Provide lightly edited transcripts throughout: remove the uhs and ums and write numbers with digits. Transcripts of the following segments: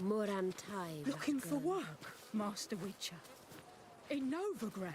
Morantai. Looking for work, Master Witcher. In Novigrad.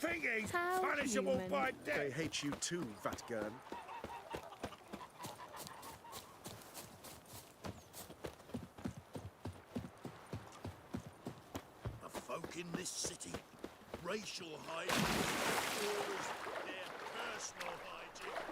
Thingies, How punishable human. by death. They hate you too, Vatgern. The folk in this city, racial hygiene equals their personal hygiene.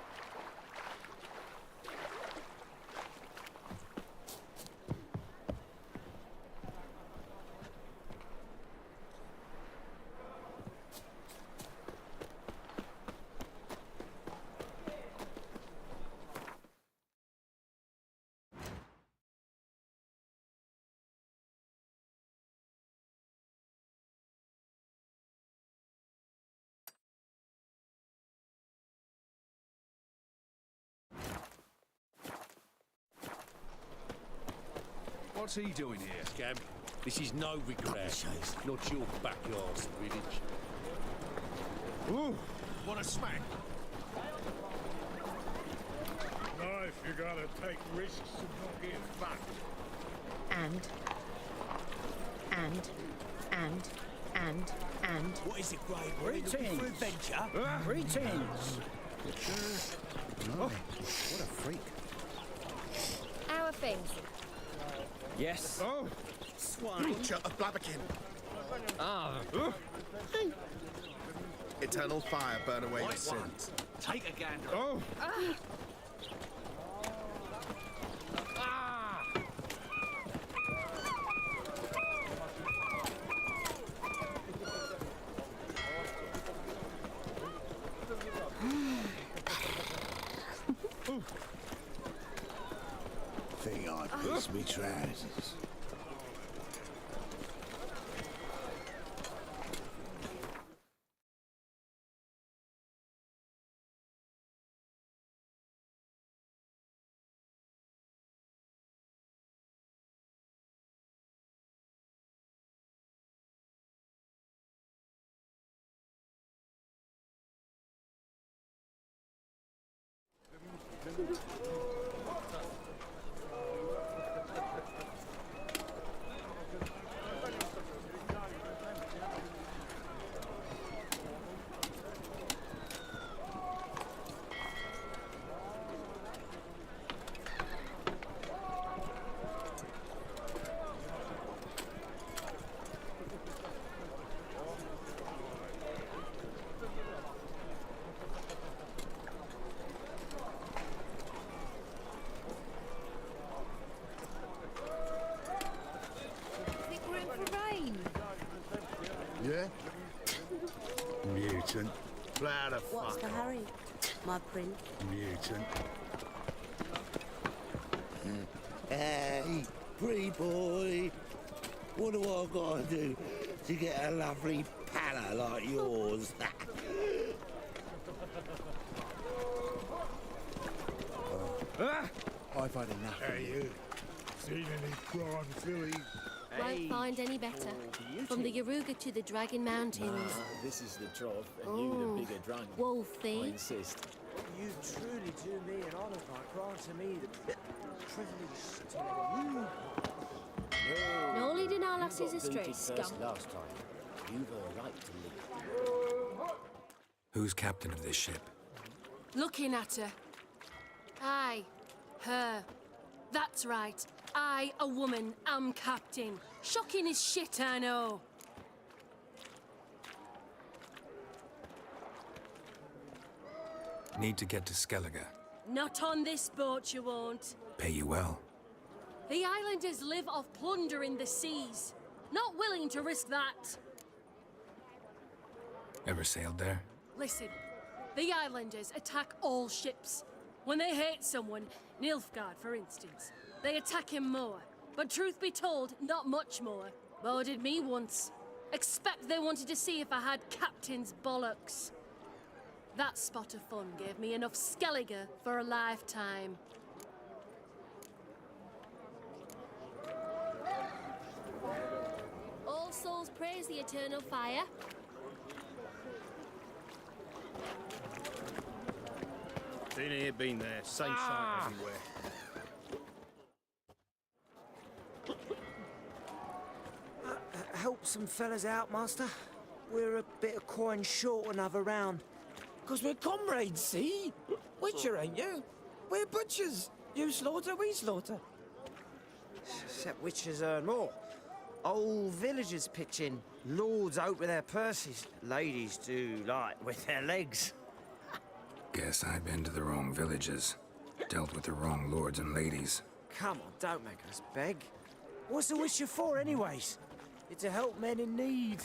What's he doing here? Scamp, this is Novigrad, not your backyard village. Ooh, Want a smack? life, you gotta take risks and not get fucked. And. What is it, Grey Boy? Looking for adventure? Greetings! What a freak. Our things. Yes. Oh, Swine. Butcher of Blaviken. Ah. Eternal fire burn away your Right one. sins. Take a gander. oh, Think I piss me trousers. Think we're in for rain. Yeah? Mutant. Blood of What's fuck the off. hurry, my prince? Mutant. Hey, pretty boy. What do I gotta do to get a lovely palla like yours? I've had enough. hey you. Seen any prawn fillies? Won't find any better. From the Yaruga to the Dragon Mountains. This is the trough, and Oh, you the bigger drunk. I Wolfie. insist. You truly do me an honour by granting me the privilege to let you. No leading our lasses You got astray, booted scum. first last time. You've a right to leave. Who's captain of this ship? Looking at her. Aye, her. That's right. I, a woman, am captain. Shocking as shit, I know. Need to get to Skellige. Not on this boat, you won't. Pay you well. The islanders live off plunder in the seas. Not willing to risk that. Ever sailed there? Listen, the islanders attack all ships. When they hate someone, Nilfgaard for instance, they attack him more. But truth be told, not much more. Boarded me once. Expect they wanted to see if I had captain's bollocks. That spot of fun gave me enough Skellige for a lifetime. All souls praise the eternal fire. Been here, been there. Same sight everywhere. Help some fellas out, master. We're a bit of coin short another round. 'Cause we're comrades, see? Witcher, ain't you? We're butchers. You slaughter, we slaughter. Except witches earn more. Old villagers pitch in. Lords out with their purses. Ladies do like with their legs. Guess I've been to the wrong villages. Dealt with the wrong lords and ladies. Come on, don't make us beg. What's a witcher for, anyways? It's to help men in need.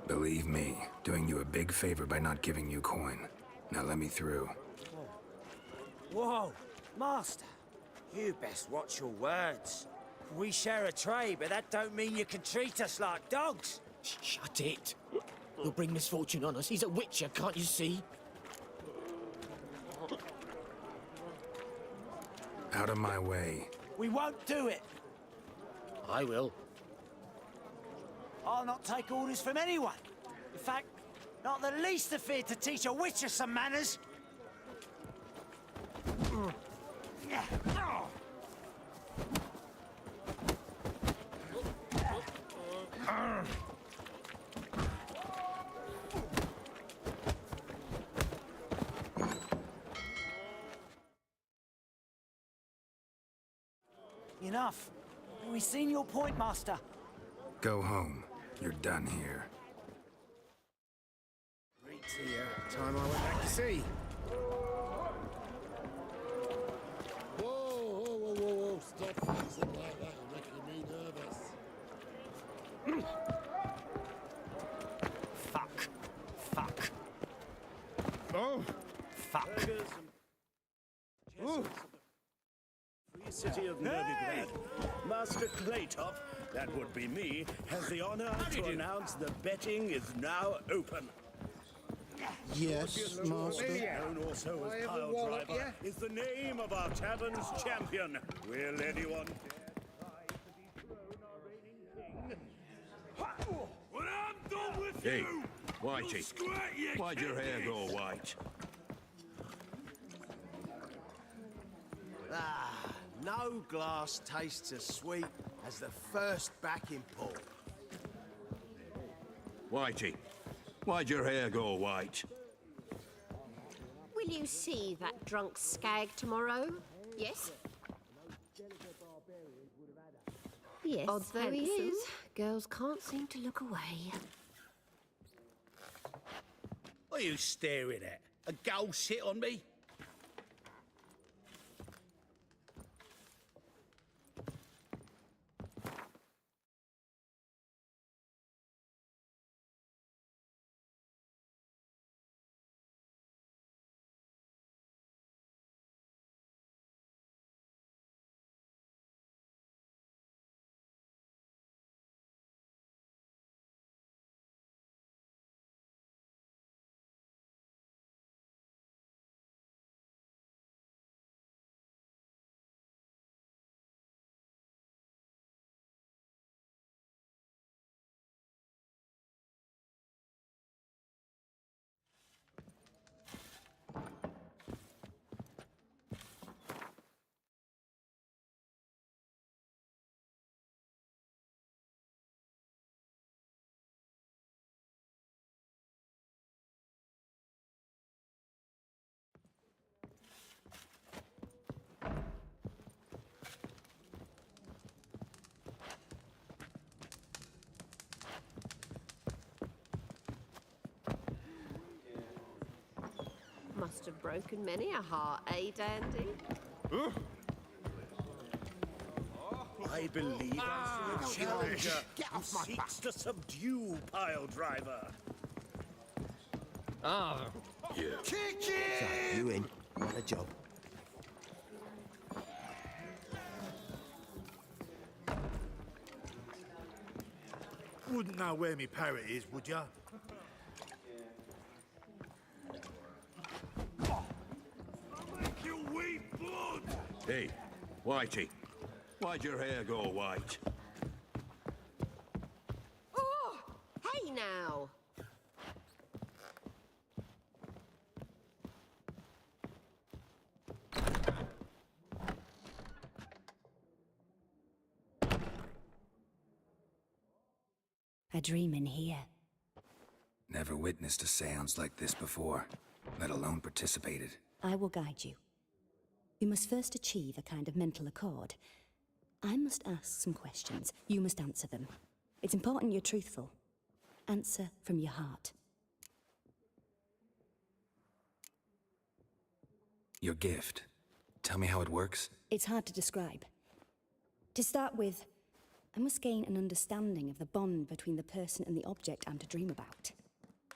Believe me, doing you a big favor by not giving you coin. Now let me through. Whoa, master. You best watch your words. We share a trade, but that don't mean you can treat us like dogs. Shut it. You'll bring misfortune on us. He's a witcher, can't you see? Out of my way. We won't do it. I will. I'll not take orders from anyone. In fact, not the least afeard to teach a witcher some manners. Enough. We've seen your point, master. Go home. You're done here. Great to you. Time I went back to sea. Whoa, whoa, whoa, whoa, whoa. Stop freezing like that. You're making me nervous. Fuck. Fuck. Oh. Fuck. Ooh. Free city of Novigrad. Master Claytop, that would be me, has the honor to announce the betting is now open. Yes, master. Known also as Pile Driver is the name of our tavern's champion. Will anyone when I'm done with Hey, you, Whitey, why'd your hair go white? Ah, no glass tastes as sweet as the first backing pull. Whitey, why'd your hair go white? Will you see that drunk skag tomorrow? Yes? Yes, odd though he is, girls can't seem to look away. What are you staring at? A gold sit on me? Must have broken many a heart, eh, Dandy? I believe I see a challenger who seeks to subdue Pile Driver. Kick it! You in? What a job. Wouldn't know where me parrot is, would ya? Make you weep blood! Hey, Whitey. Why'd your hair go white? Oh! Hey now! A dream in here. Never witnessed a seance like this before, let alone participated. I will guide you. You must first achieve a kind of mental accord. I must ask some questions. You must answer them. It's important you're truthful. Answer from your heart. Your gift. Tell me how it works. It's hard to describe. To start with, I must gain an understanding of the bond between the person and the object I'm to dream about.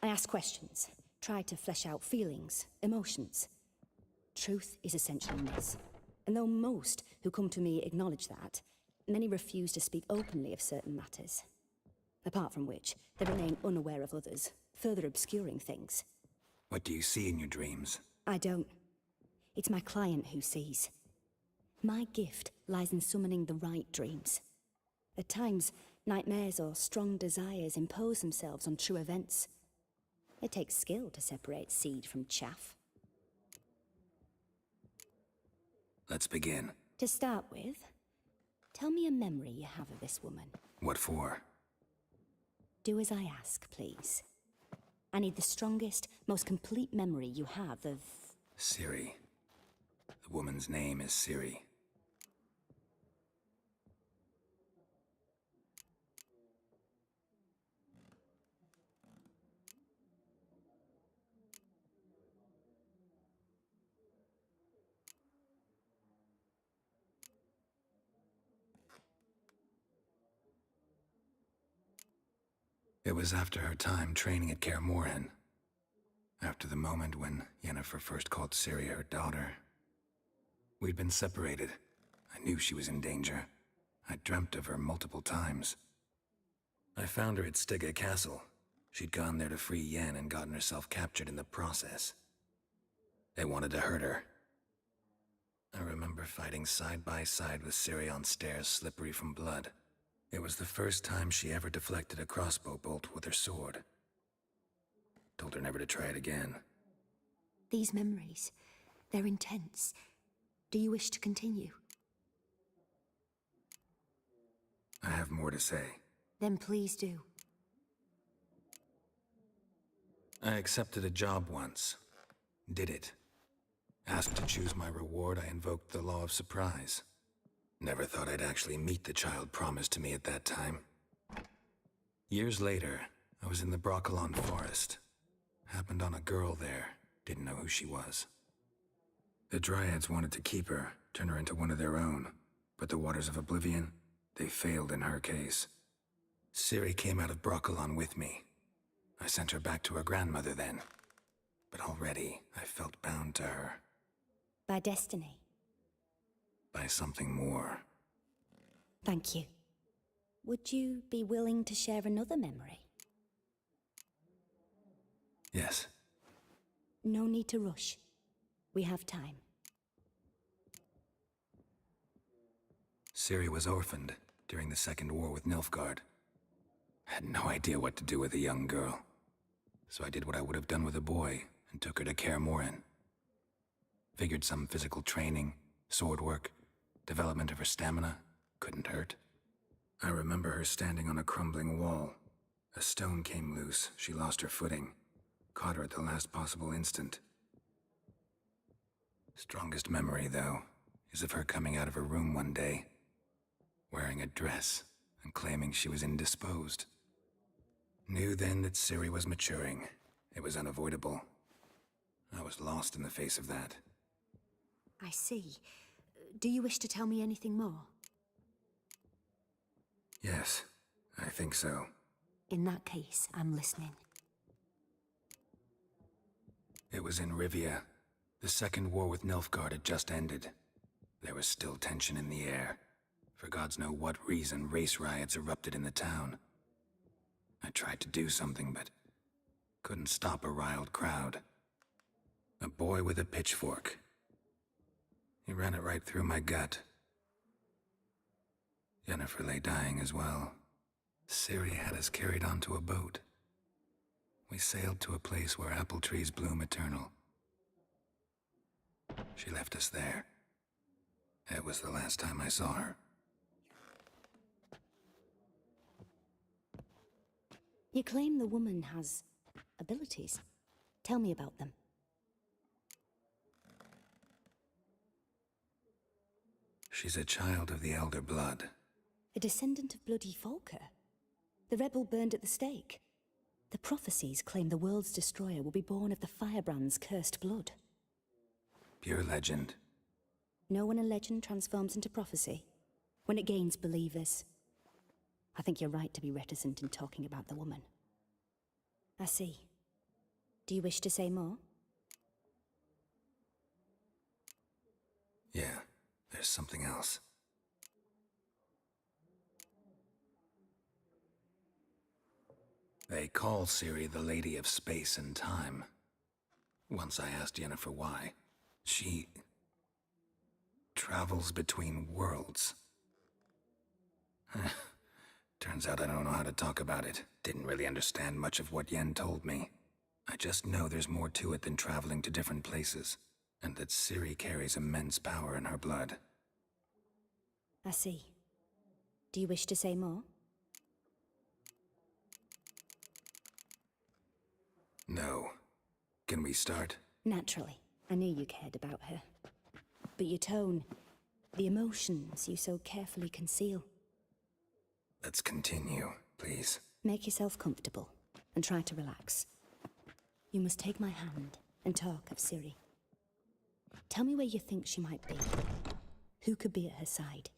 I ask questions, try to flesh out feelings, emotions. Truth is essential in this. And though most who come to me acknowledge that, many refuse to speak openly of certain matters. Apart from which, they remain unaware of others, further obscuring things. What do you see in your dreams? I don't. It's my client who sees. My gift lies in summoning the right dreams. At times, nightmares or strong desires impose themselves on true events. It takes skill to separate seed from chaff. Let's begin. To start with, tell me a memory you have of this woman. What for? Do as I ask, please. I need the strongest, most complete memory you have of... Ciri. The woman's name is Ciri. It was after her time training at Kaer Morhen. After the moment when Yennefer first called Ciri her daughter. We'd been separated. I knew she was in danger. I dreamt of her multiple times. I found her at Stygga Castle. She'd gone there to free Yen and gotten herself captured in the process. They wanted to hurt her. I remember fighting side by side with Ciri on stairs slippery from blood. It was the first time she ever deflected a crossbow bolt with her sword. Told her never to try it again. These memories, they're intense. Do you wish to continue? I have more to say. Then please do. I accepted a job once. Did it. Asked to choose my reward, I invoked the law of surprise. Never thought I'd actually meet the child promised to me at that time. Years later, I was in the Brokilon forest. Happened on a girl there. Didn't know who she was. The Dryads wanted to keep her, turn her into one of their own. But the Waters of Oblivion, they failed in her case. Ciri came out of Brokilon with me. I sent her back to her grandmother then. But already, I felt bound to her. By destiny. By something more. Thank you. Would you be willing to share another memory? Yes. No need to rush. We have time. Ciri was orphaned during the Second War with Nilfgaard. Had no idea what to do with a young girl. So I did what I would have done with a boy and took her to Kaer Morhen. Figured some physical training, sword work, development of her stamina couldn't hurt. I remember her standing on a crumbling wall. A stone came loose, she lost her footing. Caught her at the last possible instant. Strongest memory, though, is of her coming out of her room one day, wearing a dress and claiming she was indisposed. Knew then that Ciri was maturing. It was unavoidable. I was lost in the face of that. I see. Do you wish to tell me anything more? Yes, I think so. In that case, I'm listening. It was in Rivia. The second war with Nilfgaard had just ended. There was still tension in the air. For gods know what reason, race riots erupted in the town. I tried to do something, but couldn't stop a riled crowd. A boy with a pitchfork. He ran it right through my gut. Yennefer lay dying as well. Ciri had us carried onto a boat. We sailed to a place where apple trees bloom eternal. She left us there. It was the last time I saw her. You claim the woman has abilities. Tell me about them. She's a child of the Elder Blood. A descendant of bloody Volker. The rebel burned at the stake. The prophecies claim the world's destroyer will be born of the firebrand's cursed blood. Pure legend. Know when a legend transforms into prophecy? When it gains believers. I think you're right to be reticent in talking about the woman. I see. Do you wish to say more? Yeah, there's something else. They call Ciri the Lady of Space and Time. Once I asked Yennefer why. She travels between worlds. Turns out I don't know how to talk about it. Didn't really understand much of what Yen told me. I just know there's more to it than traveling to different places, and that Ciri carries immense power in her blood. I see. Do you wish to say more? No. Can we start? Naturally. I knew you cared about her. But your tone, the emotions you so carefully conceal. Let's continue, please. Make yourself comfortable, and try to relax. You must take my hand and talk of Ciri. Tell me where you think she might be. Who could be at her side?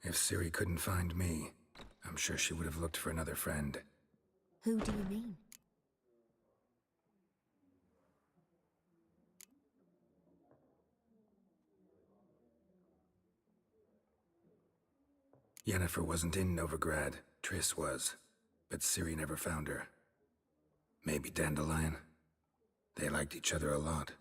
If Ciri couldn't find me, I'm sure she would have looked for another friend. Who do you mean? Yennefer wasn't in Novigrad. Triss was. But Ciri never found her. Maybe Dandelion? They liked each other a lot.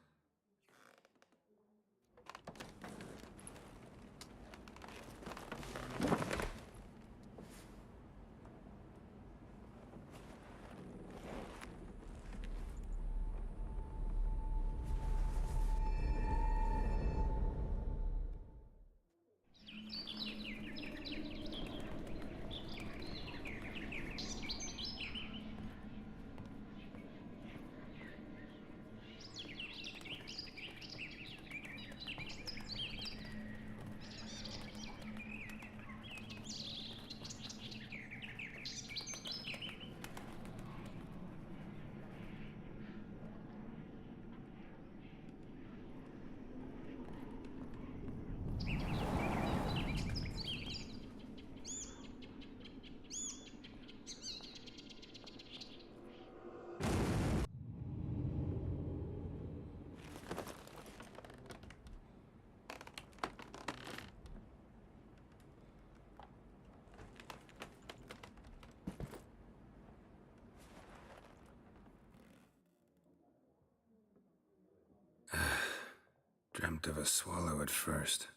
Dreamt of a swallow at first.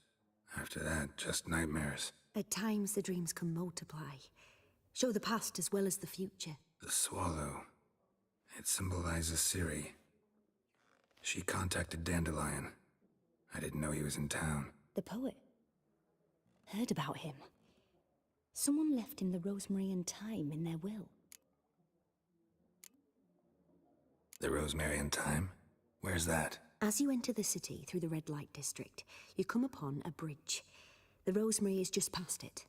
After that, just nightmares. At times, the dreams can multiply. Show the past as well as the future. The swallow. It symbolizes Ciri. She contacted Dandelion. I didn't know he was in town. The poet. Heard about him. Someone left him the rosemary and thyme in their will. The Rosemary and Thyme? Where's that? As you enter the city through the red light district, you come upon a bridge. The rosemary is just past it.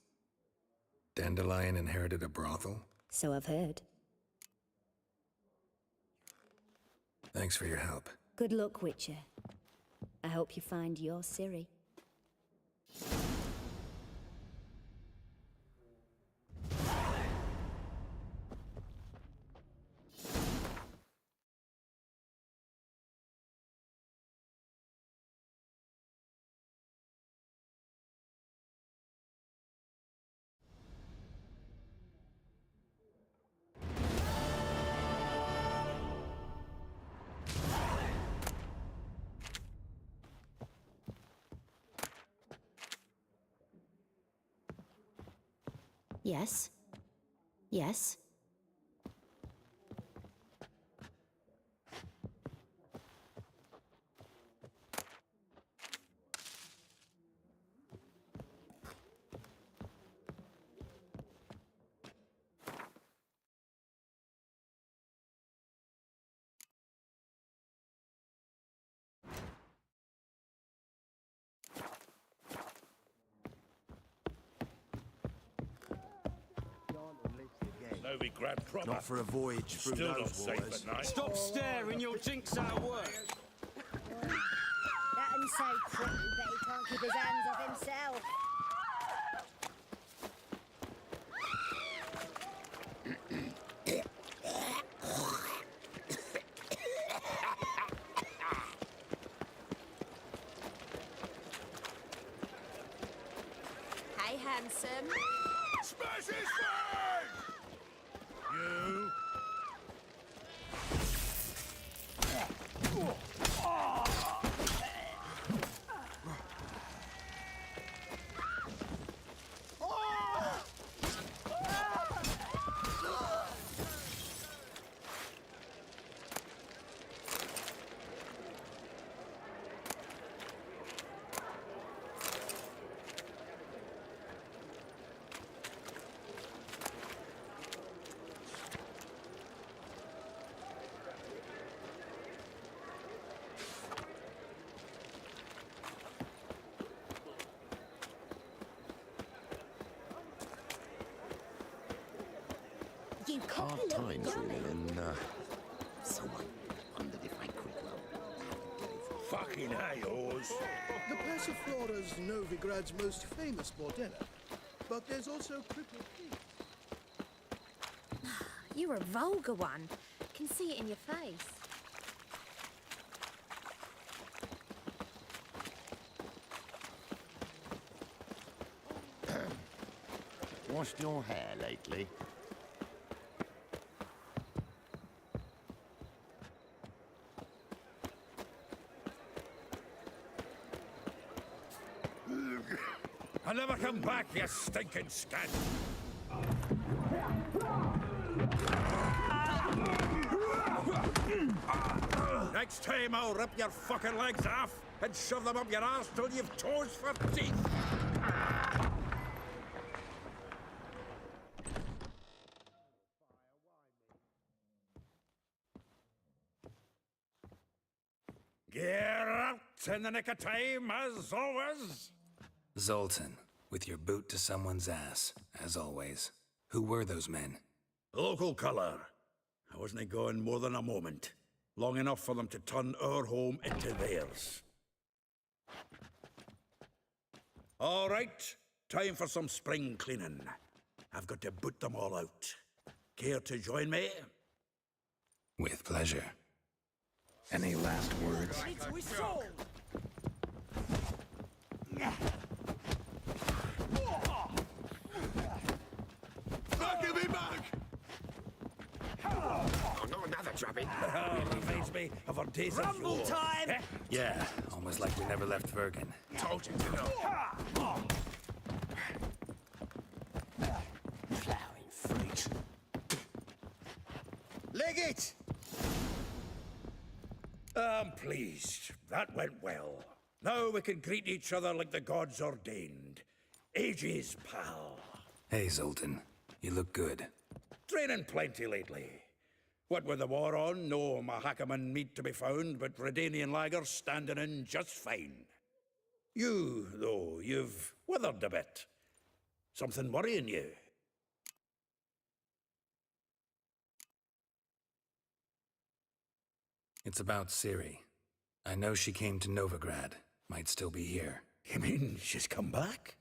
Dandelion inherited a brothel? So I've heard. Thanks for your help. Good luck, Witcher. I hope you find your Ciri. Yes? Yes? Novigrad proper. Not for a voyage through Still not those safe waters. at night. Stop staring, you'll jinx our work. That and so pretty that he can't keep his hands off himself. Hey, handsome. Smash his face! You. You Hard times, really, and someone wondered if I could, Fucking A-Oars. The Passiflora's Novigrad's most famous bordello, but there's also Cripple Creek. You're a vulgar one. Can see it in your face. washed your hair lately? I'll never come back, you stinking scat! Next time I'll rip your fucking legs off and shove them up your arse till you've toes for teeth! Geralt, in the nick of time, as always! Zoltan, with your boot to someone's ass, as always. Who were those men? Local colour. I wasn't going more than a moment. Long enough for them to turn our home into theirs. All right, time for some spring cleaning. I've got to boot them all out. Care to join me? With pleasure. Any last words? Give me back! Oh, not another drubbing. Reminds me of our days of Rumble yore. time! Yeah, almost like we never left Vergen. Told you to know. Plowing freaks. Leg it! I'm pleased. That went well. Now we can greet each other like the gods ordained. Ages, pal. Hey, Zoltan. You look good. Training plenty lately. What with the war on, no Mahakaman meat to be found, but Redanian lagers standing in just fine. You, though, you've withered a bit. Something worrying you? It's about Ciri. I know she came to Novigrad. Might still be here. You mean she's come back?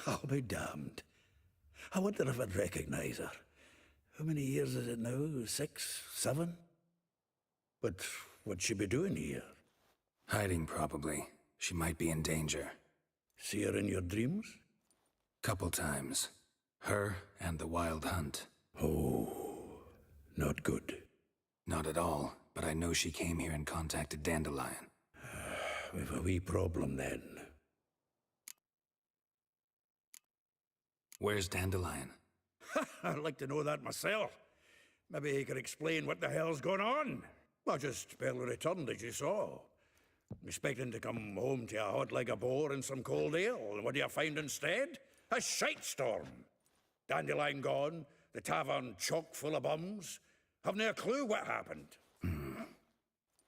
I'll be damned. I wonder if I'd recognize her. How many years is it now? 6, 7? But what'd she be doing here? Hiding, probably. She might be in danger. See her in your dreams? Couple times. Her and the Wild Hunt. Oh, not good. Not at all, but I know she came here and contacted Dandelion. We've a wee problem then. Where's Dandelion? I'd like to know that myself. Maybe he could explain what the hell's going on. I just barely returned, as you saw. Expecting to come home to a hot like a boar and some cold ale, and what do you find instead? A shite storm. Dandelion gone, the tavern chock full of bums. Haven't a clue what happened.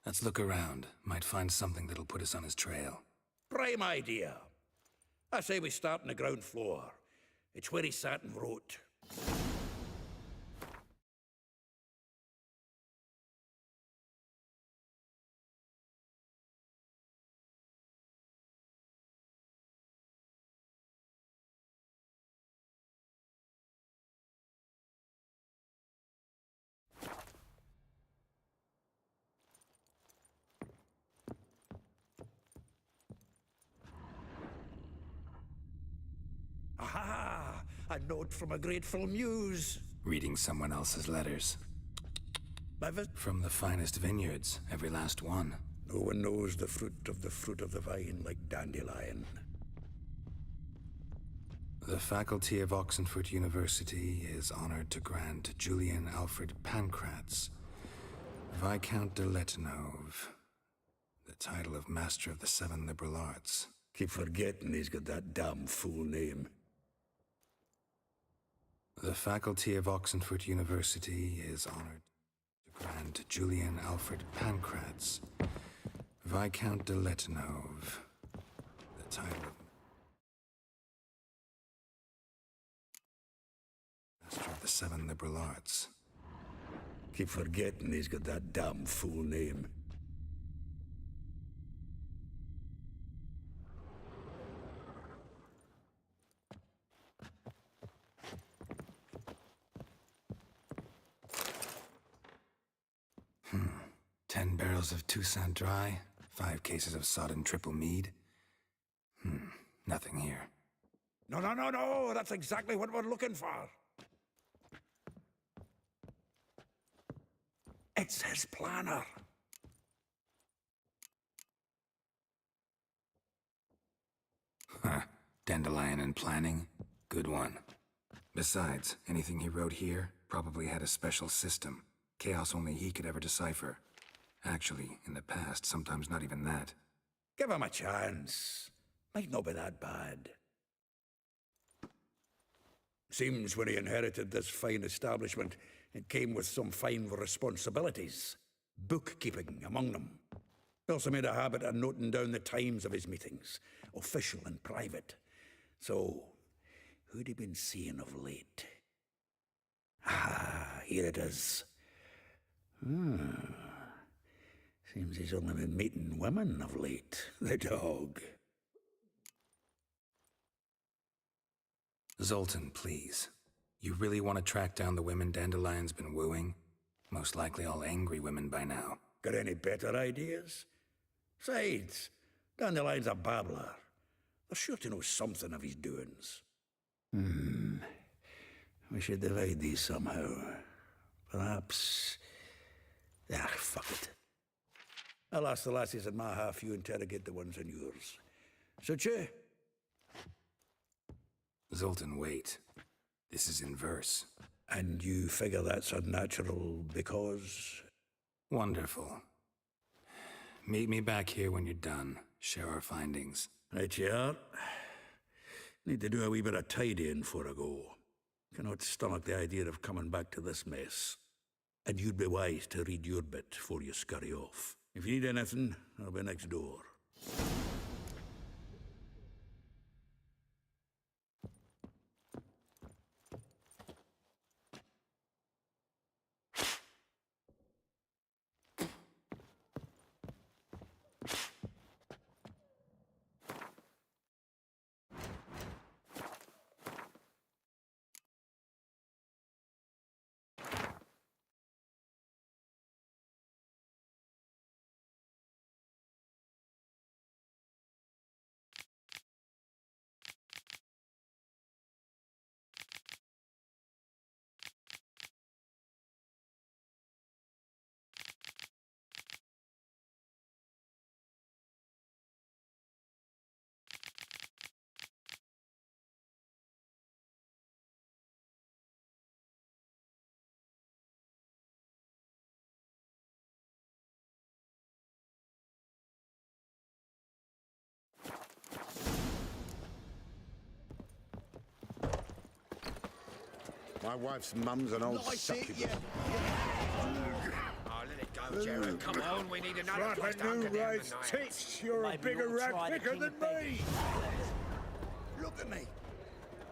Let's look around. Might find something that'll put us on his trail. Prime idea. I say we start on the ground floor. It's where he sat and wrote. Aha! A note from a grateful muse. Reading someone else's letters. From the finest vineyards, every last one. No one knows the fruit of the vine like Dandelion. The faculty of Oxenford University is honored to grant Julian Alfred Pancratz, Viscount de Letenove, the title of Master of the Seven Liberal Arts. Keep forgetting he's got that damn full name. The faculty of Oxenford University is honored to grant Julian Alfred Pancratz, Viscount de Letenove, the title of Master of the Seven Liberal Arts. Keep forgetting he's got that damn full name. Hmm. 10 barrels of Toussaint Dry, 5 cases of sodden triple mead. Nothing here. No, that's exactly what we're looking for. It's his planner. Huh. Dandelion and planning? Good one. Besides, anything he wrote here probably had a special system. Chaos only he could ever decipher. Actually, in the past, sometimes not even that. Give him a chance. Might not be that bad. Seems when he inherited this fine establishment, it came with some fine responsibilities. Bookkeeping among them. He also made a habit of noting down the times of his meetings, official and private. So, who'd he been seeing of late? Ah, here it is. Seems he's only been meeting women of late, the dog. Zoltan, please. You really want to track down the women Dandelion's been wooing? Most likely all angry women by now. Got any better ideas? Besides, Dandelion's a babbler. They're sure to know something of his doings. We should divide these somehow. Perhaps... fuck it. I'll ask the lassies in my half, you interrogate the ones in yours. Suit you? Zoltan, wait. This is in verse. And you figure that's unnatural because... Wonderful. Meet me back here when you're done. Share our findings. Right you are. Need to do a wee bit of tidying before I go. Cannot stomach the idea of coming back to this mess. And you'd be wise to read your bit before you scurry off. If you need anything, I'll be next door. My wife's mum's an old succubus. Oh, let it go, Geralt. Come on, we need another place to New hunker down raised tonight. tits, you're a Maybe bigger we'll try rat the picker King than of Beggars. me. Look at me.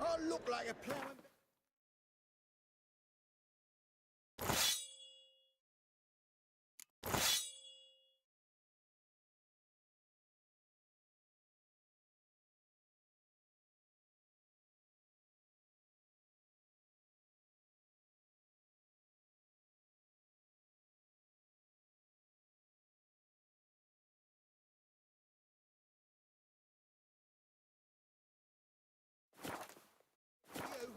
I look like a ploughman. You,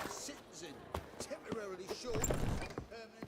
citizen, temporarily short, permanent.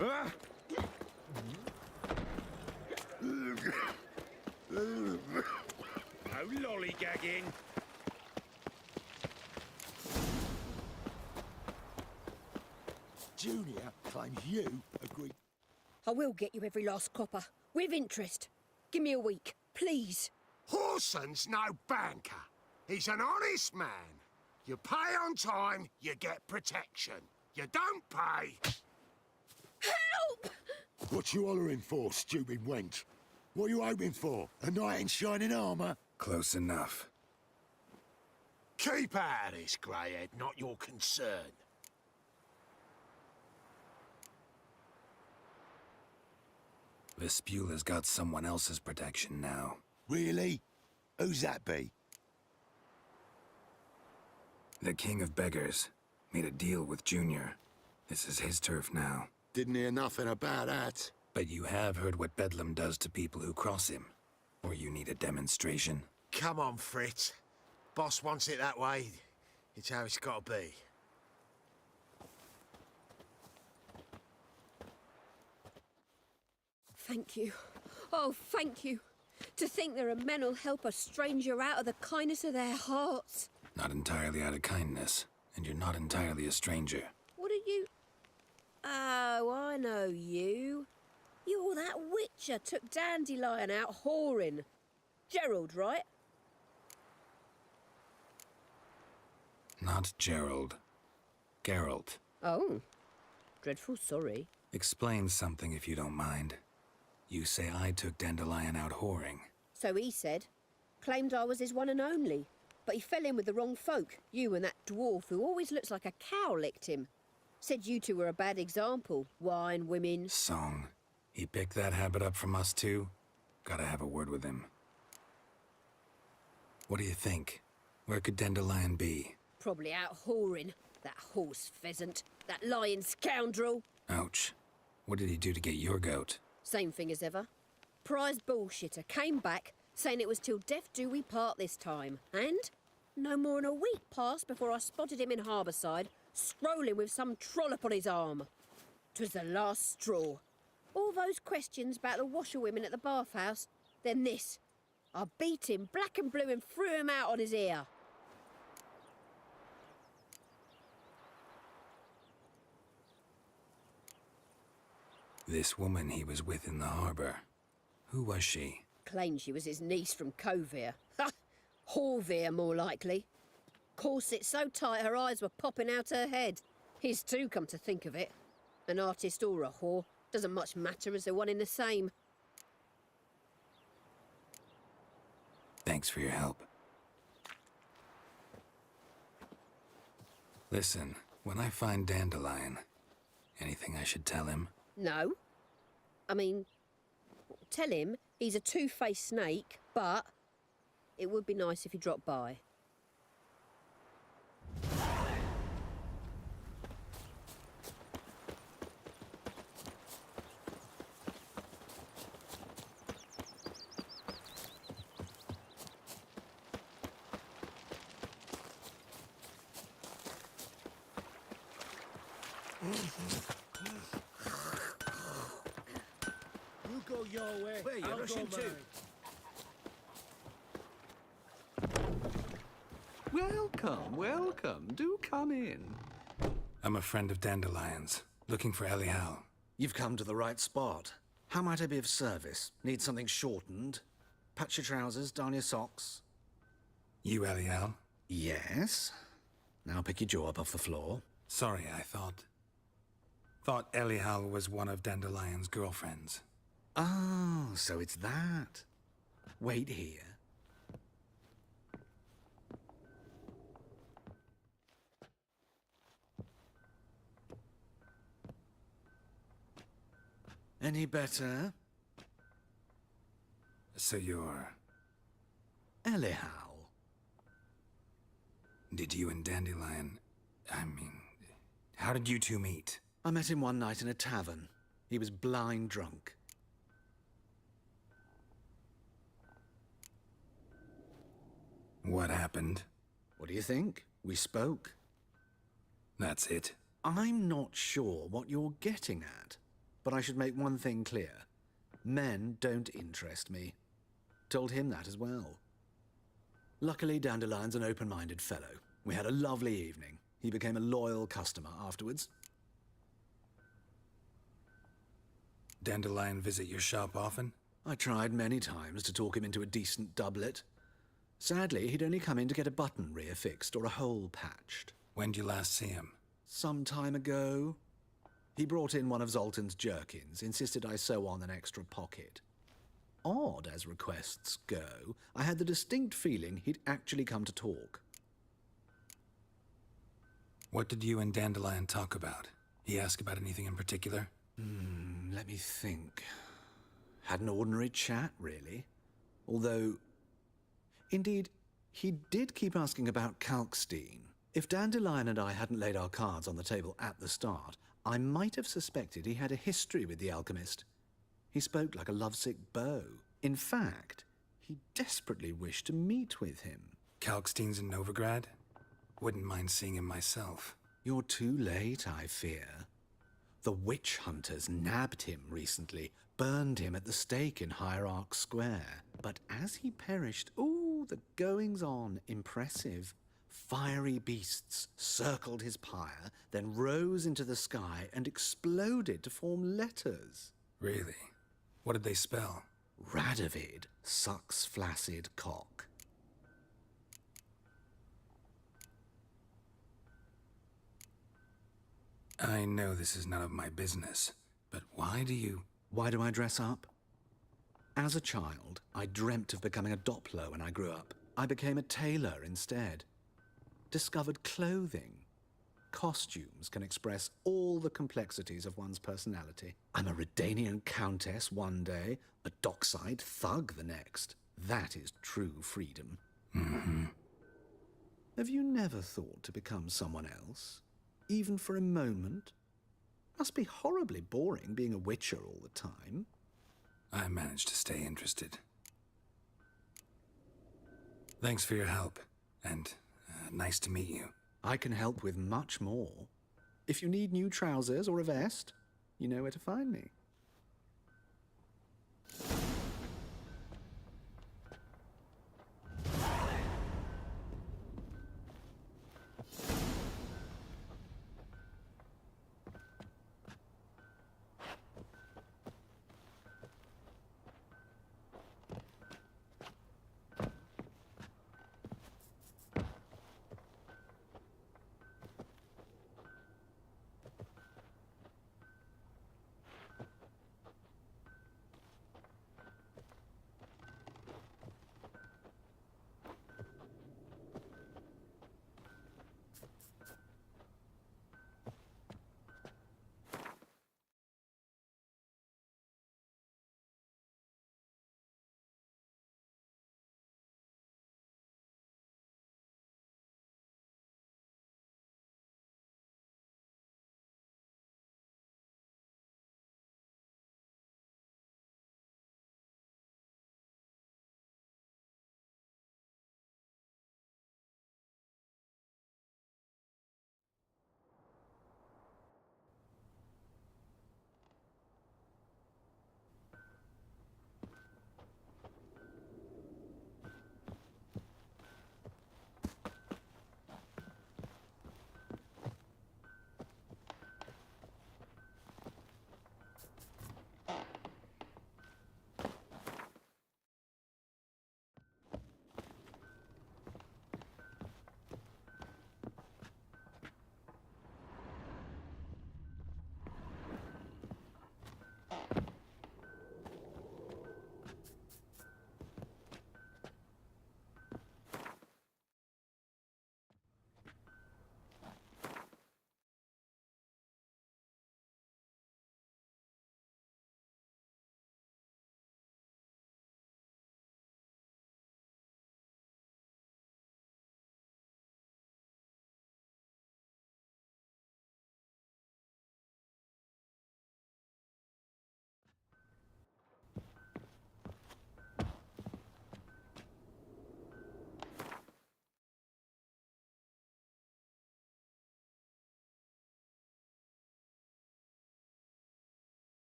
No lollygagging. Junior claims you agreed. I will get you every last copper, with interest. Give me a week, please. Horson's no banker. He's an honest man. You pay on time, you get protection. You don't pay... Help! What you hollering for, stupid wench? What you hoping for? A knight in shining armour? Close enough. Keep out of this, greyhead, not your concern. Vespula's got someone else's protection now. Really? Who's that be? The King of Beggars made a deal with Junior. This is his turf now. Didn't hear nothing about that. But you have heard what Bedlam does to people who cross him. Or you need a demonstration. Come on, Fritz. Boss wants it that way. It's how it's got to be. Thank you. Oh, thank you. To think there are men who'll help a stranger out of the kindness of their hearts. Not entirely out of kindness, and you're not entirely a stranger. What are you... Oh, I know you. You're that witcher took Dandelion out whoring. Geralt, right? Not Gerald. Geralt. Oh. Dreadful sorry. Explain something if you don't mind. You say I took Dandelion out whoring. So he said. Claimed I was his one and only. But he fell in with the wrong folk. You and that dwarf who always looks like a cow licked him. Said you two were a bad example. Wine, women... Song. He picked that habit up from us too? Gotta have a word with him. What do you think? Where could Dandelion be? Probably out whoring. That horse pheasant. That lying scoundrel. Ouch. What did he do to get your goat? Same thing as ever. Prize bullshitter came back, saying it was till death do we part this time. And no more than a week passed before I spotted him in Harbourside, strolling with some trollop on his arm. 'Twas the last straw. All those questions about the washerwomen at the bathhouse, then this. I beat him black and blue and threw him out on his ear. This woman he was with in the harbour. Who was she? Claimed she was his niece from Kovir. Ha! Horvir, more likely. Corset so tight her eyes were popping out her head. His too, come to think of it. An artist or a whore. Doesn't much matter as they're one in the same. Thanks for your help. Listen, when I find Dandelion, anything I should tell him? No. I mean, tell him he's a two-faced snake, but it would be nice if he dropped by. You go your way. Where you I'll rushing go to? mine. Welcome, welcome. Do come in. I'm a friend of Dandelion's, looking for Elial. You've come to the right spot. How might I be of service? Need something shortened? Patch your trousers, darn your socks. You Elial? Yes. Now pick your jaw up off the floor. Sorry, I thought Elial was one of Dandelion's girlfriends. Oh, so it's that. Wait here. Any better? So you're... Elial. Did you and Dandelion... how did you two meet? I met him one night in a tavern. He was blind drunk. What happened? What do you think? We spoke. That's it? I'm not sure what you're getting at, but I should make one thing clear. Men don't interest me. Told him that as well. Luckily, Dandelion's an open-minded fellow. We had a lovely evening. He became a loyal customer afterwards. Dandelion visit your shop often? I tried many times to talk him into a decent doublet. Sadly, he'd only come in to get a button reaffixed or a hole patched. When did you last see him? Some time ago. He brought in one of Zoltan's jerkins, insisted I sew on an extra pocket. Odd as requests go, I had the distinct feeling he'd actually come to talk. What did you and Dandelion talk about? He asked about anything in particular? Let me think. Had an ordinary chat, really. Although, indeed, he did keep asking about Kalkstein. If Dandelion and I hadn't laid our cards on the table at the start, I might have suspected he had a history with the alchemist. He spoke like a lovesick beau. In fact, he desperately wished to meet with him. Kalkstein's in Novigrad? Wouldn't mind seeing him myself. You're too late, I fear. The witch hunters nabbed him recently, burned him at the stake in Hierarch Square. But as he perished, ooh, the goings-on, impressive. Fiery beasts circled his pyre, then rose into the sky and exploded to form letters. Really? What did they spell? Radovid sucks flaccid cock. I know this is none of my business, but why do I dress up? As a child, I dreamt of becoming a Doppler when I grew up. I became a tailor instead. Discovered clothing. Costumes can express all the complexities of one's personality. I'm a Redanian countess one day, a dockside thug the next. That is true freedom. Mm-hmm. Have you never thought to become someone else? Even for a moment? Must be horribly boring being a witcher all the time. I managed to stay interested. Thanks for your help, and nice to meet you. I can help with much more. If you need new trousers or a vest, you know where to find me.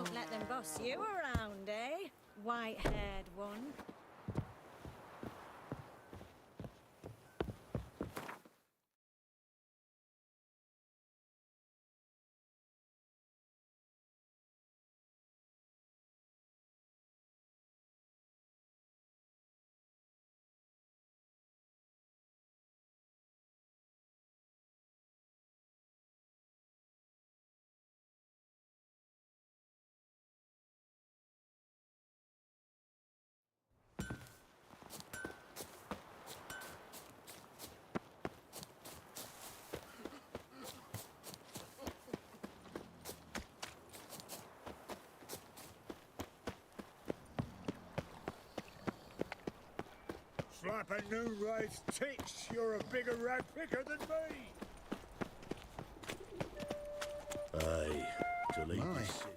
Won't let them boss you around, eh? White-haired one. Slap a new race tits, you're a bigger rat picker than me. Aye, to leave My. this city.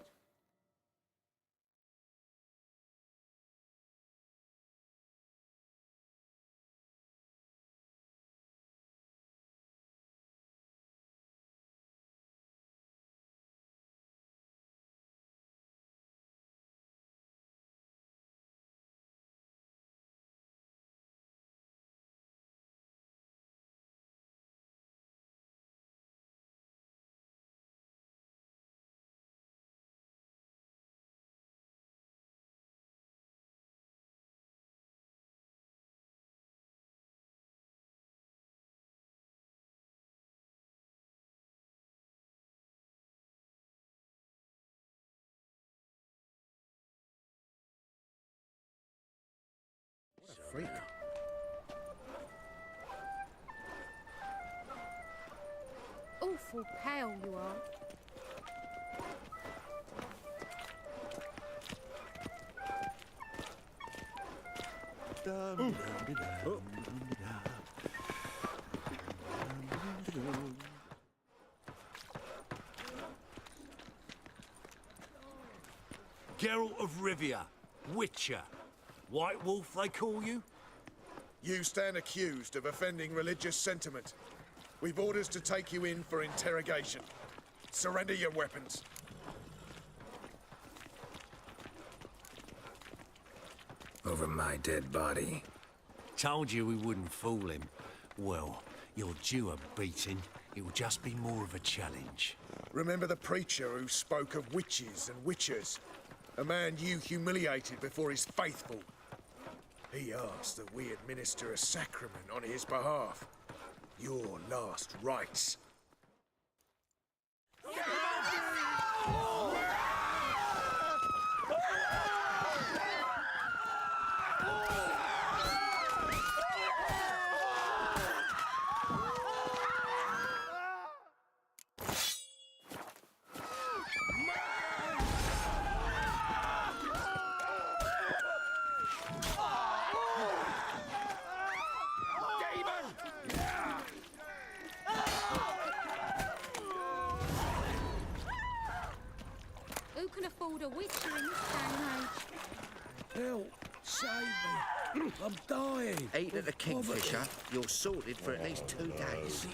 Freak. Awful pale you are. Geralt of Rivia, Witcher. White Wolf, they call you? You stand accused of offending religious sentiment. We've orders to take you in for interrogation. Surrender your weapons. Over my dead body. Told you we wouldn't fool him. Well, you're due a beating. It will just be more of a challenge. Remember the preacher who spoke of witches and witchers? A man you humiliated before his faithful. He asked that we administer a sacrament on his behalf. Your last rites. Who can afford a witcher in this day and age? Help! Save me! I'm dying! Eat at the Kingfisher, you're sorted for at least 2 days.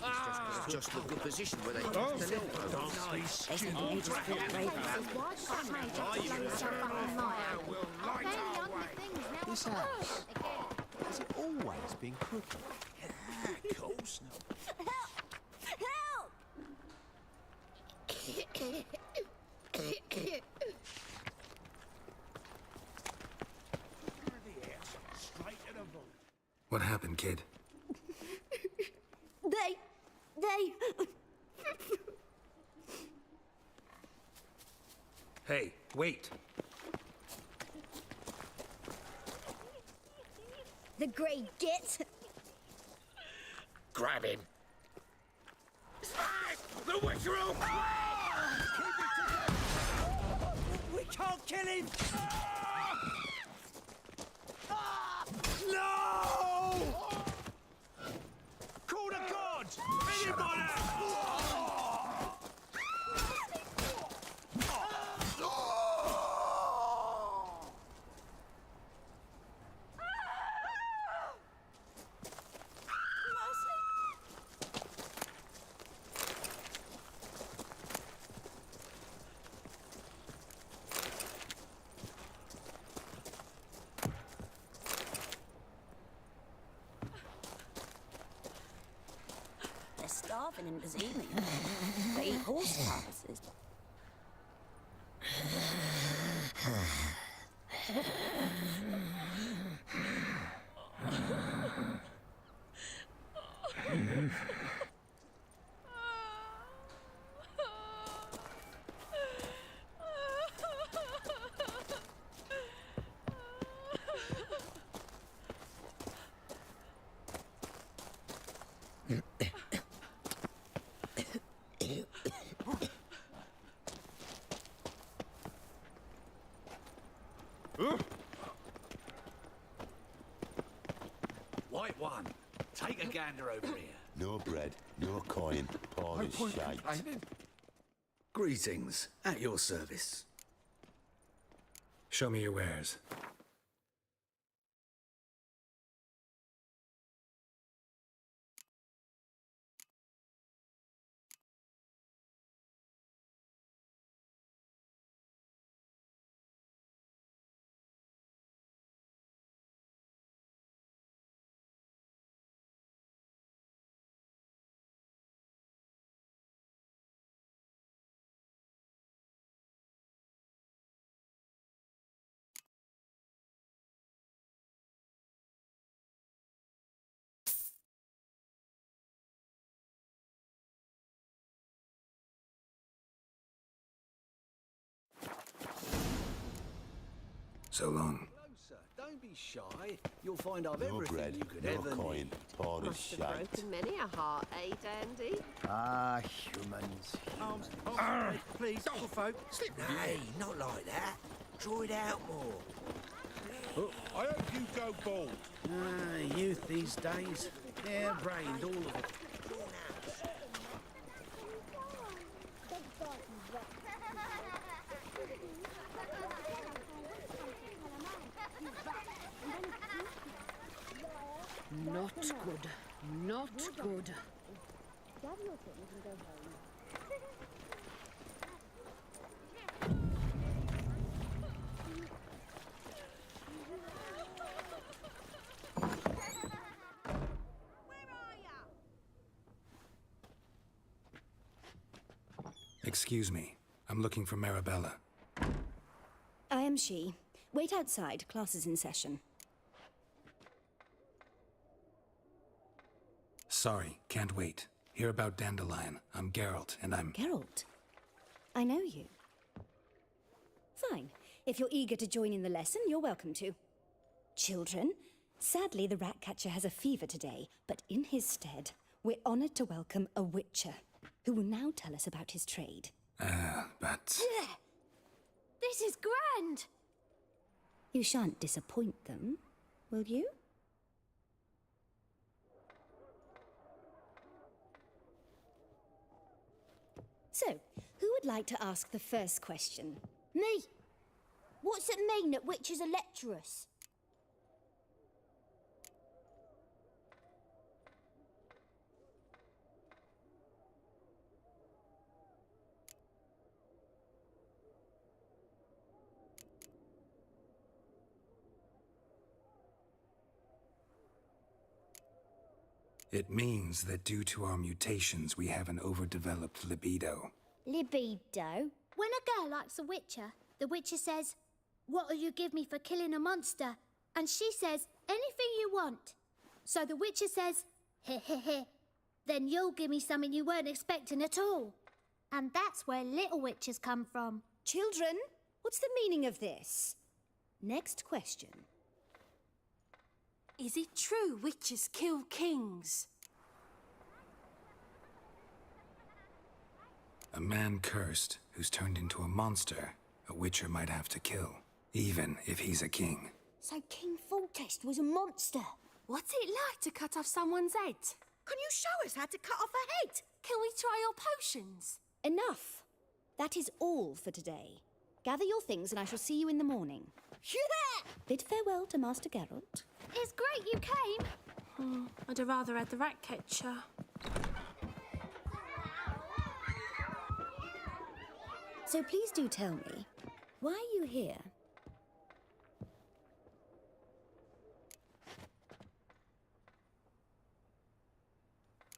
It's just the good position where they put the Lypho. You just feel brave. This house, has it always been crooked? Of course not. Help! What happened, kid? They... Hey, wait. The Grey Git. Grab him. The witch room! We can't kill him! No! Call the gods! Anybody! nothing in this evening. They eat horse carcasses. White one, take a gander over here. No bread, no coin, Polish shite. Greetings, at your service. Show me your wares. So long. Closer, don't be shy. You'll find I've No everything bread, you could no ever coin, need. Polish Must have shite. broken many a heart, eh, Dandy? Ah, humans. Please, little folk, slip Nay, not like that. Draw it out more. I hope you go bald. Ah, youth these days. Hair-brained, all of it. Not good. Not good. Excuse me. I'm looking for Marabella. I am she. Wait outside. Class is in session. Sorry, can't wait. Hear about Dandelion. I'm Geralt, and I'm... Geralt? I know you. Fine. If you're eager to join in the lesson, you're welcome to. Children, sadly the Ratcatcher has a fever today, but in his stead, we're honored to welcome a Witcher, who will now tell us about his trade. But... This is grand! You shan't disappoint them, will you? So, who would like to ask the first question? Me. What's it mean that witches are lecturers? It means that due to our mutations, we have an overdeveloped libido. Libido? When a girl likes a witcher, the witcher says, "What'll you give me for killing a monster?" And she says, "Anything you want." So the witcher says, "Heh heh heh. Then you'll give me something you weren't expecting at all." And that's where little witches come from. Children, what's the meaning of this? Next question. Is it true witches kill kings? A man cursed who's turned into a monster, a witcher might have to kill, even if he's a king. So King Foltest was a monster. What's it like to cut off someone's head? Can you show us how to cut off a head? Can we try your potions? Enough. That is all for today. Gather your things and I shall see you in the morning. Yeah! Bid farewell to Master Geralt. It's great you came. I'd have rather had the Ratcatcher. So please do tell me, why are you here?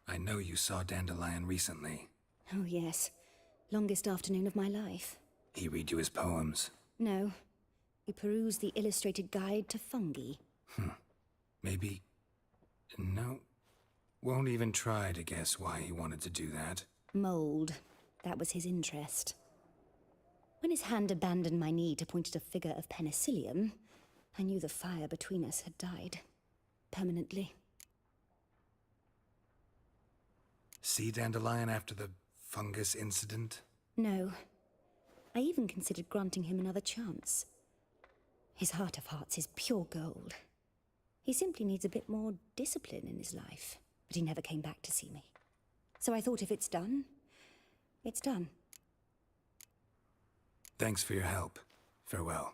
I I know you saw Dandelion recently. Oh, yes. Longest afternoon of my life. He read you his poems? No. He perused the illustrated guide to fungi. Maybe... No. Won't even try to guess why he wanted to do that. Mold. That was his interest. When his hand abandoned my knee to point at a figure of penicillium, I knew the fire between us had died. Permanently. See Dandelion after the fungus incident? No. I even considered granting him another chance. His heart of hearts is pure gold. He simply needs a bit more discipline in his life. But he never came back to see me. So I thought if it's done, it's done. Thanks for your help. Farewell.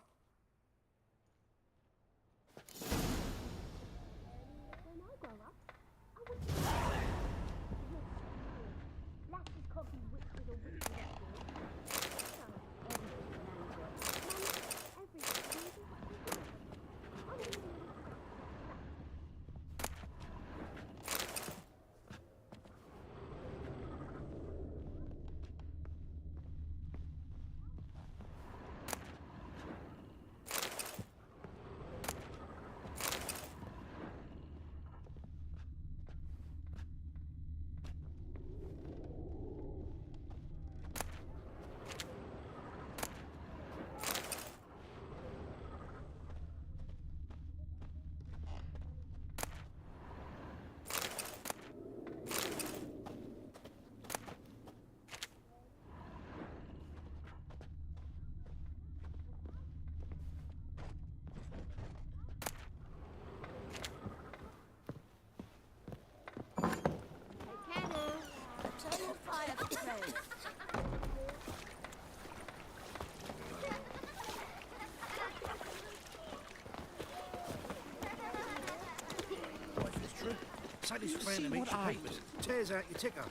Say this friend of each papers. Tears out your ticker.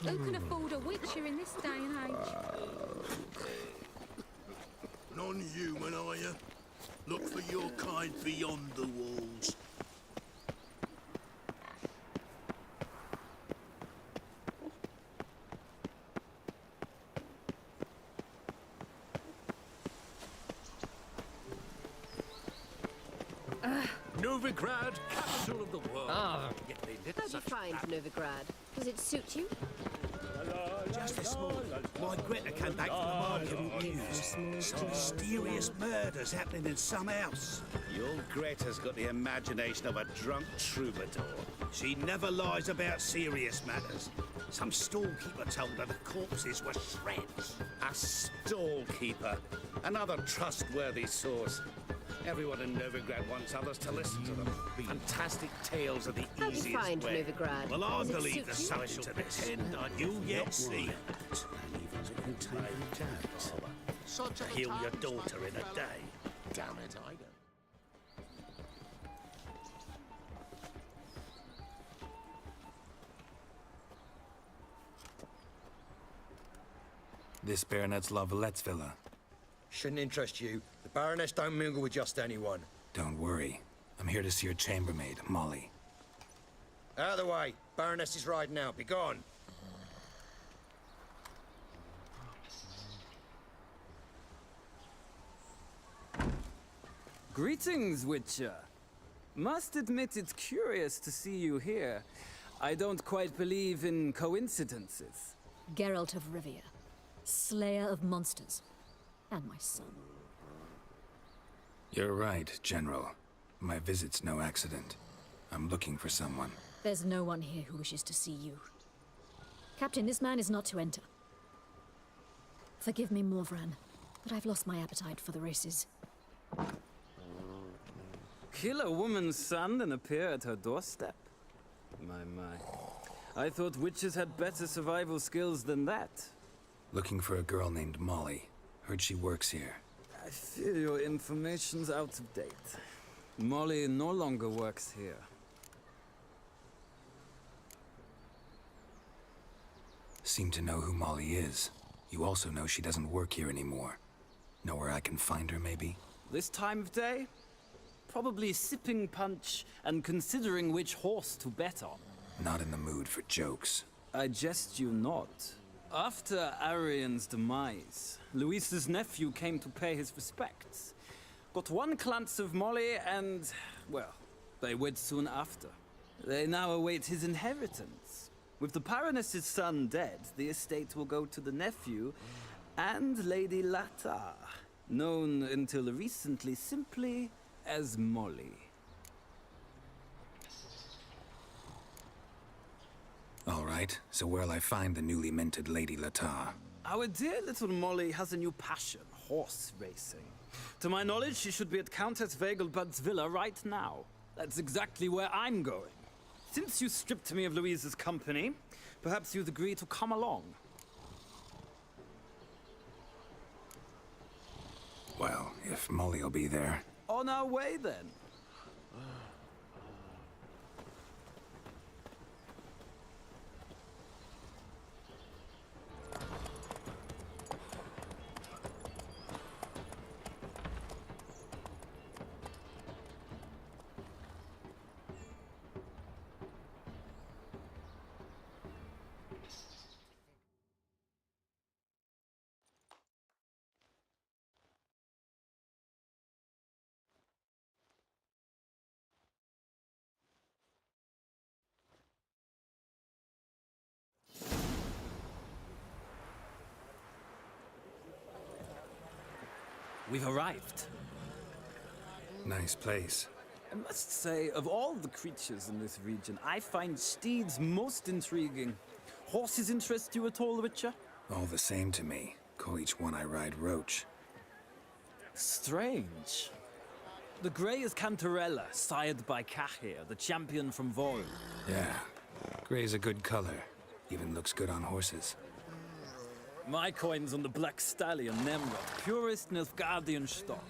Who can afford a witcher in this day and age? Non-human, are you? Look for your kind beyond the walls. Novigrad, capital of the world. How do you find Novigrad? Does it suit you? Just this morning, my Greta came back from the market with news. Some mysterious murders happening in some house. Your Greta's got the imagination of a drunk troubadour. She never lies about serious matters. Some storekeeper told her the corpses were shreds. A stallkeeper. Another trustworthy source. Everyone in Novigrad wants others to listen to them. Fantastic tales are the How do you easiest find way. Novigrad? Well, I Does it believe suit there's you? something to this. You'll yet see. Heal your daughter in a day. Damn it, I don't. This Baronet's La Vallette's villa. Shouldn't interest you. The Baroness don't mingle with just anyone. Don't worry. I'm here to see your chambermaid, Molly. Out of the way. Baroness is riding out. Be gone. Greetings, Witcher. Must admit it's curious to see you here. I don't quite believe in coincidences. Geralt of Rivia, slayer of monsters, and my son. You're right, General. My visit's no accident. I'm looking for someone. There's no one here who wishes to see you. Captain, this man is not to enter. Forgive me, Morvran, but I've lost my appetite for the races. Kill a woman's son and appear at her doorstep? My. I thought witches had better survival skills than that. Looking for a girl named Molly. Heard she works here. I fear your information's out of date. Molly no longer works here. Seem to know who Molly is. You also know she doesn't work here anymore. Know where I can find her, maybe? This time of day? Probably sipping punch and considering which horse to bet on. Not in the mood for jokes. I jest you not. After Arian's demise, Louise's nephew came to pay his respects. Got one glance of Molly and, well, they wed soon after. They now await his inheritance. With the Baroness's son dead, the estate will go to the nephew and Lady Latta, known until recently simply as Molly. All right, so where'll I find the newly minted Lady Latta? Our dear little Molly has a new passion, horse racing. To my knowledge, she should be at Countess Vegelbud's villa right now. That's exactly where I'm going. Since you stripped me of Louise's company, perhaps you'd agree to come along. Well, if Molly'll be there. On our way, then. We've arrived. Nice place. I must say, of all the creatures in this region, I find steeds most intriguing. Horses interest you at all, Witcher? All the same to me. Call each one I ride Roach. Strange. The grey is Cantarella, sired by Cahir, the champion from Vol. Yeah. Gray's a good color. Even looks good on horses. My coin's on the Black Stallion, Nemrod, purest Nilfgaardian stock.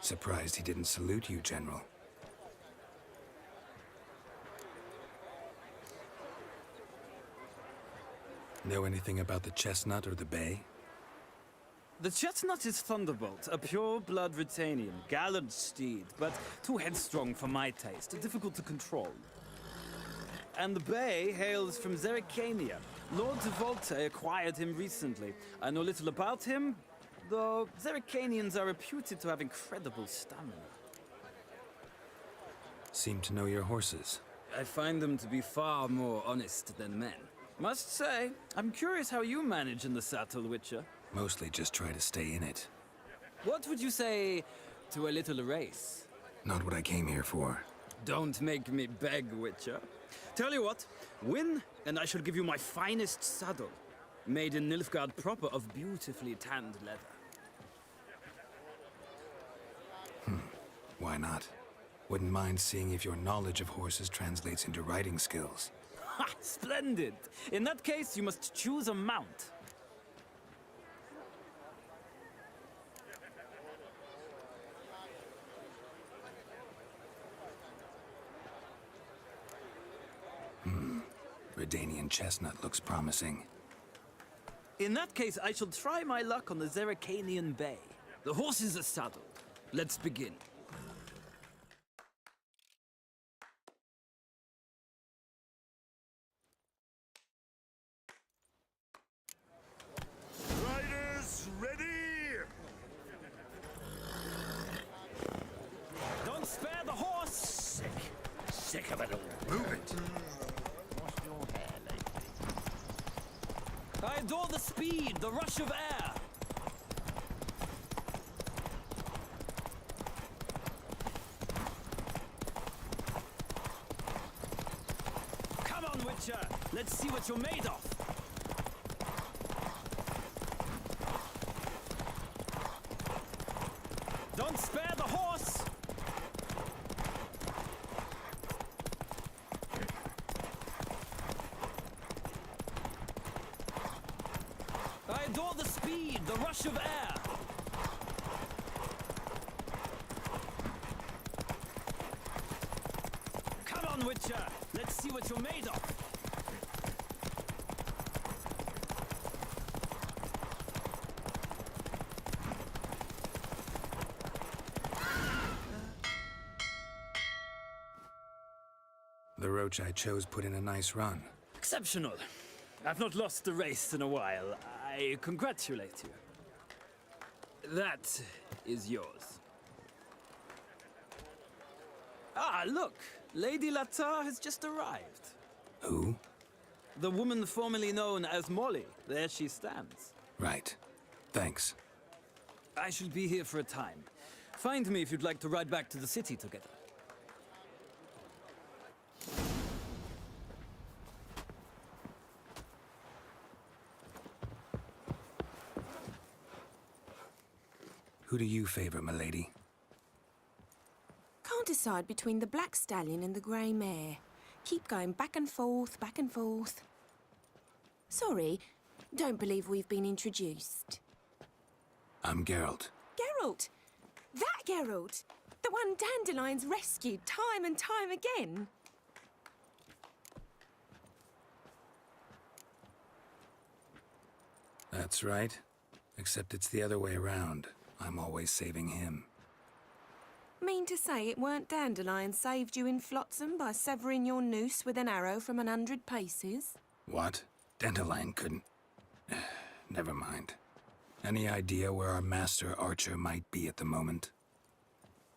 Surprised he didn't salute you, General. Know anything about the chestnut or the bay? The chestnut is Thunderbolt, a pure-blood Britannian, gallant steed, but too headstrong for my taste, difficult to control. And the bay hails from Zerrikania. Lord de Volte acquired him recently. I know little about him, though Zerrikanians are reputed to have incredible stamina. Seem to know your horses. I find them to be far more honest than men. Must say, I'm curious how you manage in the saddle, Witcher. Mostly just try to stay in it. What would you say to a little race? Not what I came here for. Don't make me beg, Witcher. Tell you what, win, and I shall give you my finest saddle. Made in Nilfgaard proper of beautifully tanned leather. Why not? Wouldn't mind seeing if your knowledge of horses translates into riding skills. Ha! Splendid! In that case, you must choose a mount. Redanian chestnut looks promising. In that case, I shall try my luck on the Zerrikanian Bay. The horses are saddled. Let's begin. Riders, ready! Don't spare the horse! Sick of it all. Move it. I adore the speed, the rush of air. Come on, Witcher. Let's see what you're made of. Don't spare the horse. I adore the speed, the rush of air. Come on, Witcher. Let's see what you're made of. The roach I chose put in a nice run. Exceptional. I've not lost a race in a while. I congratulate you. That is yours. Ah, look! Lady Latar has just arrived. Who? The woman formerly known as Molly. There she stands. Right. Thanks. I shall be here for a time. Find me if you'd like to ride back to the city together. Who do you favor, milady? Can't decide between the black stallion and the grey mare. Keep going back and forth, back and forth. Sorry, don't believe we've been introduced. I'm Geralt. Geralt! That Geralt! The one Dandelion's rescued time and time again. That's right. Except it's the other way around. I'm always saving him. Mean to say it weren't Dandelion saved you in Flotsam by severing your noose with an arrow from 100 paces? What? Dandelion couldn't... Never mind. Any idea where our master archer might be at the moment?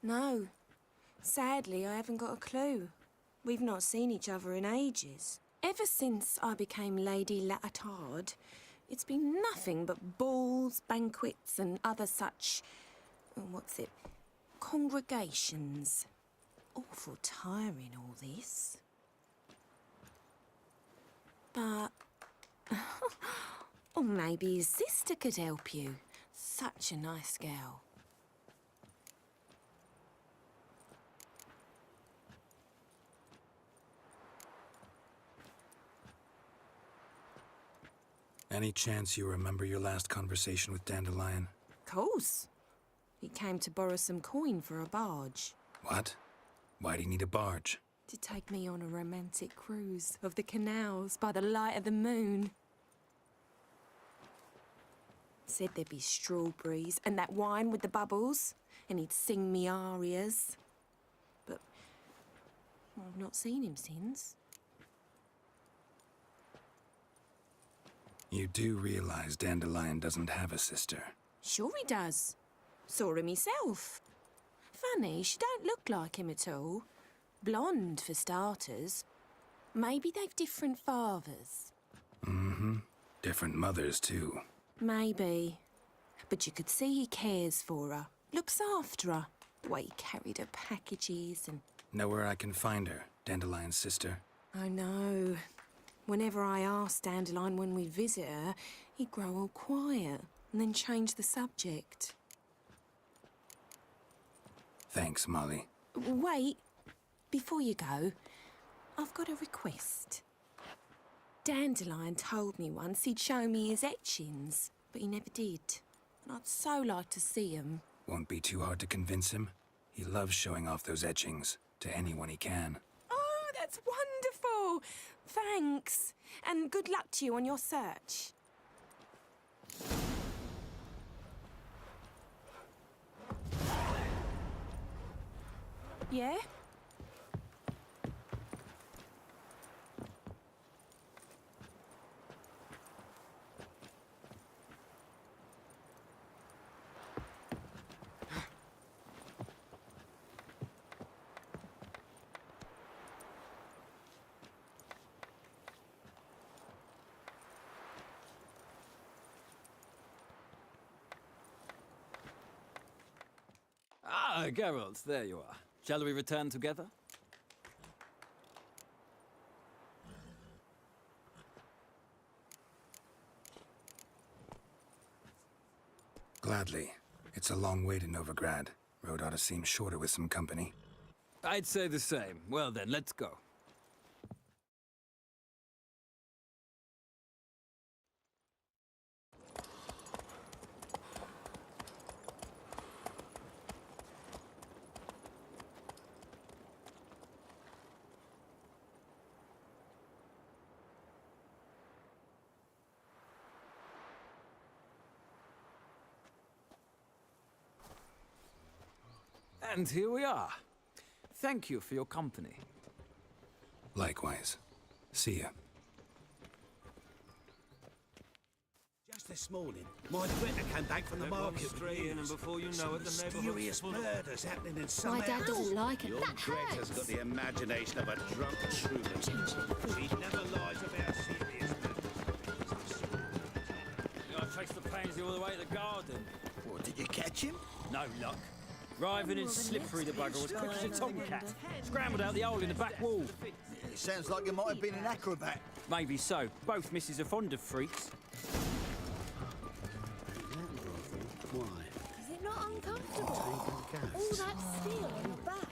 No. Sadly, I haven't got a clue. We've not seen each other in ages. Ever since I became Lady Latard, it's been nothing but balls, banquets and other such... congregations. Awful tiring, all this. But... or maybe his sister could help you. Such a nice girl. Any chance you remember your last conversation with Dandelion? Course. He came to borrow some coin for a barge. What? Why do you need a barge? To take me on a romantic cruise of the canals by the light of the moon. Said there'd be strawberries and that wine with the bubbles, and he'd sing me arias. But I've not seen him since. You do realize Dandelion doesn't have a sister? Sure he does. Saw him myself. Funny, she don't look like him at all. Blonde, for starters. Maybe they've different fathers. Mm-hmm. Different mothers, too. Maybe. But you could see he cares for her. Looks after her. The way he carried her packages and... Know where I can find her, Dandelion's sister? I know. Whenever I asked Dandelion when we'd visit her, he'd grow all quiet and then change the subject. Thanks, Molly. Wait. Before you go, I've got a request. Dandelion told me once he'd show me his etchings, but he never did. And I'd so like to see them. Won't be too hard to convince him. He loves showing off those etchings to anyone he can. Oh, that's wonderful! Thanks. And good luck to you on your search. Yeah? Ah, Geralt, there you are. Shall we return together? Gladly. It's a long way to Novigrad. Road ought to seem shorter with some company. I'd say the same. Well then, let's go. And here we are. Thank you for your company. Likewise. See ya. Just this morning, my critter came back from the market with news. And before you know Some it, the mysterious murders happening in some My dad house. doesn't like it. Your Greg's got the imagination of a drunk troubadour. He never lies about serious matters. I traced the pansy all the way to the garden. What, did you catch him? No luck. Writhing and slippery, the bugger was quick as a tomcat. Scrambled out the hole in the back wall. It sounds like you might have been an acrobat. Maybe so. Both misses are fond of freaks. Why? Is it not uncomfortable? All that steel on the back.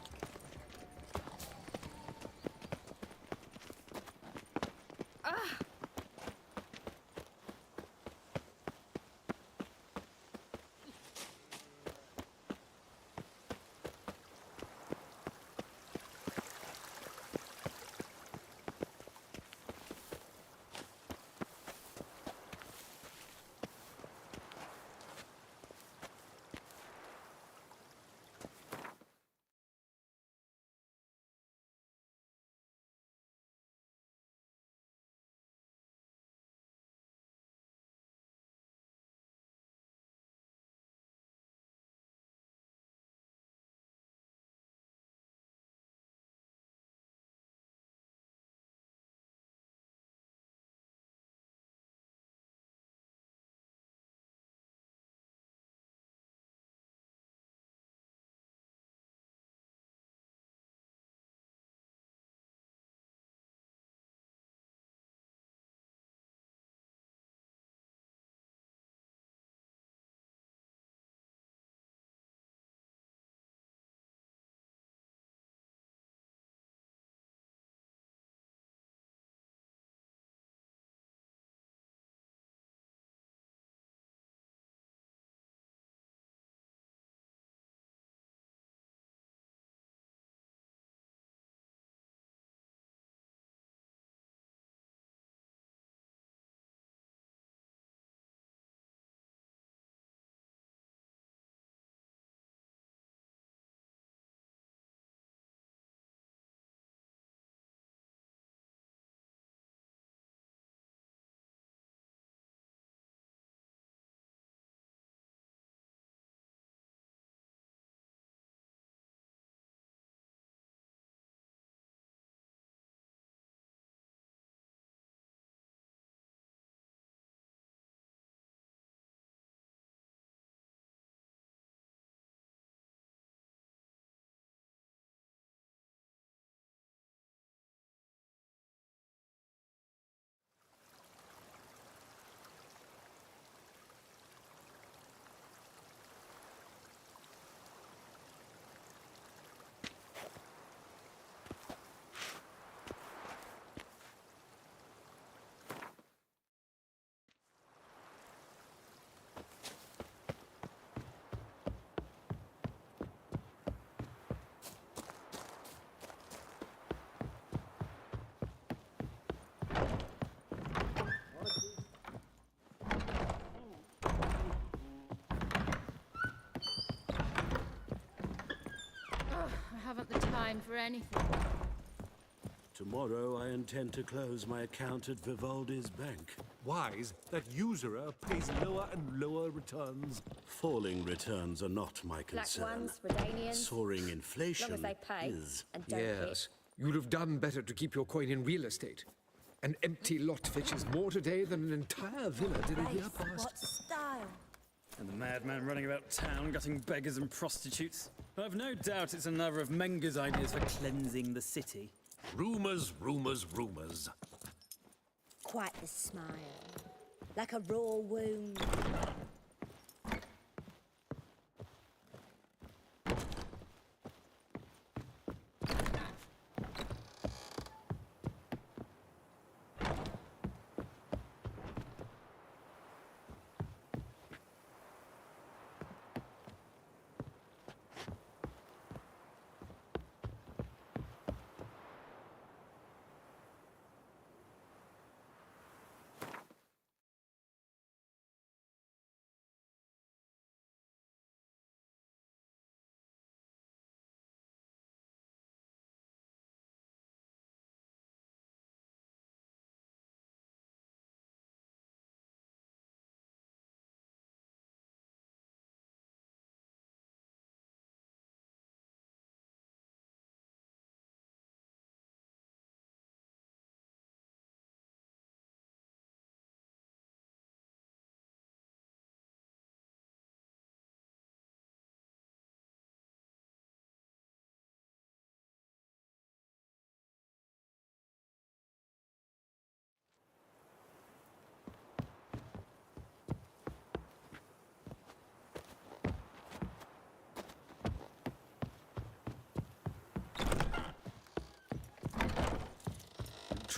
I haven't the time for anything. Tomorrow I intend to close my account at Vivaldi's bank. Wise that usurer pays lower and lower returns. Falling returns are not my concern. Black ones, Redanians. Soaring inflation As long as they pay is. and don't Yes, you'd have done better to keep your coin in real estate. An empty lot fetches more today than an entire villa did a year past. What style? And the madman running about town, gutting beggars and prostitutes. I've no doubt it's another of Menger's ideas for cleansing the city. Rumours, rumours, rumours. Quite the smile. Like a raw wound.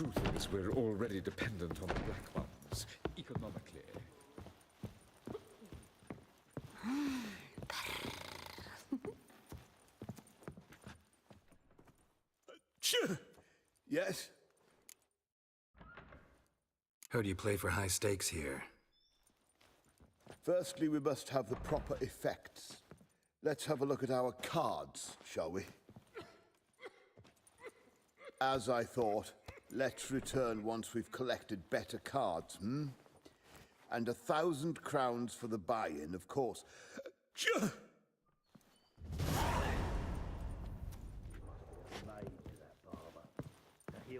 truth is we're already dependent on the Black Ones, economically. Yes? Heard you play for high stakes here. Firstly, we must have the proper effects. Let's have a look at our cards, shall we? As I thought, let's return once we've collected better cards, hmm? And 1,000 crowns for the buy-in, of course.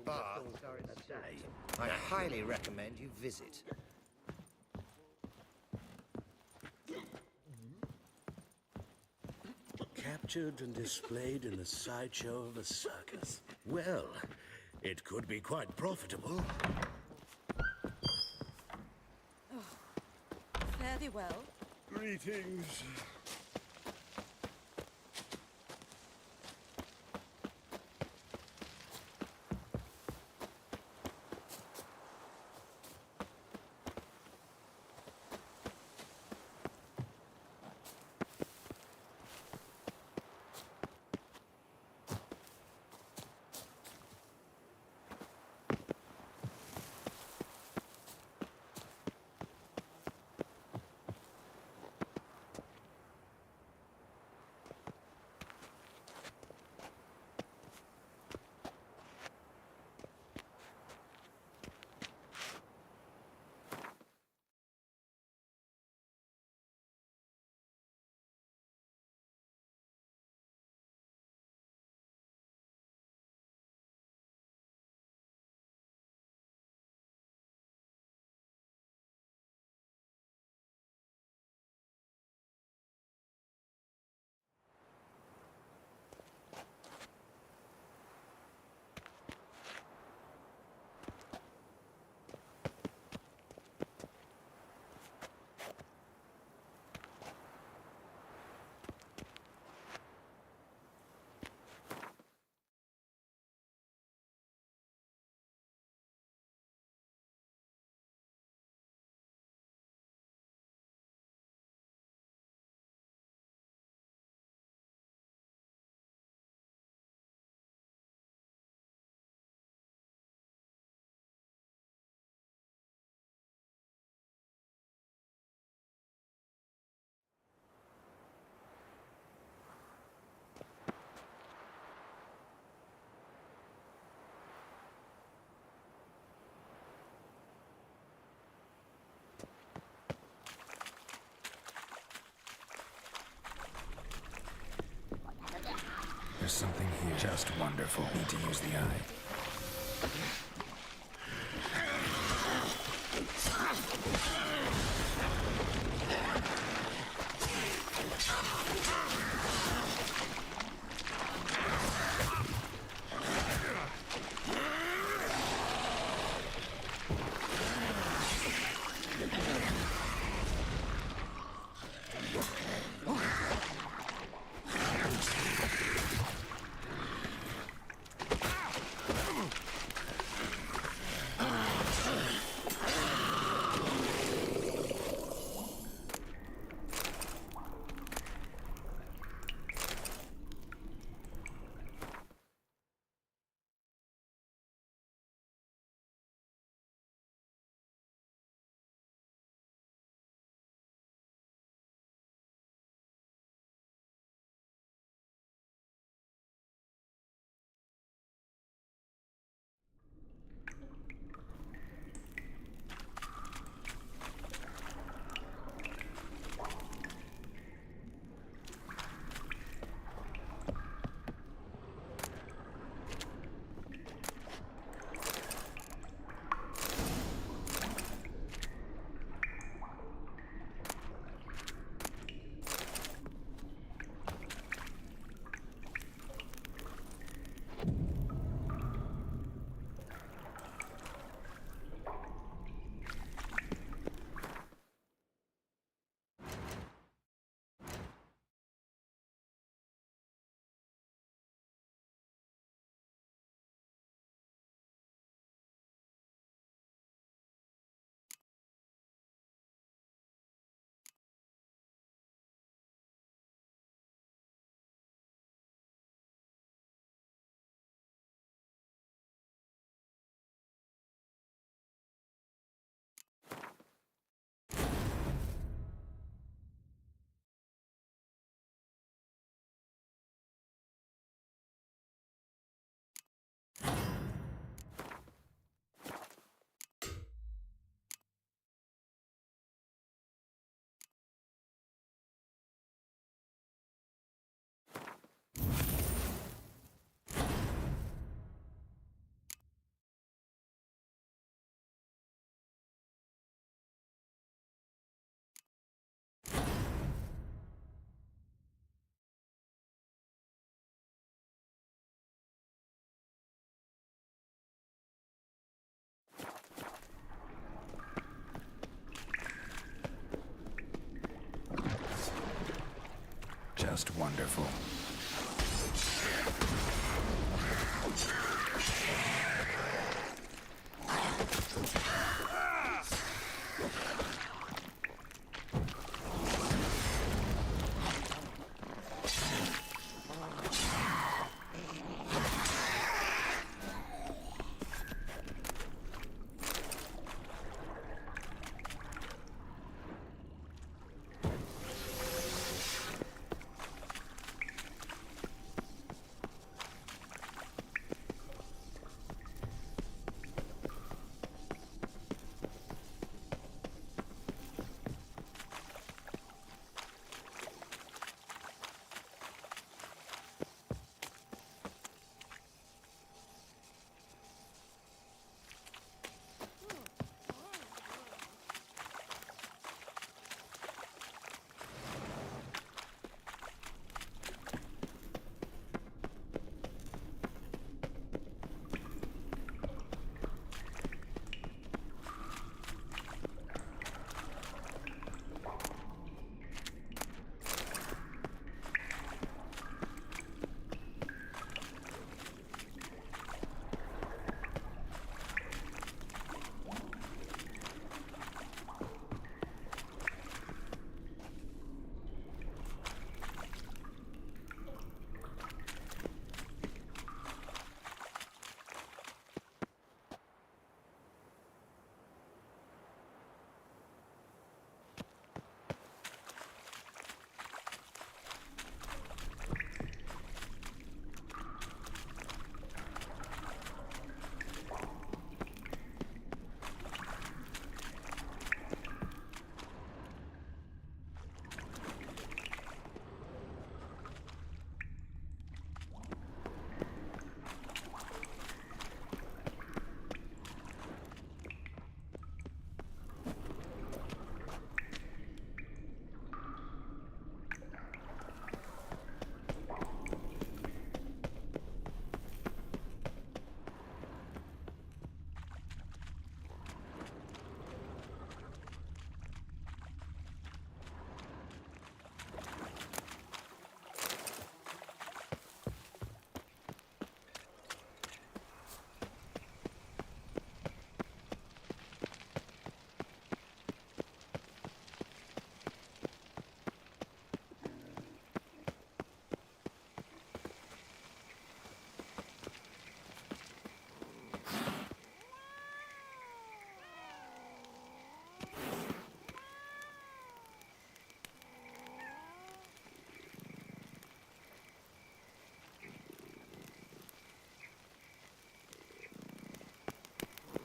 But I highly recommend you visit. Captured and displayed in the sideshow of a circus. Well, it could be quite profitable. Fare thee well. Greetings. There's something here. Just wonderful. Need to use the eye. just wonderful.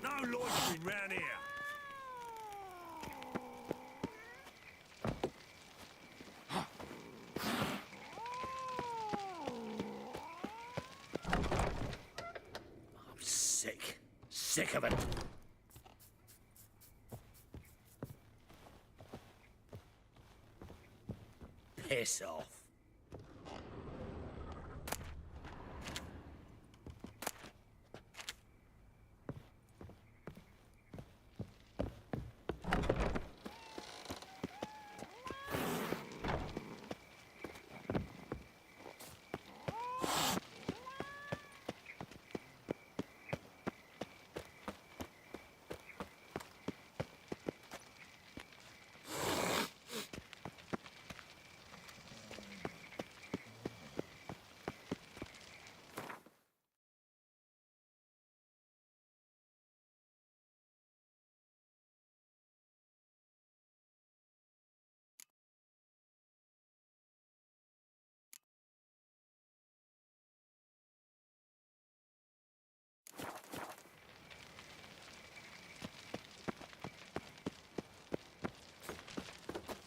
No loitering round here. I'm sick. Sick of it. Piss off.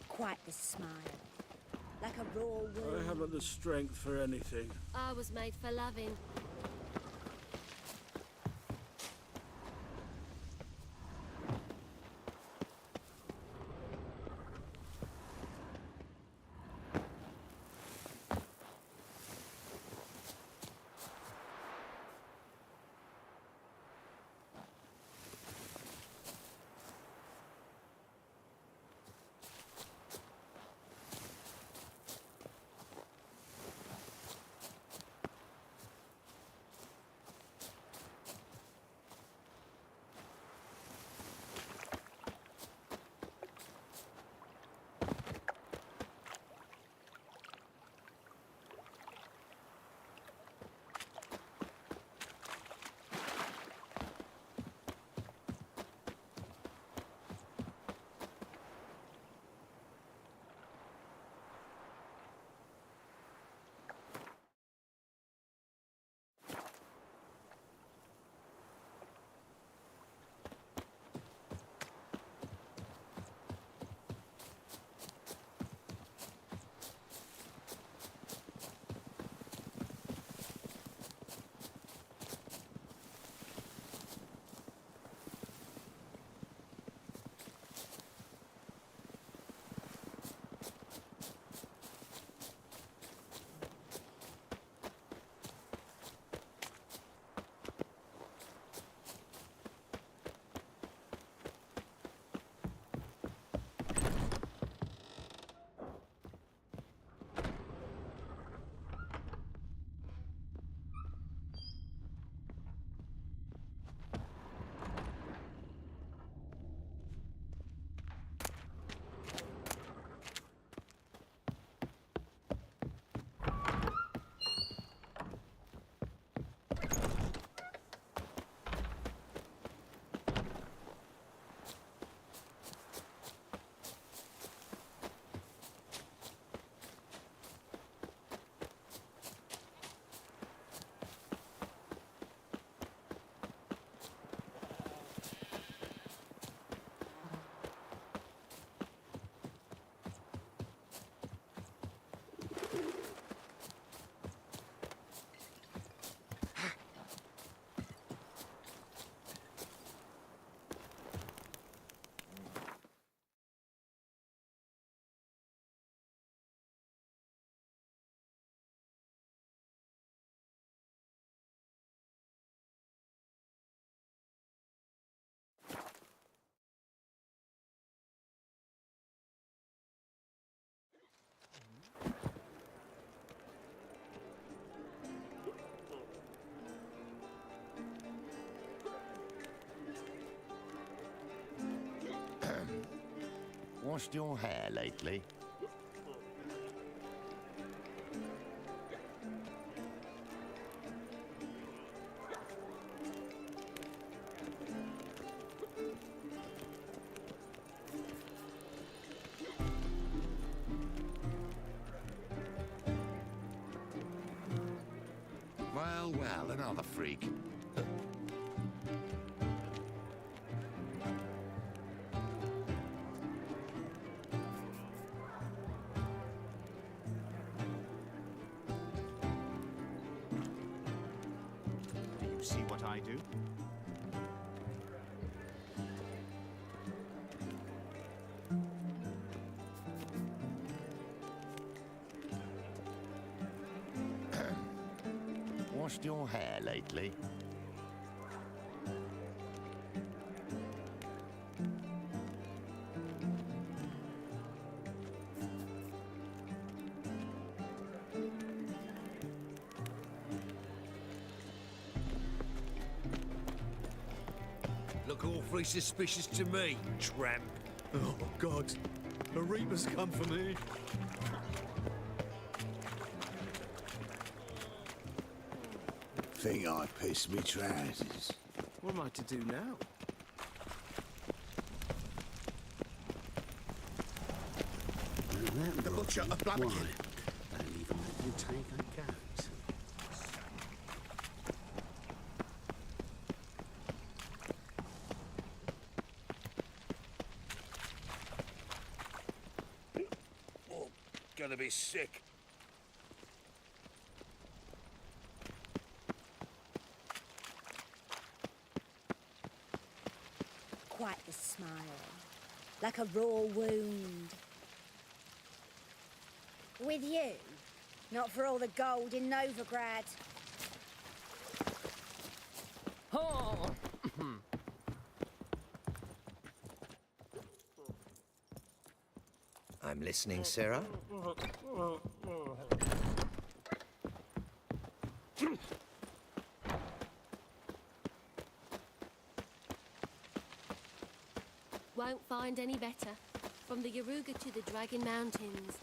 Quite the smile. Like a raw wound. I haven't the strength for anything. I was made for loving. washed your hair lately? Well, another freak. Do you see what I do? Washed your hair lately? Look awfully suspicious to me, tramp. Oh, God. A Reaper's come for me. Think I pissed me trousers. What am I to do now? The butcher of Blaviken. They'll even let you take a goat. Oh, gonna be sick. Quite the smile. Like a raw wound. With you? Not for all the gold in Novigrad. Oh. I'm listening, Sarah. Won't find any better. From the Yaruga to the Dragon Mountains.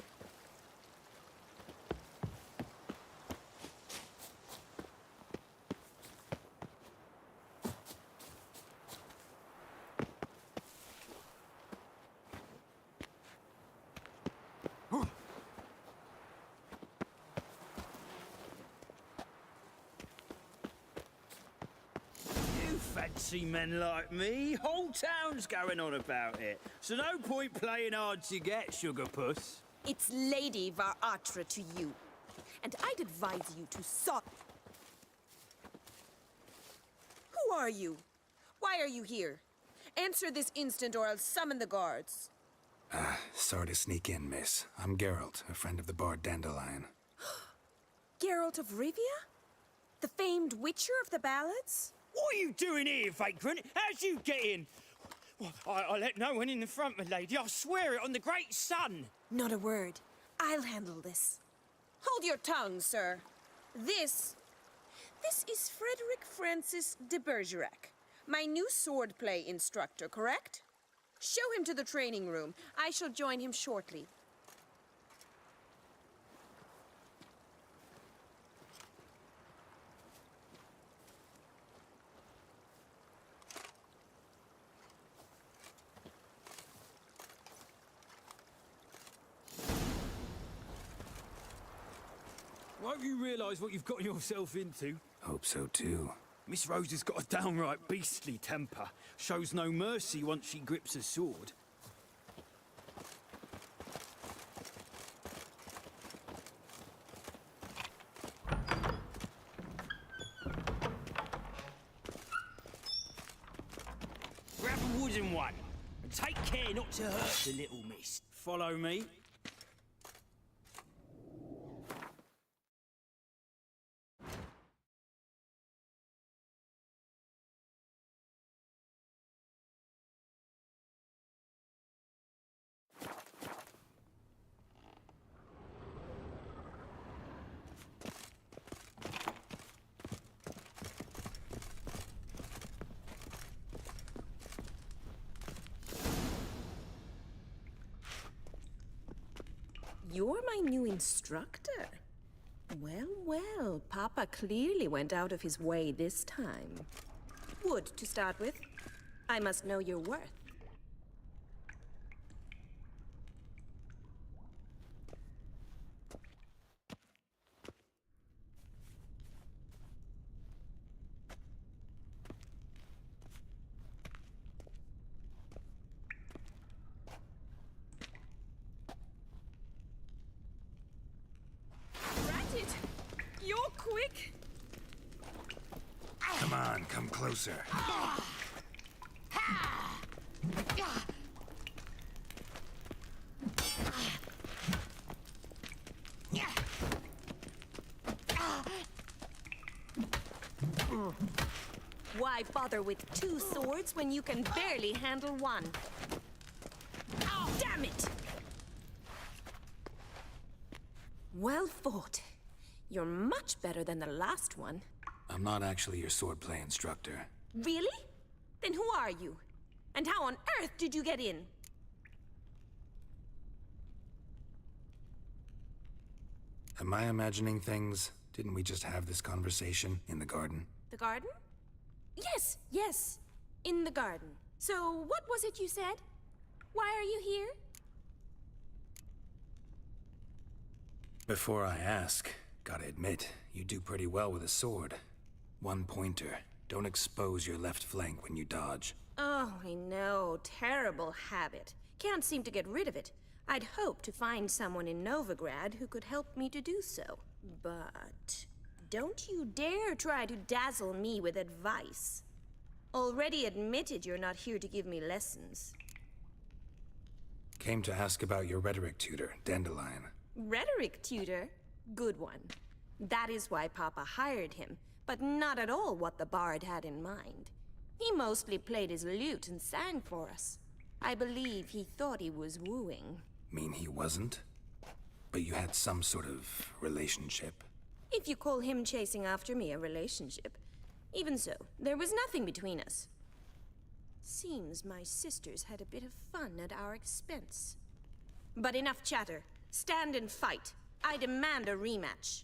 You fancy men like me? Whole town's going on about it. So no point playing hard to get, sugar puss. It's Lady Varatra to you. And I'd advise you to stop. Who are you? Why are you here? Answer this instant or I'll summon the guards. Sorry to sneak in, miss. I'm Geralt, a friend of the bard Dandelion. Geralt of Rivia? The famed witcher of the ballads? What are you doing here, vagrant? How'd you get in? Well, I let no one in the front, my lady. I swear it on the great sun. Not a word. I'll handle this. Hold your tongue, sir. This is Frederick Francis de Bergerac, my new swordplay instructor, correct? Show him to the training room. I shall join him shortly. Won't you realise what you've got yourself into? Hope so, too. Miss Rose has got a downright beastly temper. Shows no mercy once she grips a sword. Grab a wooden one, and take care not to hurt the little miss. Follow me. you're my new instructor. Well, well, Papa clearly went out of his way this time. Wood, to start with. I must know your worth. Ratchet! You're quick! Come on, come closer. Why bother with two swords when you can barely handle one? Damn it! Well fought. You're much better than the last one. I'm not actually your swordplay instructor. Really? Then who are you? And how on earth did you get in? Am I imagining things? Didn't we just have this conversation in the garden? The garden? Yes, yes. In the garden. So, what was it you said? Why are you here? Before I ask, gotta admit, you do pretty well with a sword. One pointer. Don't expose your left flank when you dodge. Oh, I know. Terrible habit. Can't seem to get rid of it. I'd hoped to find someone in Novigrad who could help me to do so. But don't you dare try to dazzle me with advice. Already admitted you're not here to give me lessons. Came to ask about your rhetoric tutor, Dandelion. Rhetoric tutor? Good one. That is why Papa hired him, but not at all what the bard had in mind. He mostly played his lute and sang for us. I believe he thought he was wooing. Mean he wasn't? But you had some sort of relationship? If you call him chasing after me a relationship. Even so, there was nothing between us. Seems my sisters had a bit of fun at our expense. But enough chatter. Stand and fight. I demand a rematch.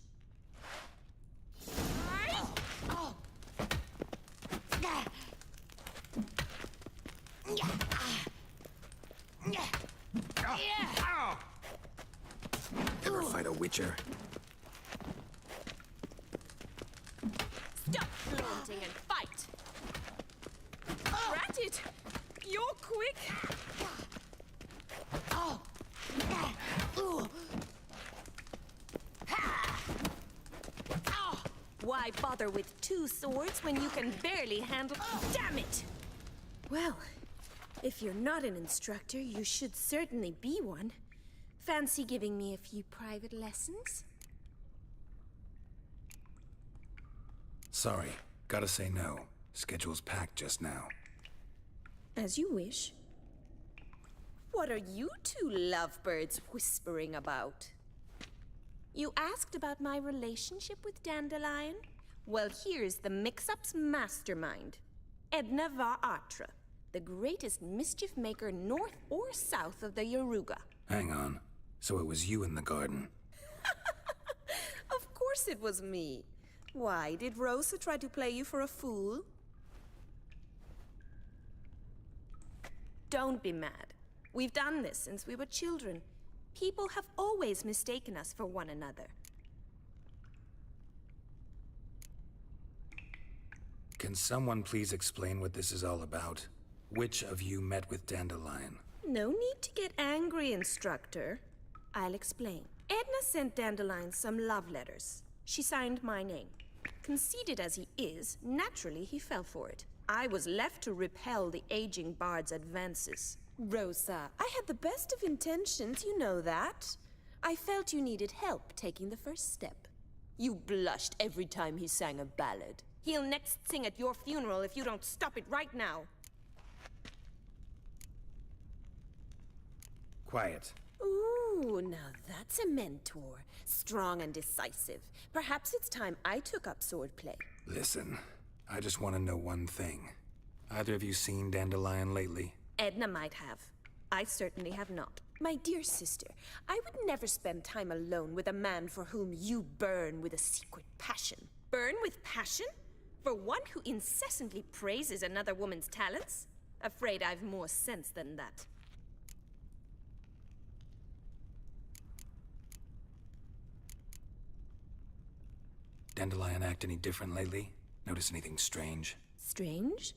Ever fight a witcher? Stop flaunting and fight! Ratchet! You're quick! Why bother with two swords when you can barely handle— Damn it! Well, if you're not an instructor, you should certainly be one. Fancy giving me a few private lessons? Sorry, gotta say no. Schedule's packed just now. As you wish. What are you two lovebirds whispering about? You asked about my relationship with Dandelion? Well, here's the mix-up's mastermind. Edna var Atra, the greatest mischief maker north or south of the Yaruga. Hang on. So it was you in the garden? Of course it was me. Why, did Rosa try to play you for a fool? Don't be mad. We've done this since we were children. People have always mistaken us for one another. Can someone please explain what this is all about? Which of you met with Dandelion? No need to get angry, instructor. I'll explain. Edna sent Dandelion some love letters. She signed my name. Conceited as he is, naturally he fell for it. I was left to repel the aging bard's advances. Rosa, I had the best of intentions, you know that. I felt you needed help taking the first step. You blushed every time he sang a ballad. He'll next sing at your funeral if you don't stop it right now. Quiet. Ooh, now that's a mentor. Strong and decisive. Perhaps it's time I took up swordplay. Listen, I just want to know one thing. Either of you seen Dandelion lately? Edna might have. I certainly have not. My dear sister, I would never spend time alone with a man for whom you burn with a secret passion. Burn with passion? For one who incessantly praises another woman's talents? Afraid I've more sense than that. Dandelion act any different lately? Notice anything strange? Strange?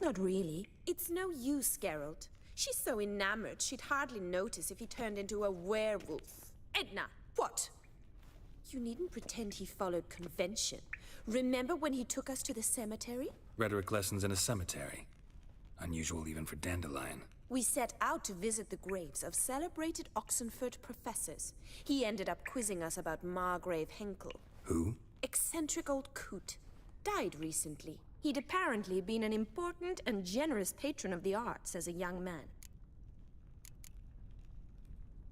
Not really. It's no use, Geralt. She's so enamored she'd hardly notice if he turned into a werewolf. Edna, what? You needn't pretend he followed convention. Remember when he took us to the cemetery? Rhetoric lessons in a cemetery. Unusual even for Dandelion. We set out to visit the graves of celebrated Oxenford professors. He ended up quizzing us about Margrave Henkel. Who? Eccentric old coot. Died recently. He'd apparently been an important and generous patron of the arts as a young man.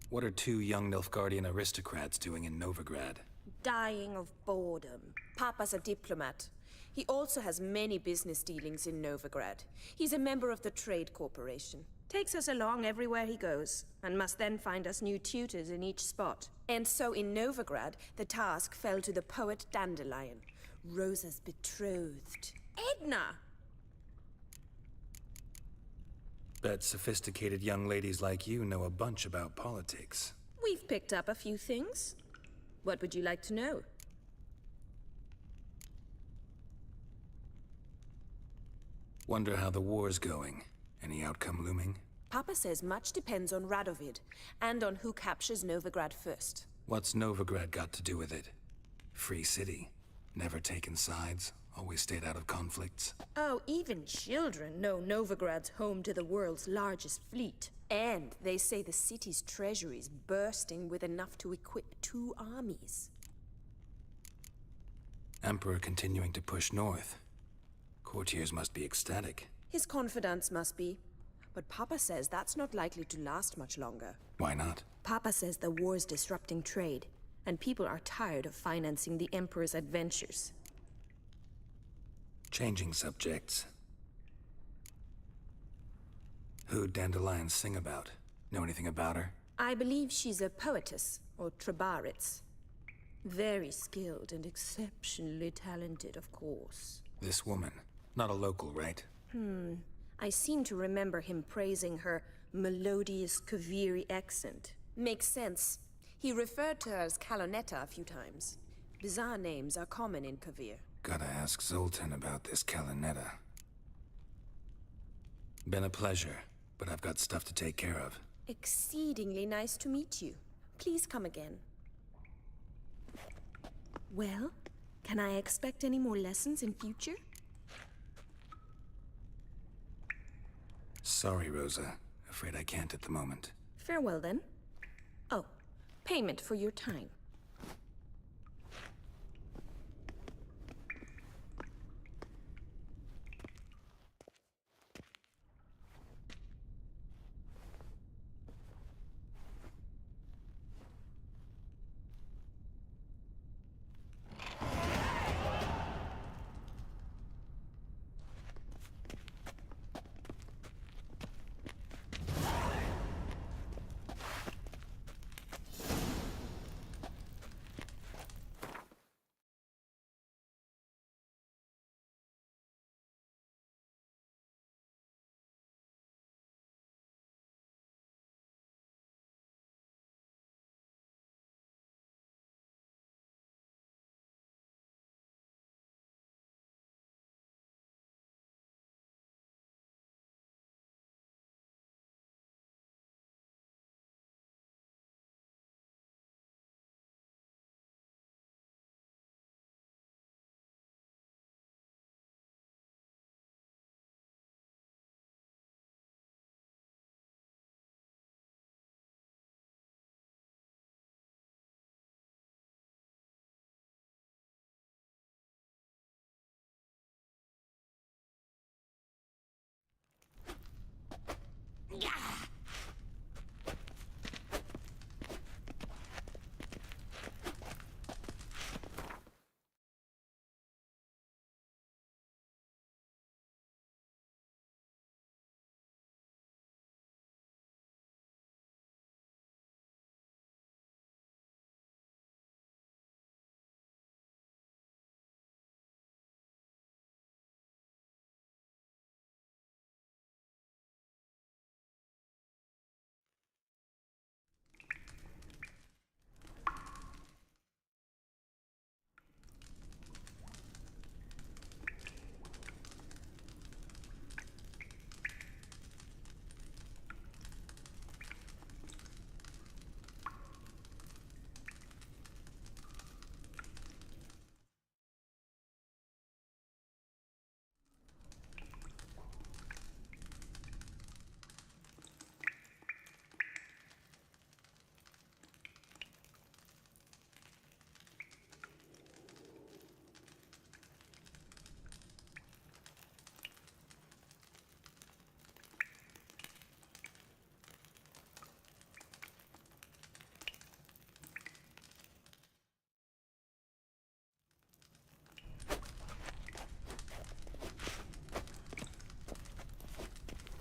What are two young Nilfgaardian aristocrats doing in Novigrad? Dying of boredom. Papa's a diplomat. He also has many business dealings in Novigrad. He's a member of the Trade Corporation. Takes us along everywhere he goes, and must then find us new tutors in each spot. And so in Novigrad, the task fell to the poet Dandelion, Rosa's betrothed. Edna! Bet sophisticated young ladies like you know a bunch about politics. We've picked up a few things. What would you like to know? Wonder how the war's going. Any outcome looming? Papa says much depends on Radovid, and on who captures Novigrad first. What's Novigrad got to do with it? Free city. Never taken sides. Always stayed out of conflicts. Oh, even children know Novigrad's home to the world's largest fleet. And they say the city's treasury's bursting with enough to equip 2 armies. Emperor continuing to push north. Courtiers must be ecstatic. His confidants must be. But Papa says that's not likely to last much longer. Why not? Papa says the war's disrupting trade, and people are tired of financing the Emperor's adventures. Changing subjects. Who'd Dandelion sing about? Know anything about her? I believe she's a poetess, or trabaritz. Very skilled and exceptionally talented, of course. This woman. Not a local, right? I seem to remember him praising her melodious Kaviri accent. Makes sense. He referred to her as Calonetta a few times. Bizarre names are common in Kavir. Gotta ask Zoltan about this Calonetta. Been a pleasure, but I've got stuff to take care of. Exceedingly nice to meet you. Please come again. Well, can I expect any more lessons in future? Sorry, Rosa. Afraid I can't at the moment. Farewell, then. Oh, payment for your time.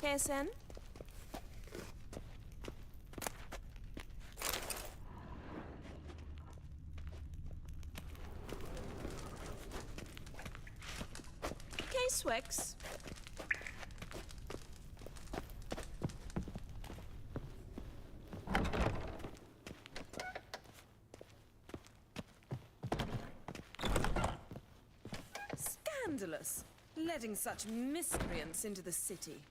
Kesen? K-Swex. Scandalous, letting such miscreants into the city.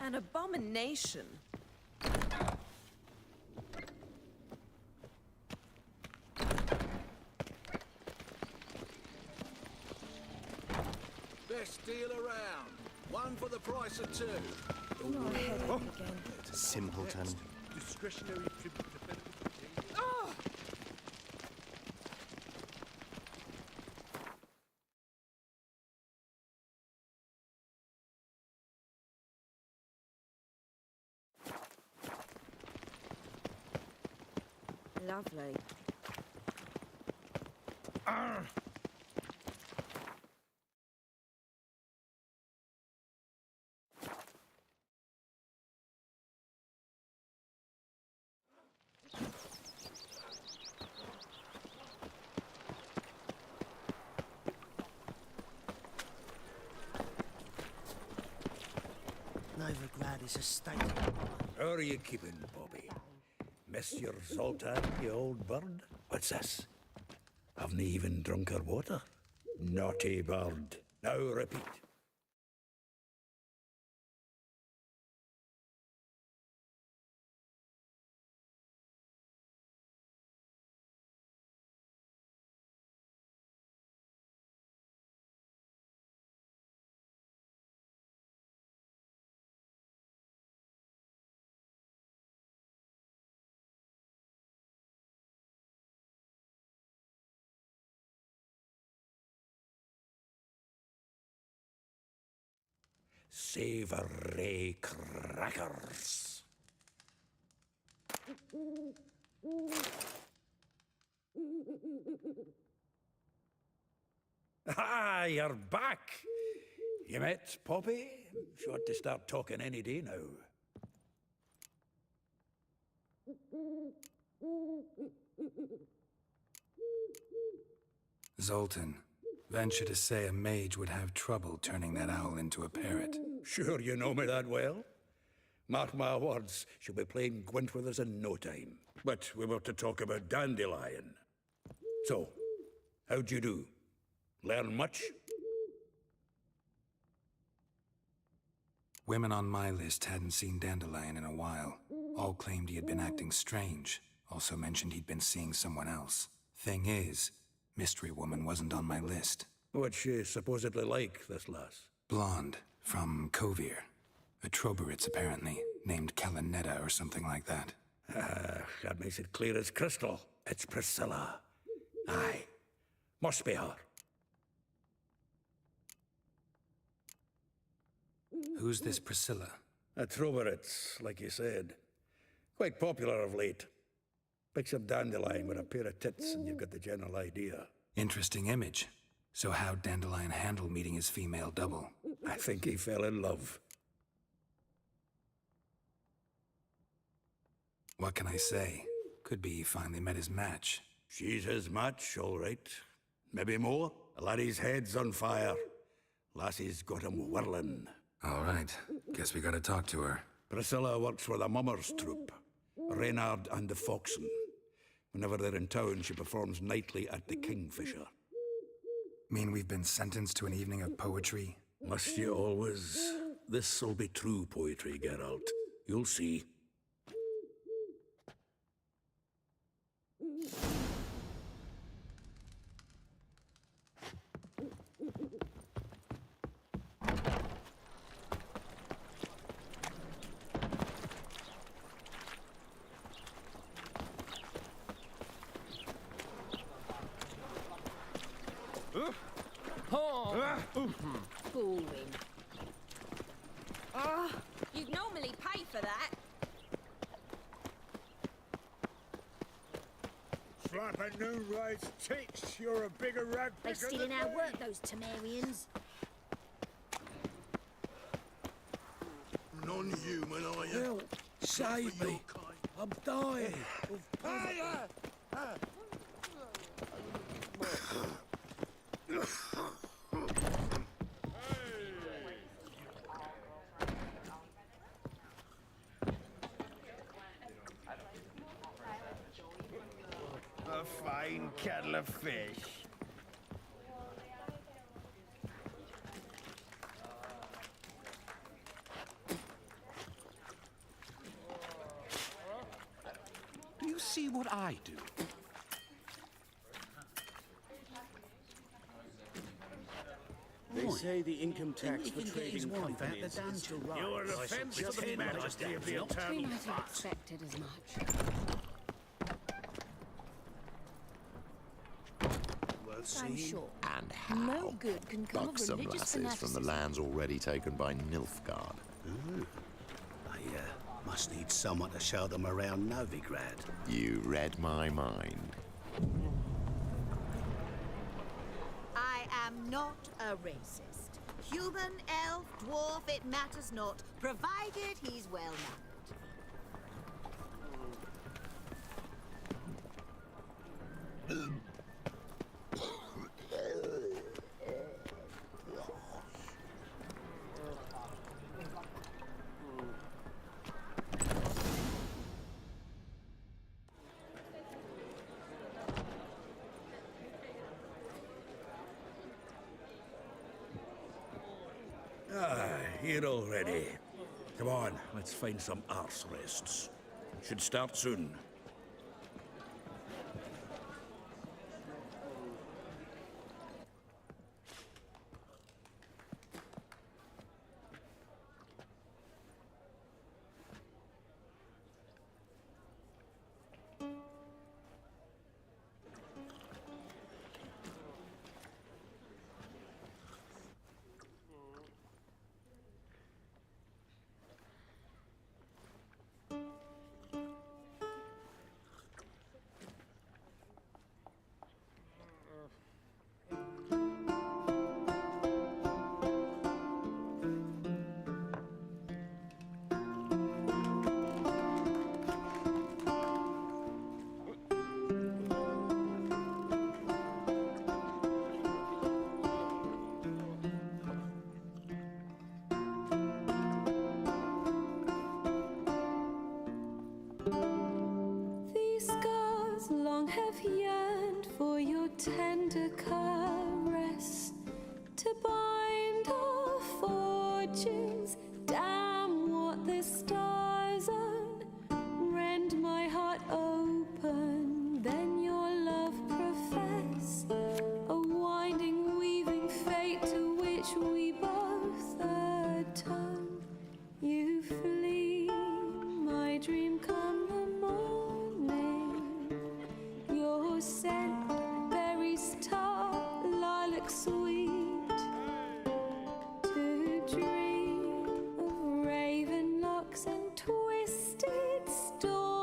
An abomination. Best deal around. One for the price of two. Your head again. Simpleton. Discretionary tribute to benefit the king. Oh! Lovely. Novigrad is a state. How are you keeping, Bobby? Miss your Zoltan, you old bird? What's this? Haven't even drunk her water? Naughty bird. Now repeat. Savory crackers. Ah, you're back. You met Poppy? She ought to start talking any day now. Zoltan, venture to say a mage would have trouble turning that owl into a parrot. Sure you know me that well. Mark my words, she'll be playing Gwent with us in no time. But we were to talk about Dandelion. So, how'd you do? Learn much? Women on my list hadn't seen Dandelion in a while. All claimed he had been acting strange. Also mentioned he'd been seeing someone else. Thing is, Mystery Woman wasn't on my list. What's she supposedly like, this lass? Blonde, from Kovir. A Troberitz, apparently, named Kalanetta or something like that. That makes it clear as crystal. It's Priscilla. Aye. Must be her. Who's this Priscilla? A Troberitz, like you said. Quite popular of late. Pick some dandelion with a pair of tits and you've got the general idea. Interesting image. So how'd Dandelion handle meeting his female double? I think he fell in love. What can I say? Could be he finally met his match. She's his match, all right. Maybe more. The laddie's head's on fire. Lassie's got him whirling. All right. Guess we gotta talk to her. Priscilla works for the Mummers troupe. Reynard and the Foxen. Whenever they're in town, she performs nightly at the Kingfisher. Mean we've been sentenced to an evening of poetry? Must you always? This'll be true poetry, Geralt. You'll see. Boring. Oh, you'd normally pay for that. Slap a new raised tits, you're a bigger rag They're picker stealing than our me. work, those Temerians. Non-human, are you? Help! Save me! I'm dying of poverty. A fine kettle of fish. Do you see what I do? They say the income tax for trading companies is to rise. You're an offence to the majesty of the We eternal might have fire. expected as much. Worth I'm seeing. sure. And how? No good can come of Buxom religious lasses from the fanaticism. lands already taken by Nilfgaard. I must need someone to show them around Novigrad. You read my mind. I am not a racist. Human, elf, dwarf, it matters not, provided he's well mannered. Here already. Come on, let's find some arse rests. Should start soon. These scars long have yearned for your tender caress, to bind our fortunes. Damn what the stars own. Rend my heart open, then your love profess. A winding, weaving fate to which we both atone. You flee, my dream come the morning. Your scent, berries tart, lilac sweet. To dream of raven locks and twisted storm.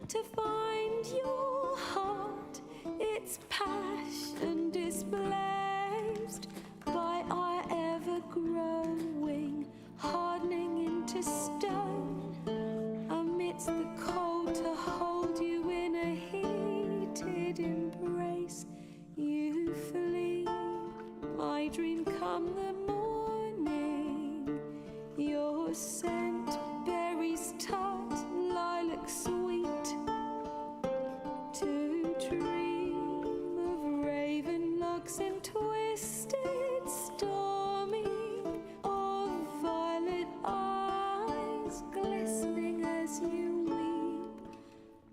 to find your heart, its passion displaced by our ever-growing, hardening into stone, amidst the cold to hold you in a heated embrace. You flee, my dream come the morning, your scent berries tart, lilac sweet, to dream of raven locks and twisted stormy, of violet eyes glistening as you weep.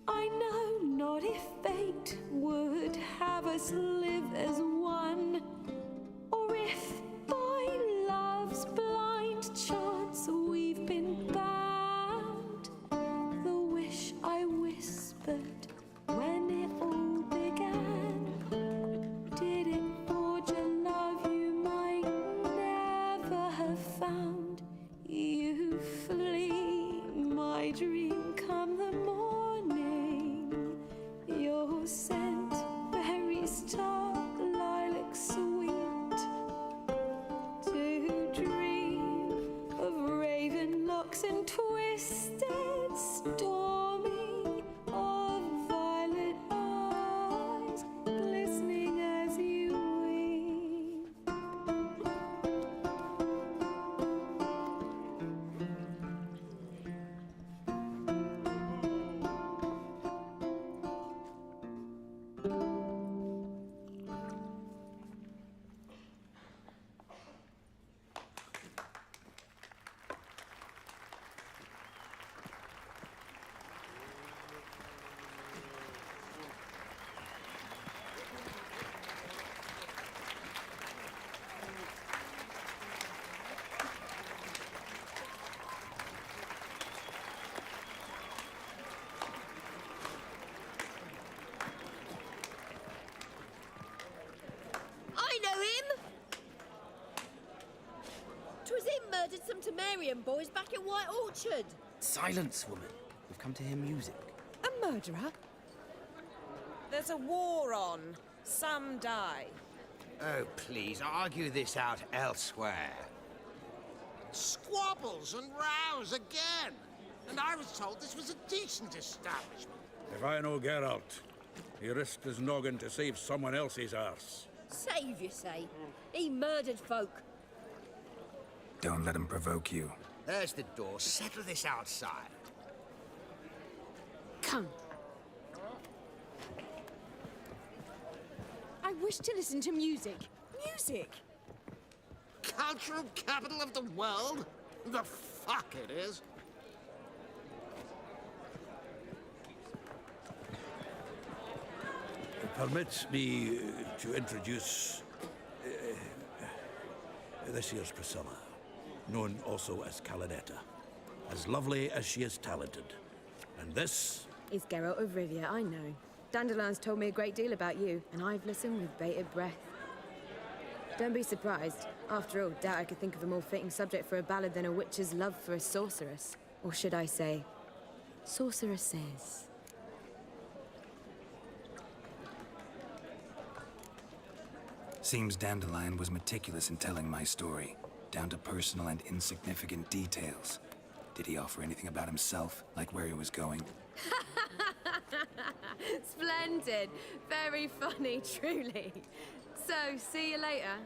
I know not if fate would have us live as one, or if by love's blind chance we've been bound. The wish I whispered when it all began, did it forge a love you might never have found? You flee, my dream come the morning, your scent berries tart, lilac sweet, to dream of raven locks and twisted stormy, of violet eyes glistening as you weep. I know him! 'Twas him murdered some Temerian boys back at White Orchard. Silence, woman. We've come to hear music. A murderer? There's a war on. Some die. Oh, please, argue this out elsewhere. Squabbles and rows again. And I was told this was a decent establishment. If I know Geralt, he risked his noggin to save someone else's arse. Save, you say? He murdered folk. Don't let him provoke you. There's the door. Settle this outside. Come. I wish to listen to music. Music! Cultural capital of the world? The fuck it is. Permit me to introduce this here's Priscilla, known also as Calinetta, as lovely as she is talented. And this is Geralt of Rivia, I know. Dandelion's told me a great deal about you, and I've listened with bated breath. Don't be surprised. After all, doubt I could think of a more fitting subject for a ballad than a witch's love for a sorceress. Or should I say, sorceresses. Seems Dandelion was meticulous in telling my story, down to personal and insignificant details. Did he offer anything about himself, like where he was going? Splendid. Very funny, truly. So, see you later.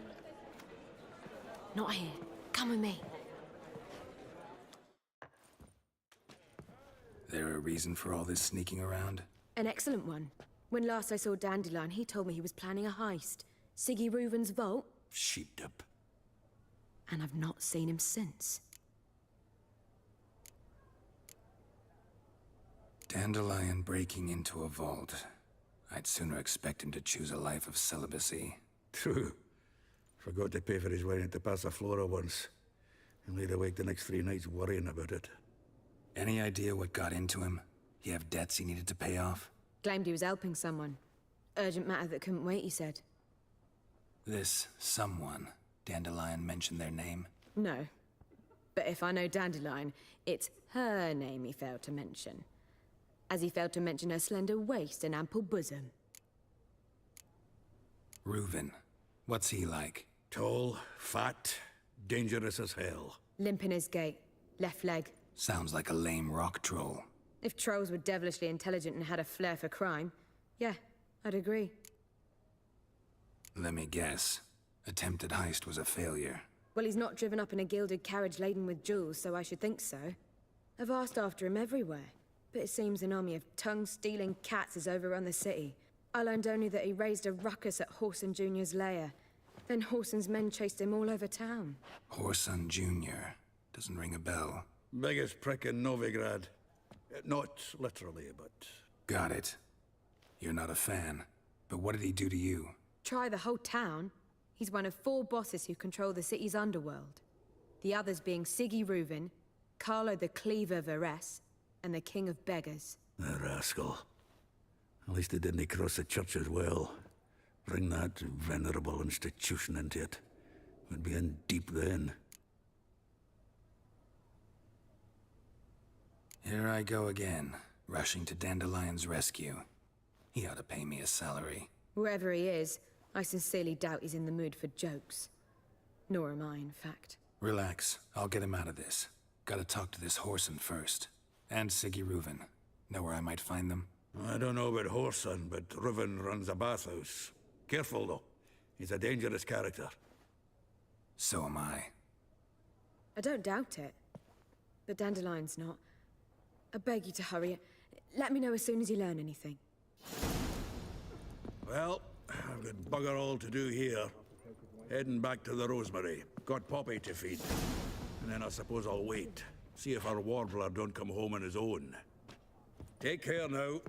Not here. Come with me. There a reason for all this sneaking around? An excellent one. When last I saw Dandelion, he told me he was planning a heist. Siggy Reuven's vault. Sheep-dip. And I've not seen him since. Dandelion breaking into a vault. I'd sooner expect him to choose a life of celibacy. True. Forgot to pay for his wine at the Passaflora once. And laid awake the next 3 nights worrying about it. Any idea what got into him? He have debts he needed to pay off? Claimed he was helping someone. Urgent matter that couldn't wait, he said. This someone, Dandelion mentioned their name? No. But if I know Dandelion, it's her name he failed to mention. as he failed to mention her slender waist and ample bosom. Reuven. What's he like? Tall, fat, dangerous as hell. Limp in his gait, left leg. Sounds like a lame rock troll. If trolls were devilishly intelligent and had a flair for crime, yeah, I'd agree. Let me guess. Attempted heist was a failure. Well, he's not driven up in a gilded carriage laden with jewels, so I should think so. I've asked after him everywhere, but it seems an army of tongue-stealing cats has overrun the city. I learned only that he raised a ruckus at Whoreson Jr.'s lair. Then Whoreson's men chased him all over town. Whoreson Jr. Doesn't ring a bell. Biggest prick in Novigrad. Not literally, but... Got it. You're not a fan. But what did he do to you? Try the whole town. He's one of 4 bosses who control the city's underworld. The others being Siggy Reuven, Carlo the Cleaver Varese, and the King of Beggars. The rascal. At least he didn't cross the church as well. Bring that venerable institution into it. We'd be in deep then. Here I go again, rushing to Dandelion's rescue. He ought to pay me a salary. Wherever he is, I sincerely doubt he's in the mood for jokes. Nor am I, in fact. Relax. I'll get him out of this. Gotta talk to this Whoreson first. And Siggy Reuven. Know where I might find them? I don't know about Whoreson, but Reuven runs a bathhouse. Careful, though. He's a dangerous character. So am I. I don't doubt it. But Dandelion's not. I beg you to hurry. Let me know as soon as you learn anything. Well, I've got bugger all to do here. Heading back to the Rosemary. Got Poppy to feed. And then I suppose I'll wait. See if our warbler don't come home on his own. Take care now.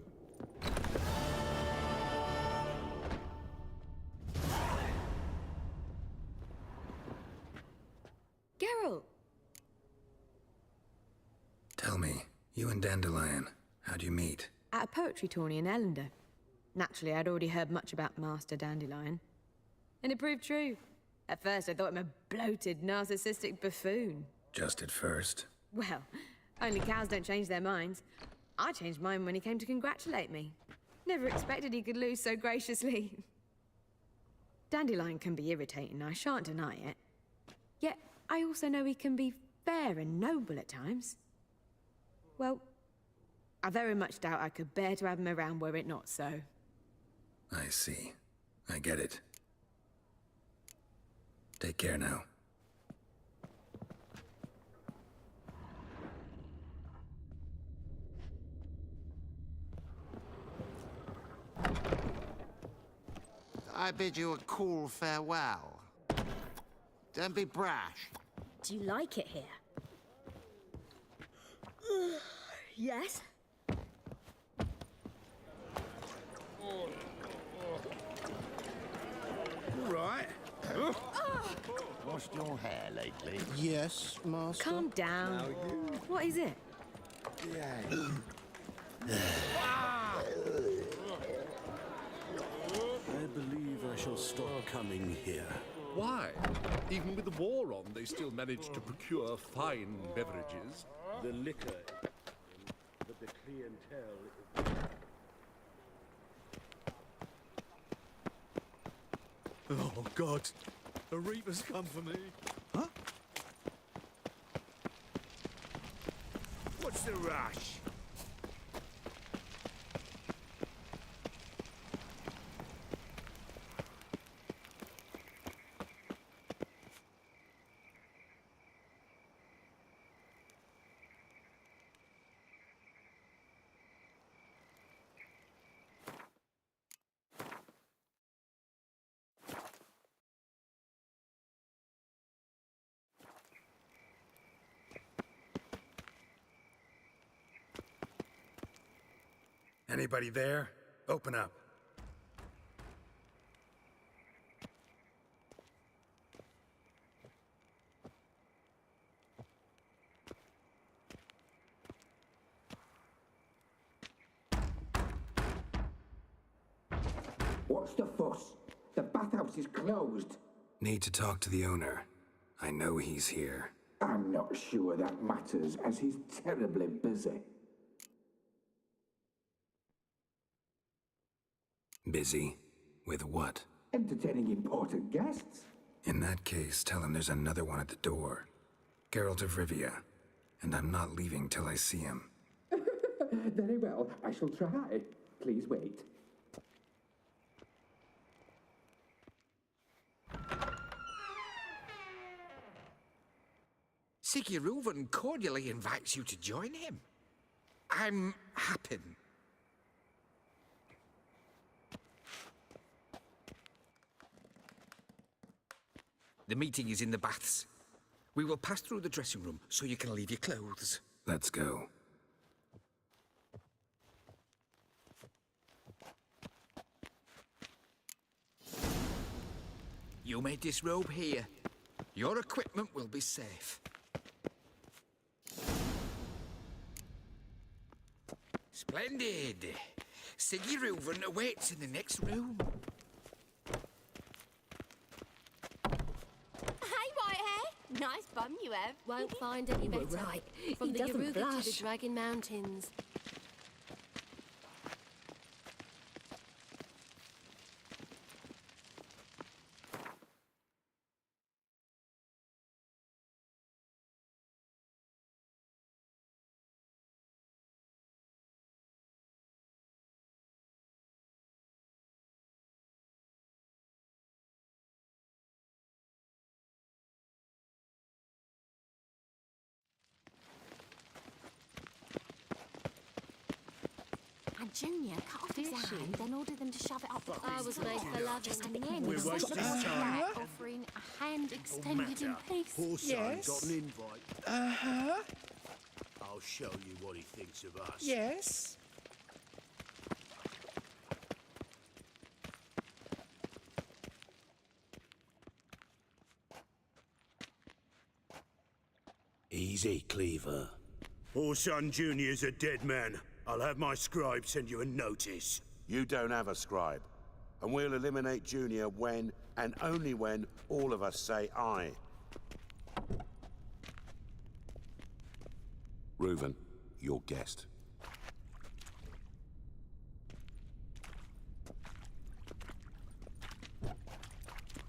Geralt! Tell me, you and Dandelion, how'd you meet? At a poetry tourney in Ellender. Naturally, I'd already heard much about Master Dandelion. And it proved true. At first, I thought him a bloated, narcissistic buffoon. Just at first. Well, only cows don't change their minds. I changed mine when he came to congratulate me. Never expected he could lose so graciously. Dandelion can be irritating, I shan't deny it. Yet, I also know he can be fair and noble at times. Well, I very much doubt I could bear to have him around were it not so. I see. I get it. Take care now. I bid you a cool farewell. Don't be brash. Do you like it here? Yes. All right. Washed your hair lately? Yes, Master. Calm down. What is it? I believe I shall stop coming here. Why? Even with the war on, they still manage to procure fine beverages. The liquor, but the clientele is... Oh, God. A Reaper's come for me. Huh? What's the rush? Anybody there? Open up. What's the fuss? The bathhouse is closed. Need to talk to the owner. I know he's here. I'm not sure that matters, as he's terribly busy. Busy? With what? Entertaining important guests. In that case, tell him there's another one at the door. Geralt of Rivia. And I'm not leaving till I see him. Very well, I shall try. Please wait. Sigurd cordially invites you to join him. I'm happy. The meeting is in the baths. We will pass through the dressing room so you can leave your clothes. Let's go. You may disrobe here. Your equipment will be safe. Splendid. Sigurd awaits in the next room. Nice bum you have. Won't find any better. Right. From He the doesn't Yaruga to blush. the Dragon Mountains. And Junior cut off his hand, then ordered them to shove it up the I was made for loving. Just and then We're stuck wasting it on the time. back, offering a hand extended in peace. Poor son got an invite. Uh-huh. I'll show you what he thinks of us. Yes. Easy, Cleaver. Orson Jr.'s a dead man. I'll have my scribe send you a notice. You don't have a scribe. And we'll eliminate Junior when, and only when, all of us say aye. Reuven, your guest.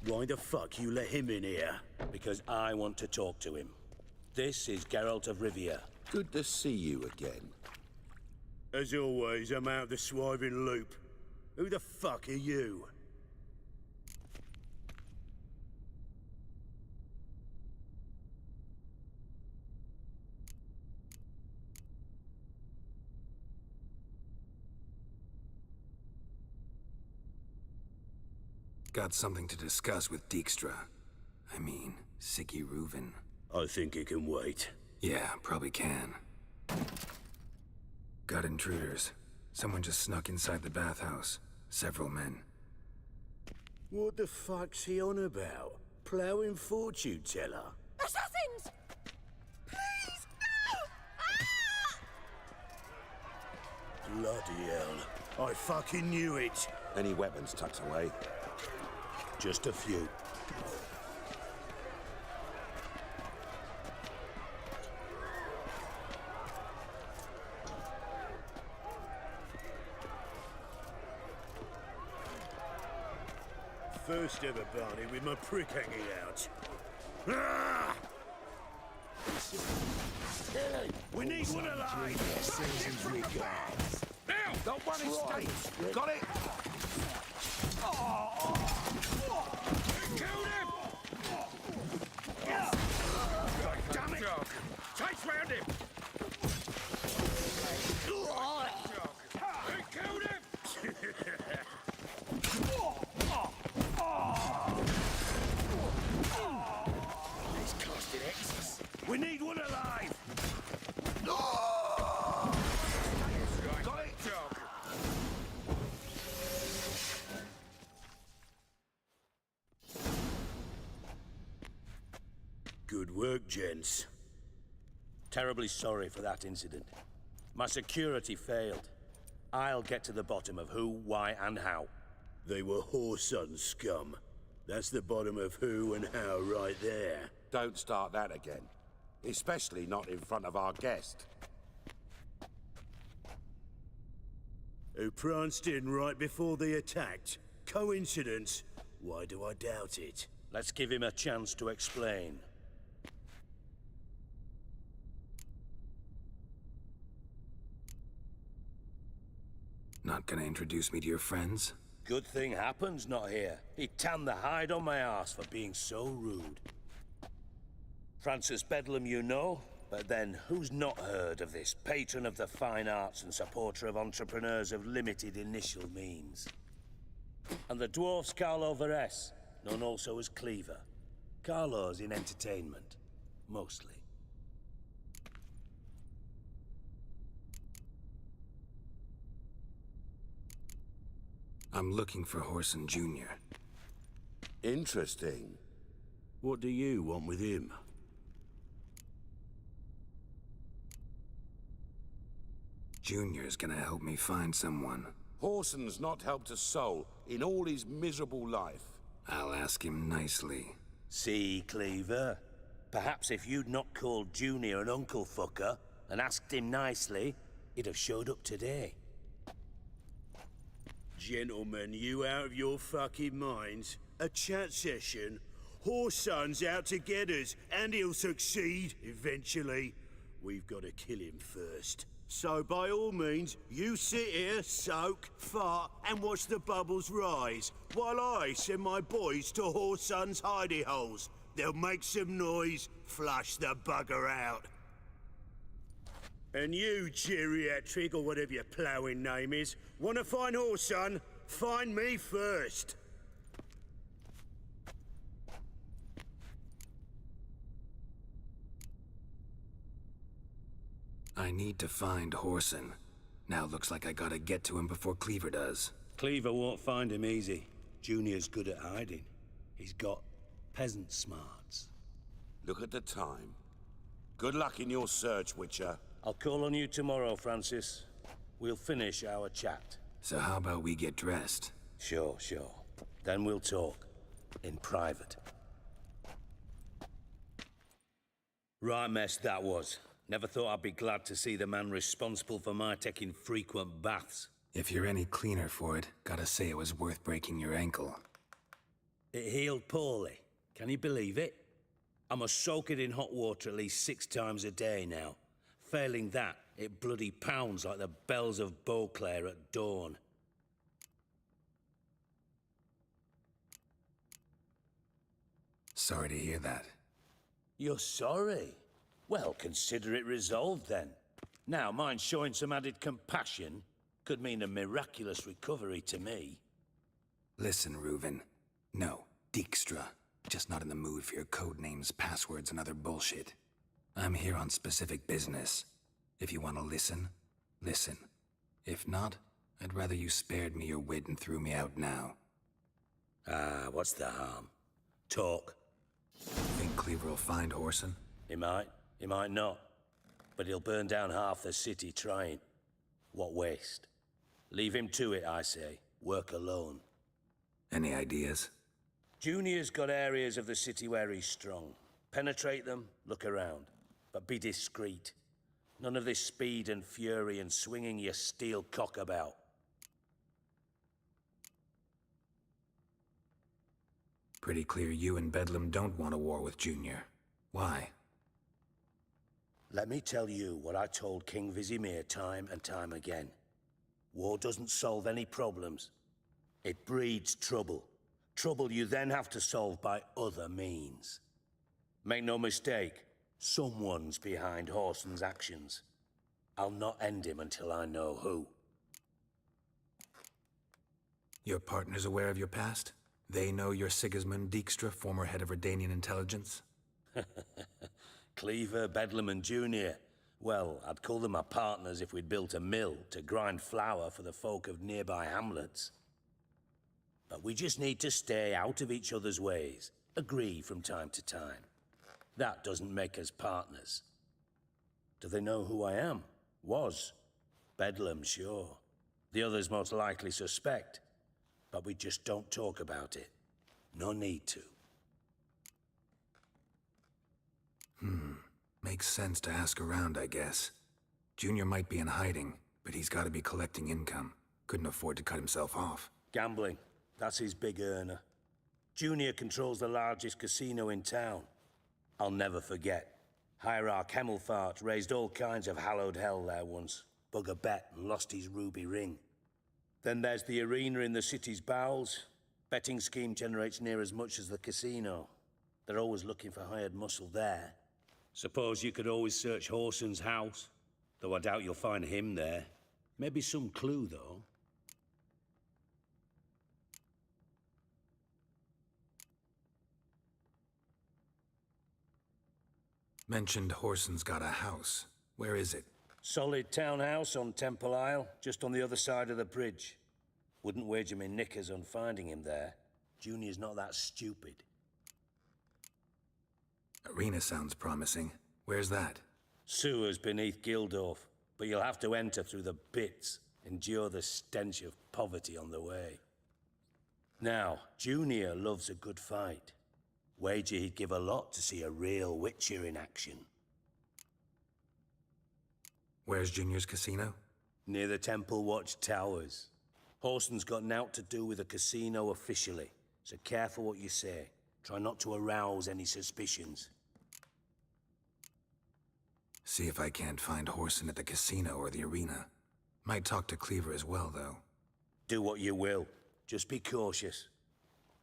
Why the fuck you let him in here? Because I want to talk to him. This is Geralt of Rivia. Good to see you again. As always, I'm out the swiving loop. Who the fuck are you? Got something to discuss with Dijkstra. I mean, Siggy Reuven. I think it can wait. Yeah, probably can. Got intruders. Someone just snuck inside the bathhouse. Several men. What the fuck's he on about? Ploughing fortune teller? Assassins! Please, no! Bloody hell. I fucking knew it. Any weapons tucked away? Just a few. First ever Barney with my prick hanging out. Ah! We need one alive! Now! Don't run his state! Got it? Killed him! God damn it! Chase round him! Who killed him? He's casting X's. We need one alive! Got it? Good work, gents. Terribly sorry for that incident. My security failed. I'll get to the bottom of who, why, and how. They were whoreson scum. That's the bottom of who and how right there. Don't start that again. Especially not in front of our guest. who pranced in right before they attacked. Coincidence? Why do I doubt it? Let's give him a chance to explain. Not gonna introduce me to your friends? Good thing Happen's not here. He tanned the hide on my arse for being so rude. Francis Bedlam you know, but then who's not heard of this patron of the fine arts and supporter of entrepreneurs of limited initial means? And the dwarf's Carlo Veres, known also as Cleaver. Carlo's in entertainment, mostly. I'm looking for Horson Jr. Interesting. What do you want with him? Junior's gonna help me find someone. Horson's not helped a soul in all his miserable life. I'll ask him nicely. See, Cleaver? Perhaps if you'd not called Junior an uncle fucker and asked him nicely, he'd have showed up today. Gentlemen, you out of your fucking minds? A chat session? Horson's out to get us, and he'll succeed, eventually. We've got to kill him first. So by all means, you sit here, soak, fart, and watch the bubbles rise, while I send my boys to Horson's hidey holes. They'll make some noise, flush the bugger out. And you, geriatric, or whatever your ploughing name is, wanna find Horson? Find me first. I need to find Horson. Now looks like I gotta get to him before Cleaver does. Cleaver won't find him easy. Junior's good at hiding. He's got peasant smarts. Look at the time. Good luck in your search, Witcher. I'll call on you tomorrow, Francis. We'll finish our chat. So how about we get dressed? Sure. Then we'll talk. In private. Right mess that was. Never thought I'd be glad to see the man responsible for my taking frequent baths. If you're any cleaner for it, gotta say it was worth breaking your ankle. It healed poorly. Can you believe it? I must soak it in hot water at least 6 times a day now. Failing that, it bloody pounds like the bells of Beauclair at dawn. Sorry to hear that. You're sorry? Well, consider it resolved then. Now, mind showing some added compassion could mean a miraculous recovery to me. Listen, Reuven. No, Dijkstra. Just not in the mood for your code names, passwords, and other bullshit. I'm here on specific business. If you want to listen, listen. If not, I'd rather you spared me your wit and threw me out now. Ah, what's the harm? Talk. Think Cleaver will find Horson? He might not. But he'll burn down half the city trying. What waste. Leave him to it, I say. Work alone. Any ideas? Junior's got areas of the city where he's strong. Penetrate them, look around. But be discreet. None of this speed and fury and swinging your steel cock about. Pretty clear you and Bedlam don't want a war with Junior. Why? Let me tell you what I told King Vizimir time and time again. War doesn't solve any problems. It breeds trouble. Trouble you then have to solve by other means. Make no mistake, someone's behind Horson's actions. I'll not end him until I know who. Your partner's aware of your past? They know you're Sigismund Dijkstra, former head of Redanian intelligence? Cleaver, Bedlam, and Junior. Well, I'd call them my partners if we'd built a mill to grind flour for the folk of nearby hamlets. But we just need to stay out of each other's ways, agree from time to time. That doesn't make us partners. Do they know who I am? Was. Bedlam, sure. The others most likely suspect. But we just don't talk about it. No need to. Makes sense to ask around, I guess. Junior might be in hiding, but he's gotta be collecting income. Couldn't afford to cut himself off. Gambling. That's his big earner. Junior controls the largest casino in town. I'll never forget. Hierarch Hemmelfart raised all kinds of hallowed hell there once. Bug a bet and lost his ruby ring. Then there's the arena in the city's bowels. Betting scheme generates near as much as the casino. They're always looking for hired muscle there. Suppose you could always search Horson's house. Though I doubt you'll find him there. Maybe some clue, though. Mentioned Horson's got a house. Where is it? Solid townhouse on Temple Isle, just on the other side of the bridge. Wouldn't wager me knickers on finding him there. Junior's not that stupid. Arena sounds promising. Where's that? Sewers beneath Gildorf, but you'll have to enter through the bits, endure the stench of poverty on the way. Now, Junior loves a good fight. Wager he'd give a lot to see a real Witcher in action. Where's Junior's casino? Near the Temple Watch Towers. Horson's got nought to do with the casino officially, so careful what you say. Try not to arouse any suspicions. See if I can't find Horson at the casino or the arena. Might talk to Cleaver as well, though. Do what you will. Just be cautious.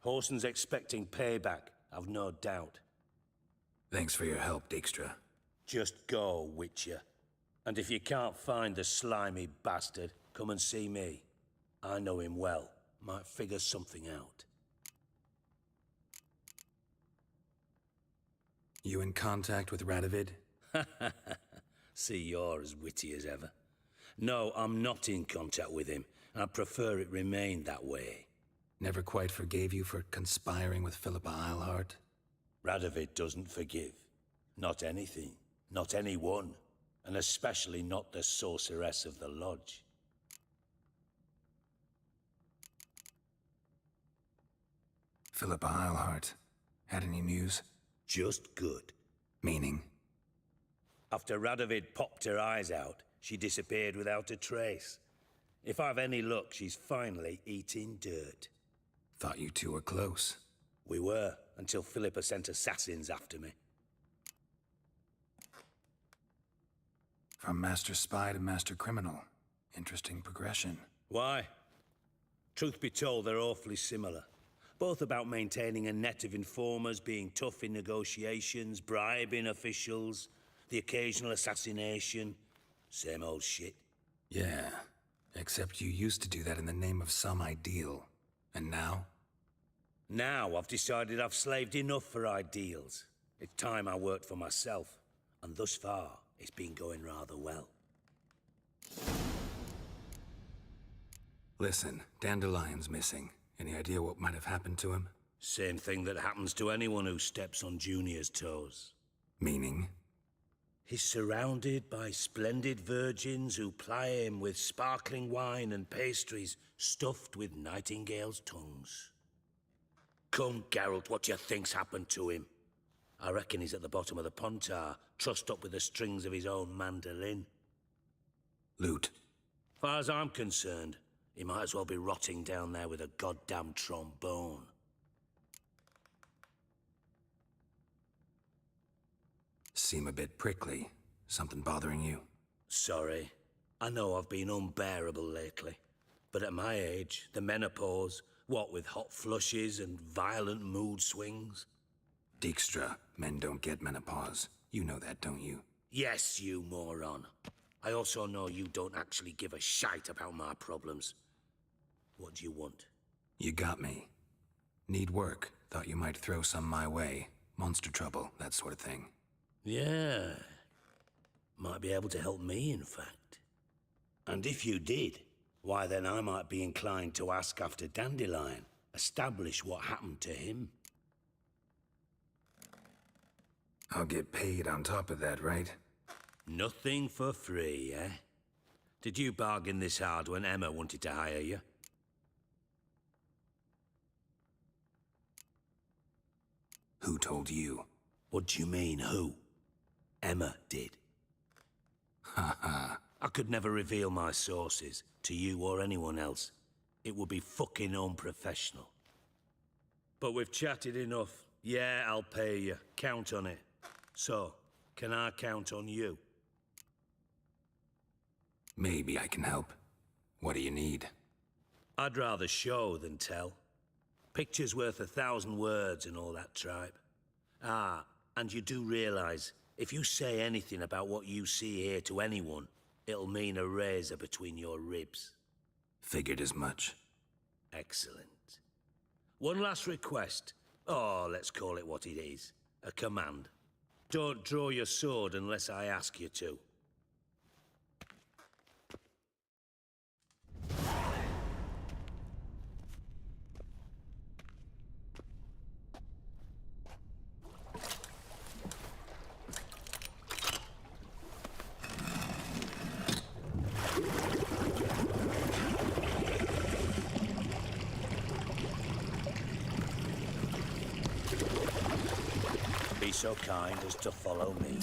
Horson's expecting payback, I've no doubt. Thanks for your help, Dijkstra. Just go, Witcher. And if you can't find the slimy bastard, come and see me. I know him well. Might figure something out. You in contact with Radovid? See, you're as witty as ever. No, I'm not in contact with him. I prefer it remain that way. Never quite forgave you for conspiring with Philippa Eilhart? Radovid doesn't forgive. Not anything. Not anyone. And especially not the sorceress of the Lodge. Philippa Eilhart. Had any news? Just good. Meaning? After Radovid popped her eyes out, she disappeared without a trace. If I've any luck, she's finally eating dirt. Thought you two were close. We were, until Philippa sent assassins after me. From Master Spy to Master Criminal. Interesting progression. Why? Truth be told, they're awfully similar. Both about maintaining a net of informers, being tough in negotiations, bribing officials, the occasional assassination. Same old shit. Yeah, except you used to do that in the name of some ideal. And now? Now I've decided I've slaved enough for ideals. It's time I worked for myself. And thus far, it's been going rather well. Listen, Dandelion's missing. Any idea what might have happened to him? Same thing that happens to anyone who steps on Junior's toes. Meaning? He's surrounded by splendid virgins who ply him with sparkling wine and pastries stuffed with nightingales' tongues. Come, Geralt, what do you think's happened to him? I reckon he's at the bottom of the Pontar, trussed up with the strings of his own mandolin. Loot. Far as I'm concerned, he might as well be rotting down there with a goddamn trombone. Seem a bit prickly. Something bothering you? Sorry. I know I've been unbearable lately. But at my age, the menopause, what with hot flushes and violent mood swings? Dijkstra, men don't get menopause. You know that, don't you? Yes, you moron. I also know you don't actually give a shite about my problems. What do you want? You got me. Need work. Thought you might throw some my way. Monster trouble, that sort of thing. Yeah. Might be able to help me, in fact. And if you did, why then I might be inclined to ask after Dandelion. Establish what happened to him. I'll get paid on top of that, right? Nothing for free, eh? Did you bargain this hard when Emma wanted to hire you? Who told you? What do you mean, who? Emma did. Ha ha. I could never reveal my sources to you or anyone else. It would be fucking unprofessional. But we've chatted enough. Yeah, I'll pay you. Count on it. So, can I count on you? Maybe I can help. What do you need? I'd rather show than tell. Picture's worth 1,000 words and all that tripe. Ah, and you do realize, if you say anything about what you see here to anyone, it'll mean a razor between your ribs. Figured as much. Excellent. One last request. Oh, let's call it what it is. A command. Don't draw your sword unless I ask you to. Be so kind as to follow me.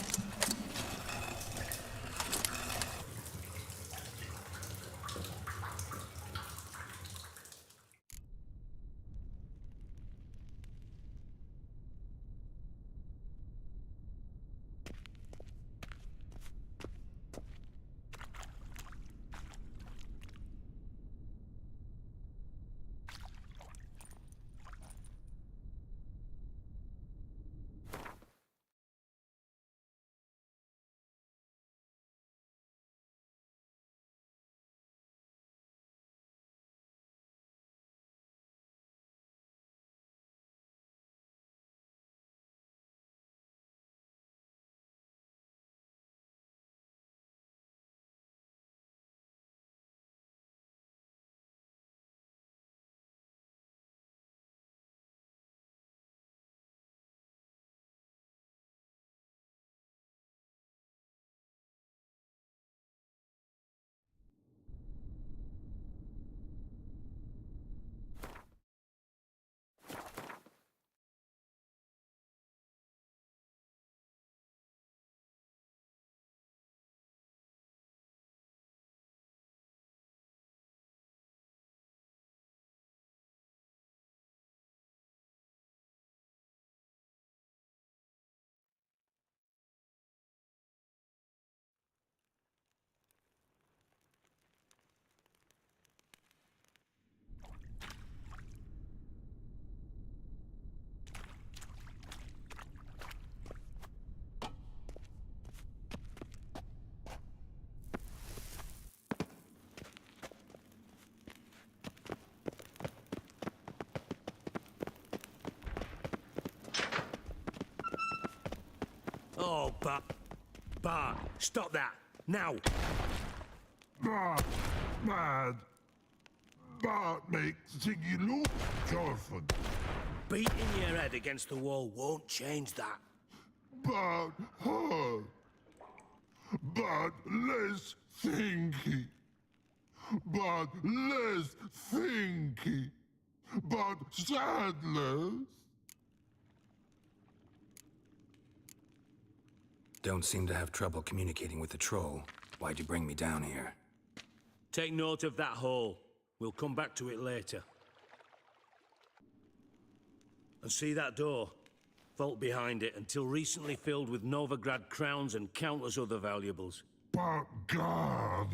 Oh, Bart, stop that, now! Bart, mad. Bart makes thingy look, Jorfan. Beating your head against the wall won't change that. Bart, hard. Bart, less thinky. Bart, less thinky. Bart, sadless. Don't seem to have trouble communicating with the troll. Why'd you bring me down here? Take note of that hole. We'll come back to it later. And see that door? Vault behind it, until recently filled with Novigrad crowns and countless other valuables. But God,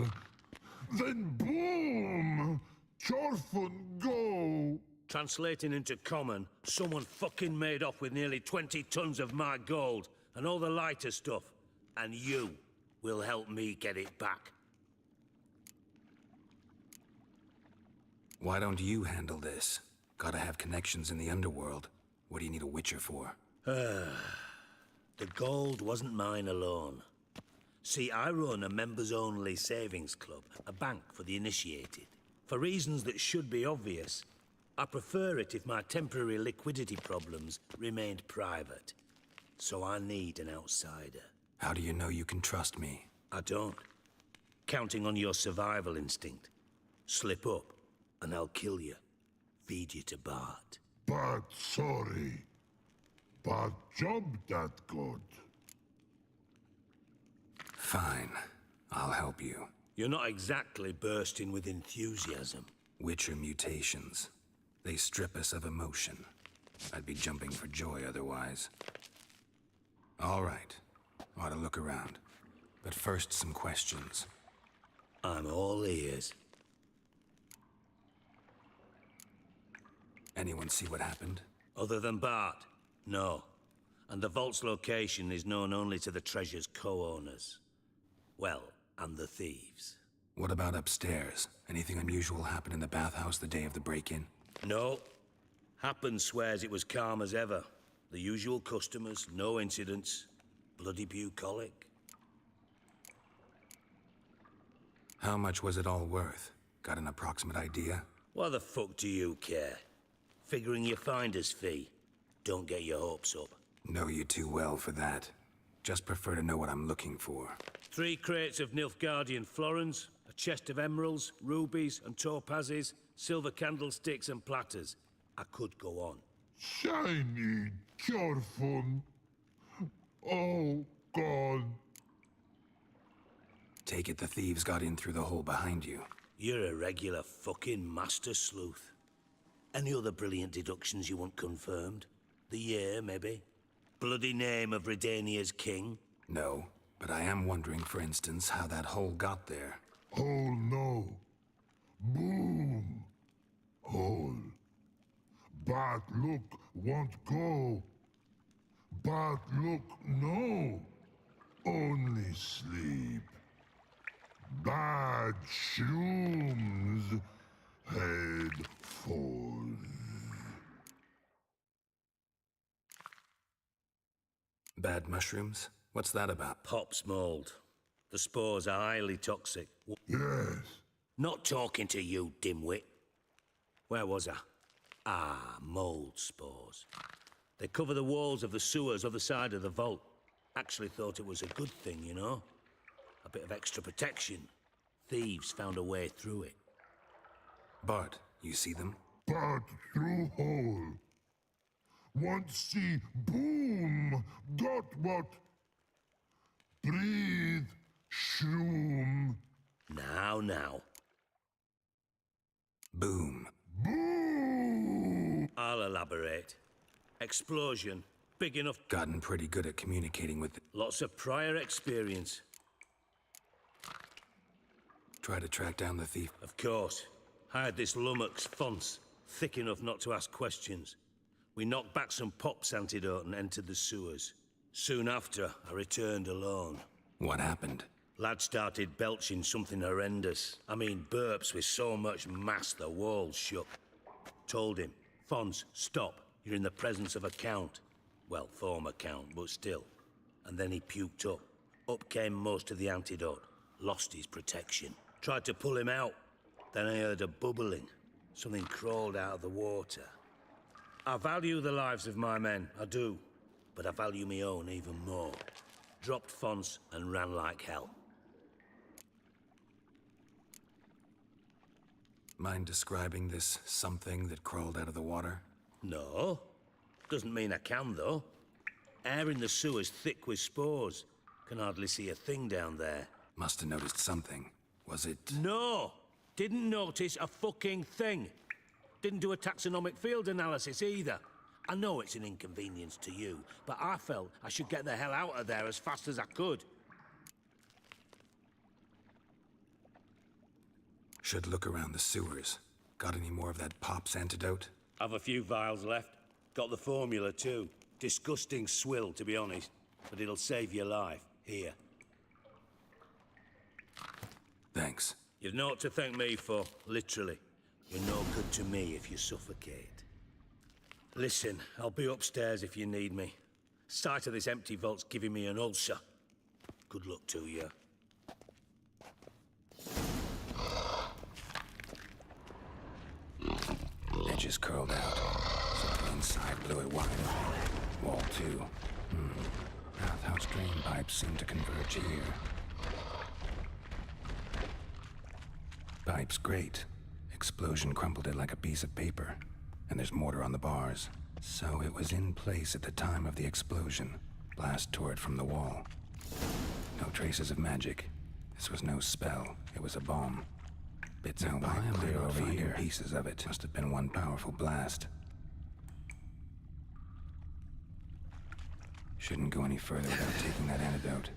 then boom! Jorfan, go! Translating into common, someone fucking made off with nearly 20 tons of my gold, and all the lighter stuff. And you will help me get it back. Why don't you handle this? Gotta have connections in the underworld. What do you need a witcher for? The gold wasn't mine alone. See, I run a members-only savings club, a bank for the initiated. For reasons that should be obvious, I prefer it if my temporary liquidity problems remained private. So I need an outsider. How do you know you can trust me? I don't. Counting on your survival instinct. Slip up, and I'll kill you. Feed you to Bart. But sorry. But job that good. Fine. I'll help you. You're not exactly bursting with enthusiasm. Witcher mutations. They strip us of emotion. I'd be jumping for joy otherwise. All right. Ought to look around. But first, some questions. I'm all ears. Anyone see what happened? Other than Bart? No. And the vault's location is known only to the treasure's co-owners. Well, and the thieves. What about upstairs? Anything unusual happen in the bathhouse the day of the break-in? No. Happen swears it was calm as ever. The usual customers, no incidents. Bloody bucolic. How much was it all worth? Got an approximate idea? Why the fuck do you care? Figuring your finder's fee. Don't get your hopes up. Know you too well for that. Just prefer to know what I'm looking for. 3 crates of Nilfgaardian florins, a chest of emeralds, rubies and topazes, silver candlesticks and platters. I could go on. Shiny Jorfun. Oh, God. Take it the thieves got in through the hole behind you. You're a regular fucking master sleuth. Any other brilliant deductions you want confirmed? The year, maybe? Bloody name of Redania's king? No, but I am wondering, for instance, how that hole got there. Hole no. Boom. Hole. Bad look won't go. Bad look no. Only sleep. Bad shrooms. Head falls. Bad mushrooms? What's that about? Pop's mold. The spores are highly toxic. Yes. Not talking to you, dimwit. Where was I? Ah, mold spores. They cover the walls of the sewers other side of the vault. Actually thought it was a good thing, you know? A bit of extra protection. Thieves found a way through it. Bart, you see them? Bart through hole. Want see boom. Got what? Breathe. Shroom. Now. Boom. Boom! I'll elaborate. Explosion. Big enough. Gotten pretty good at communicating with... Lots of prior experience. Try to track down the thief? Of course. Hired this lummox, Fons. Thick enough not to ask questions. We knocked back some Pop's antidote and entered the sewers. Soon after, I returned alone. What happened? Lad started belching something horrendous. I mean, burps with so much mass the walls shook. Told him, Fons, stop. You're in the presence of a count. Well, former count, but still. And then he puked up. Up came most of the antidote. Lost his protection. Tried to pull him out. Then I heard a bubbling. Something crawled out of the water. I value the lives of my men, I do. But I value my own even more. Dropped Fons and ran like hell. Mind describing this something that crawled out of the water? No. Doesn't mean I can, though. Air in the sewer's thick with spores. Can hardly see a thing down there. Must have noticed something. Was it... No! Didn't notice a fucking thing. Didn't do a taxonomic field analysis either. I know it's an inconvenience to you, but I felt I should get the hell out of there as fast as I could. Should look around the sewers. Got any more of that Pop's antidote? I've a few vials left. Got the formula too. Disgusting swill, to be honest. But it'll save your life. Here. Thanks. You've naught to thank me for, literally. You're no good to me if you suffocate. Listen, I'll be upstairs if you need me. Sight of this empty vault's giving me an ulcer. Good luck to you. Edges curled out. Something inside blew it wide. Wall too. Bathhouse drain pipes seem to converge here. Pipe's great. Explosion crumpled it like a piece of paper. And there's mortar on the bars. So it was in place at the time of the explosion. Blast tore it from the wall. No traces of magic. This was no spell. It was a bomb. Bits out why clear over here. Pieces of it must have been one powerful blast. Shouldn't go any further without taking that antidote.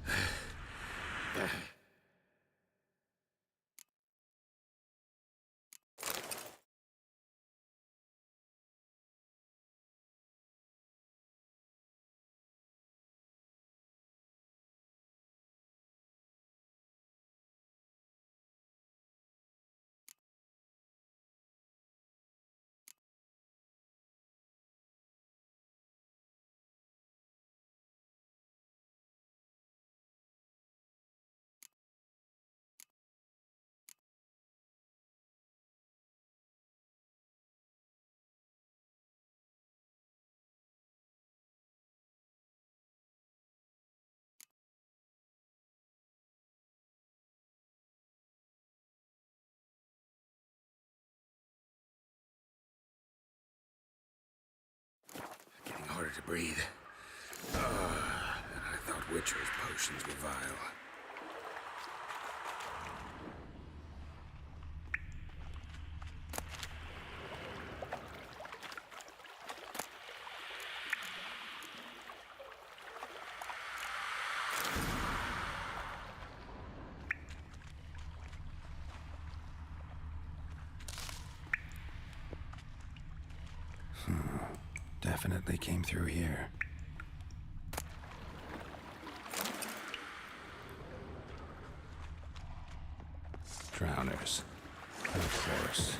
Getting harder to breathe. I thought Witcher's potions were vile. Definitely came through here. Drowners. Of course.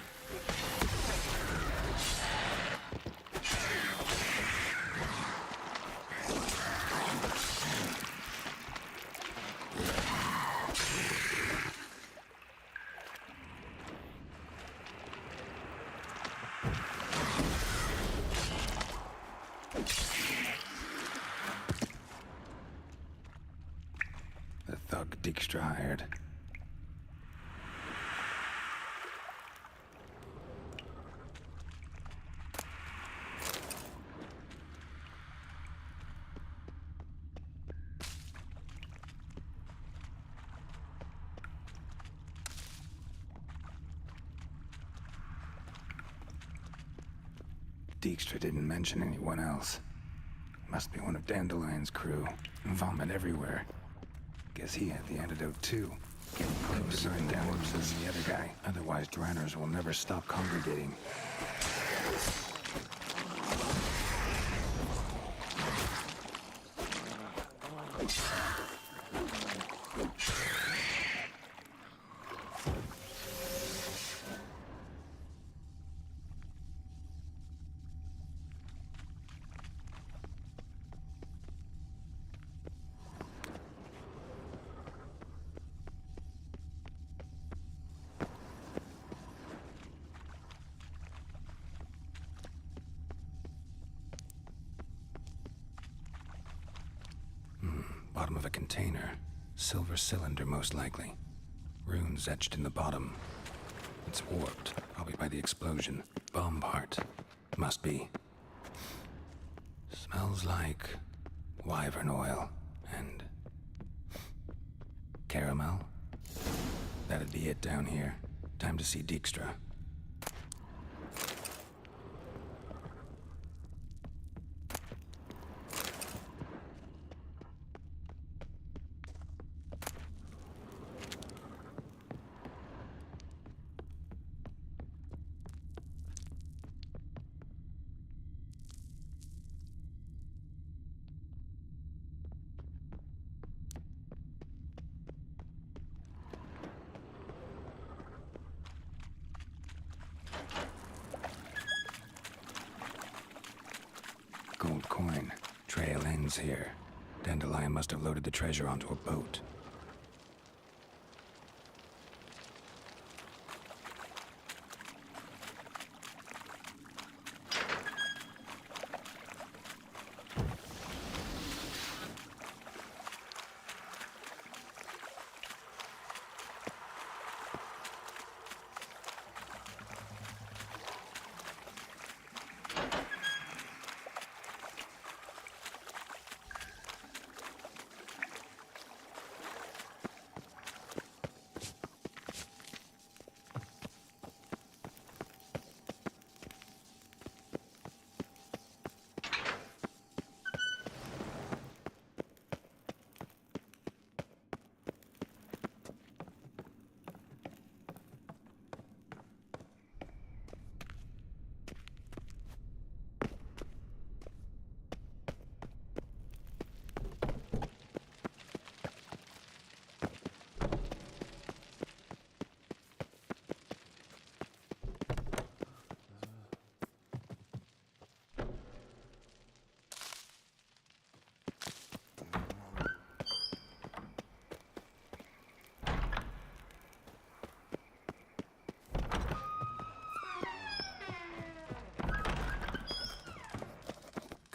The thug Dijkstra hired. Dijkstra didn't mention anyone else. Must be one of Dandelion's crew. Vomit everywhere. Guess he had the antidote too. Getting closer and downwards as the other guy. Otherwise, drowners will never stop congregating. Bottom of a container. Silver cylinder, most likely. Runes etched in the bottom. It's warped, probably by the explosion. Bomb part. Must be. Smells like wyvern oil and caramel. That'd be it down here. Time to see Dijkstra. Gold coin. Trail ends here. Dandelion must have loaded the treasure onto a boat.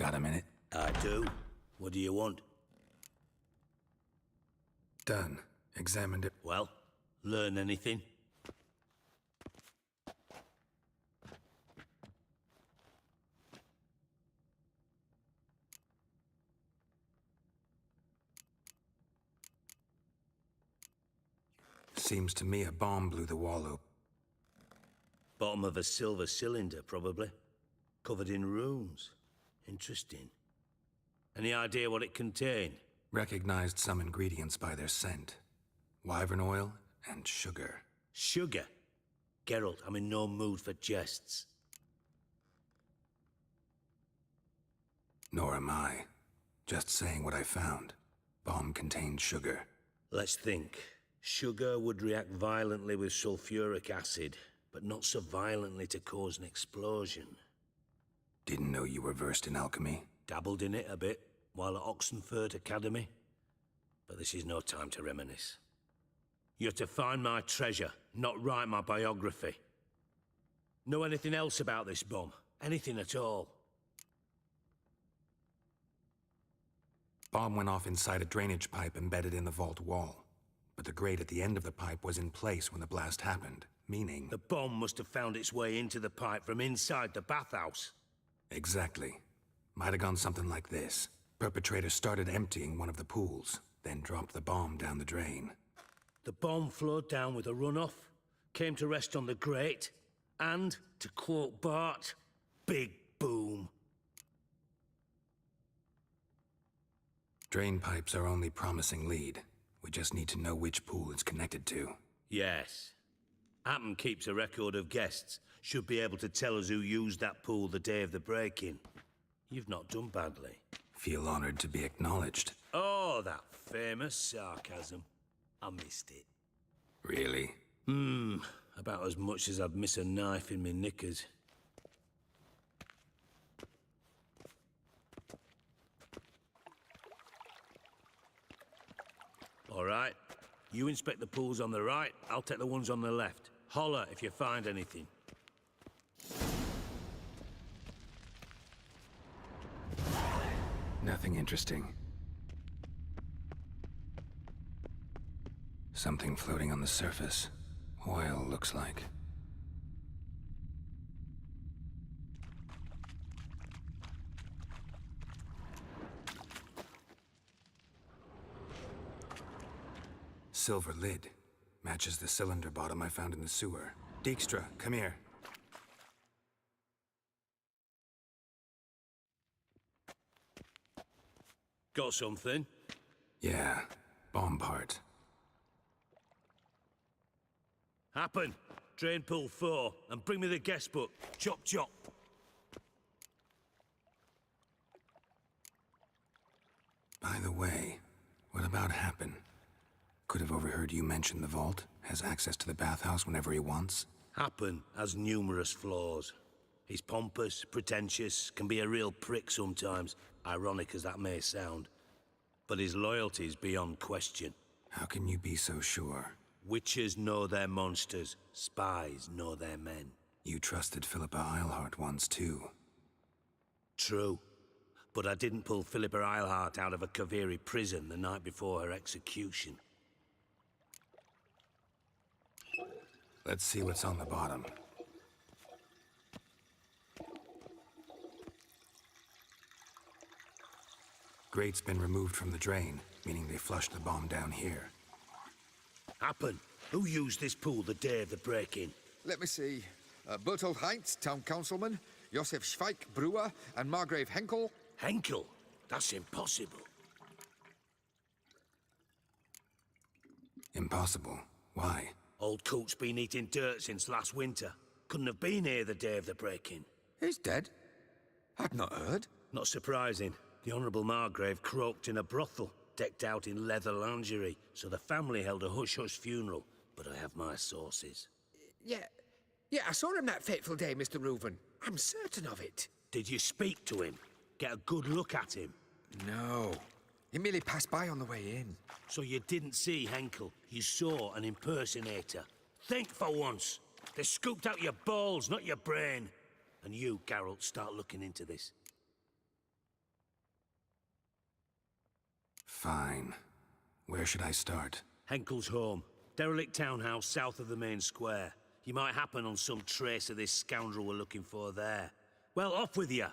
Got a minute? I do. What do you want? Done. Examined it. Well, learn anything? Seems to me a bomb blew the wall open. Bottom of a silver cylinder, probably. Covered in runes. Interesting. Any idea what it contained? Recognized some ingredients by their scent. Wyvern oil and sugar. Sugar? Geralt, I'm in no mood for jests. Nor am I. Just saying what I found. Bomb contained sugar. Let's think. Sugar would react violently with sulfuric acid, but not so violently to cause an explosion. Didn't know you were versed in alchemy. Dabbled in it a bit, while at Oxenford Academy. But this is no time to reminisce. You're to find my treasure, not write my biography. Know anything else about this bomb? Anything at all? Bomb went off inside a drainage pipe embedded in the vault wall. But the grate at the end of the pipe was in place when the blast happened, meaning... The bomb must have found its way into the pipe from inside the bathhouse. Exactly. Might have gone something like this. Perpetrator started emptying one of the pools, then dropped the bomb down the drain. The bomb flowed down with a runoff, came to rest on the grate, and, to quote Bart, big boom. Drain pipes are only promising lead. We just need to know which pool it's connected to. Yes. Appen keeps a record of guests. Should be able to tell us who used that pool the day of the break-in. You've not done badly. Feel honored to be acknowledged. Oh, that famous sarcasm. I missed it. Really? About as much as I'd miss a knife in me knickers. All right. You inspect the pools on the right, I'll take the ones on the left. Holler if you find anything. Nothing interesting. Something floating on the surface. Oil, looks like. Silver lid. Matches the cylinder bottom I found in the sewer. Dijkstra, come here. Got something? Yeah, bomb part. Happen. Drain pool 4, and bring me the guest book. Chop chop. By the way, what about Happen? Could have overheard you mention the vault. Has access to the bathhouse whenever he wants. Happen has numerous flaws. He's pompous, pretentious, can be a real prick sometimes, ironic as that may sound. But his loyalty's beyond question. How can you be so sure? Witches know their monsters, spies know their men. You trusted Philippa Eilhart once too. True. But I didn't pull Philippa Eilhart out of a Kaviri prison the night before her execution. Let's see what's on the bottom. Grate's been removed from the drain, meaning they flushed the bomb down here. Happen. Who used this pool the day of the break-in? Let me see. Bertold Heinz, town councilman, Josef Schweik, brewer, and Margrave Henkel. Henkel? That's impossible. Impossible. Why? Old Coot's been eating dirt since last winter. Couldn't have been here the day of the break-in. He's dead? I'd not heard. Not surprising. The Honourable Margrave croaked in a brothel, decked out in leather lingerie, so the family held a hush-hush funeral. But I have my sources. Yeah, I saw him that fateful day, Mr. Reuven. I'm certain of it. Did you speak to him? Get a good look at him? No. He merely passed by on the way in. So you didn't see Henkel. You saw an impersonator. Think for once. They scooped out your balls, not your brain. And you, Geralt, start looking into this. Fine. Where should I start? Henkel's home. Derelict townhouse south of the main square. You might happen on some trace of this scoundrel we're looking for there. Well, off with you!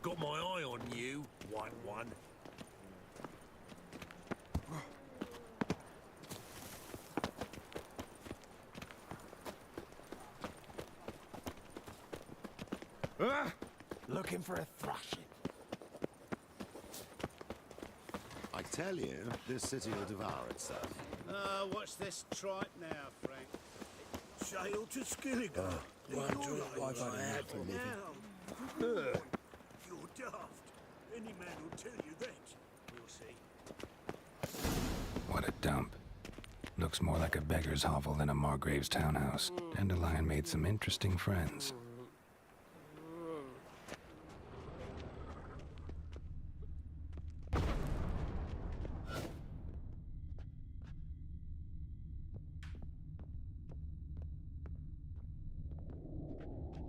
Got my eye on you, White One. Looking for a thrashing. I tell you, this city will devour itself. What's this tripe now, Frank? Sail to Skilligan. Wondering what I had for living. You're daft. Any man will tell you that. We'll see. What a dump. Looks more like a beggar's hovel than a Margrave's townhouse. Dandelion made some interesting friends.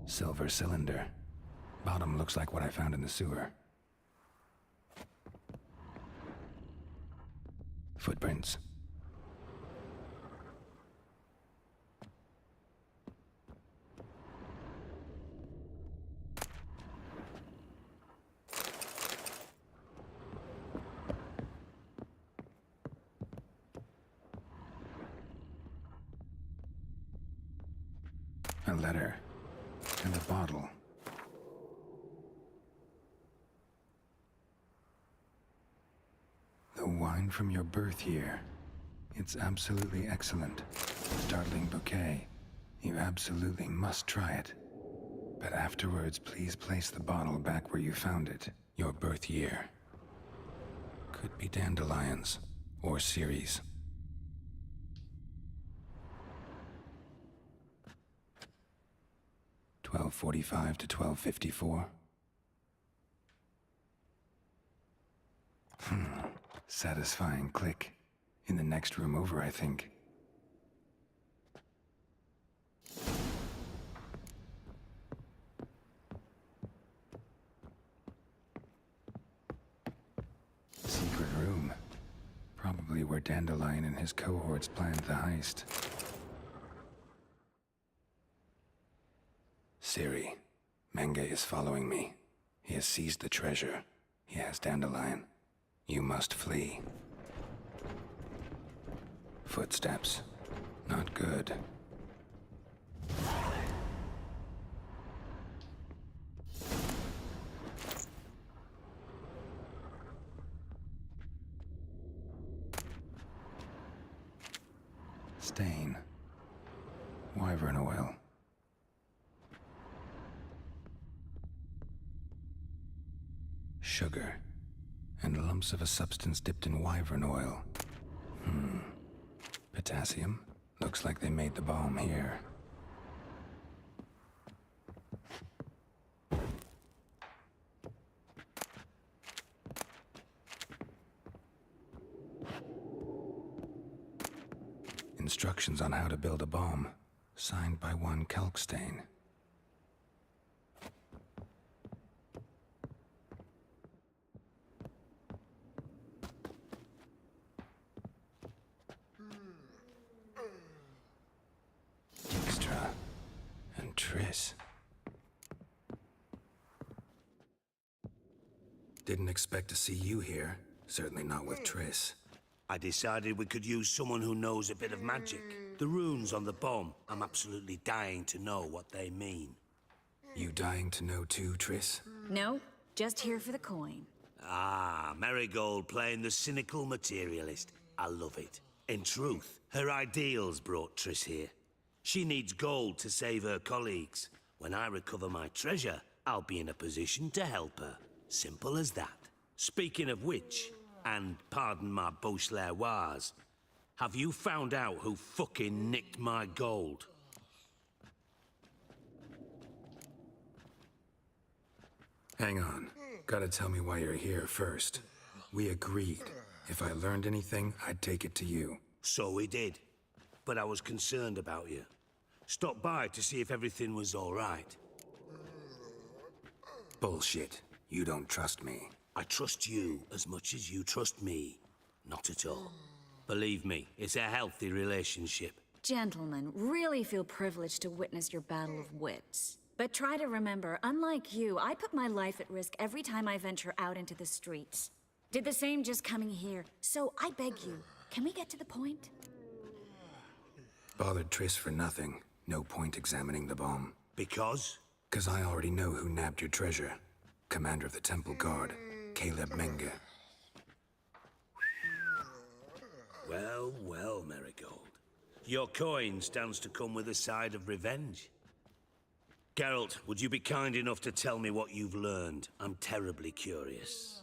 Silver cylinder. Bottom looks like what I found in the sewer. Footprints. A letter. And a bottle. The wine from your birth year. It's absolutely excellent. Startling bouquet. You absolutely must try it. But afterwards, please place the bottle back where you found it. Your birth year. Could be dandelions. Or Ceres. $12:45 to $12:54. Satisfying click. In the next room over, I think. Secret room. Probably where Dandelion and his cohorts planned the heist. Ciri, Menge is following me. He has seized the treasure. He has Dandelion. You must flee. Footsteps. Not good. Stain. Wyvern oil. Sugar. and lumps of a substance dipped in wyvern oil. Potassium? Looks like they made the bomb here. Instructions on how to build a bomb, signed by one Kalkstain. Dijkstra and Triss. Didn't expect to see you here. Certainly not with Triss. I decided we could use someone who knows a bit of magic. The runes on the bomb, I'm absolutely dying to know what they mean. You dying to know too, Triss? No, just here for the coin. Ah, Marigold playing the cynical materialist. I love it. In truth, her ideals brought Triss here. She needs gold to save her colleagues. When I recover my treasure, I'll be in a position to help her. Simple as that. Speaking of which, and pardon my Beauclervois, have you found out who fucking nicked my gold? Hang on. Gotta tell me why you're here first. We agreed. If I learned anything, I'd take it to you. So we did. But I was concerned about you. Stopped by to see if everything was all right. Bullshit. You don't trust me. I trust you as much as you trust me. Not at all. Believe me, it's a healthy relationship. Gentlemen, really feel privileged to witness your battle of wits. But try to remember, unlike you, I put my life at risk every time I venture out into the streets. Did the same just coming here. So I beg you, can we get to the point? Bothered Triss for nothing. No point examining the bomb. Because? 'Cause I already know who nabbed your treasure. Commander of the Temple Guard, Caleb Menge. Well, well, Marigold. Your coin stands to come with a side of revenge. Geralt, would you be kind enough to tell me what you've learned? I'm terribly curious.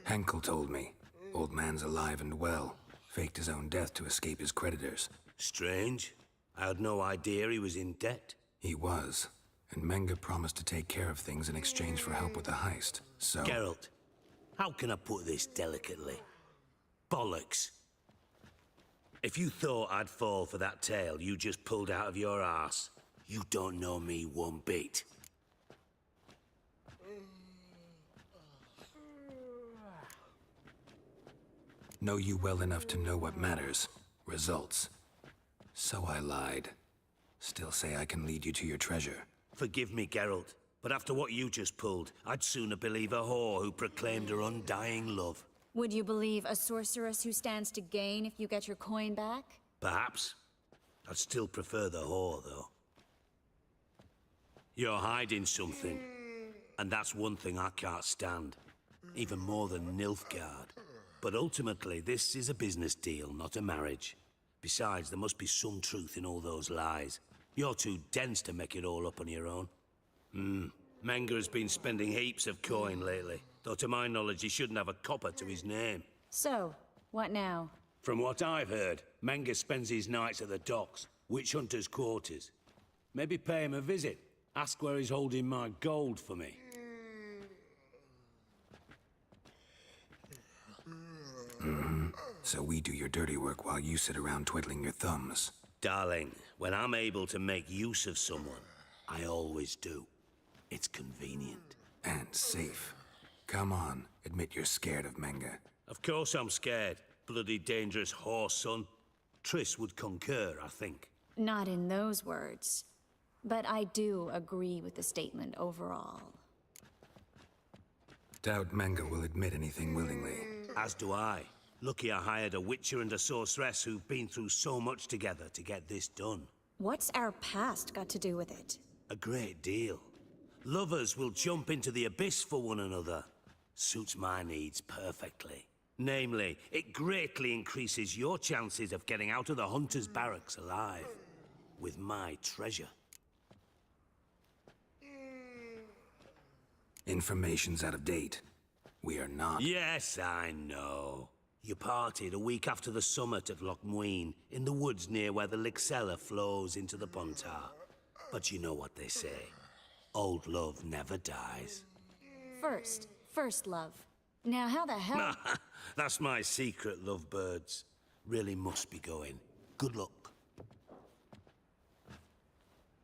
Henkel told me. Old man's alive and well. Faked his own death to escape his creditors. Strange. I had no idea he was in debt. He was. And Menge promised to take care of things in exchange for help with the heist. So... Geralt, how can I put this delicately? Bollocks. If you thought I'd fall for that tale you just pulled out of your arse, you don't know me one bit. Know you well enough to know what matters. Results. So I lied. Still say I can lead you to your treasure. Forgive me, Geralt, but after what you just pulled, I'd sooner believe a whore who proclaimed her undying love. Would you believe a sorceress who stands to gain if you get your coin back? Perhaps. I'd still prefer the whore, though. You're hiding something, and that's one thing I can't stand. Even more than Nilfgaard. But ultimately, this is a business deal, not a marriage. Besides, there must be some truth in all those lies. You're too dense to make it all up on your own. Menge has been spending heaps of coin lately, though to my knowledge he shouldn't have a copper to his name. So, what now? From what I've heard, Menge spends his nights at the docks, witch hunters' quarters. Maybe pay him a visit. Ask where he's holding my gold for me. So we do your dirty work while you sit around twiddling your thumbs. Darling, when I'm able to make use of someone, I always do. It's convenient. And safe. Come on, admit you're scared of Menge. Of course I'm scared. Bloody dangerous whore, son. Triss would concur, I think. Not in those words. But I do agree with the statement overall. Doubt Menge will admit anything willingly. As do I. Lucky I hired a witcher and a sorceress who've been through so much together to get this done. What's our past got to do with it? A great deal. Lovers will jump into the abyss for one another. Suits my needs perfectly. Namely, it greatly increases your chances of getting out of the hunter's barracks alive. With my treasure. Information's out of date. We are not... Yes, I know. You partied a week after the summit at Lochmuin, in the woods near where the Lixella flows into the Pontar. But you know what they say. Old love never dies. First love. Now, how the hell... That's my secret, lovebirds. Really must be going. Good luck.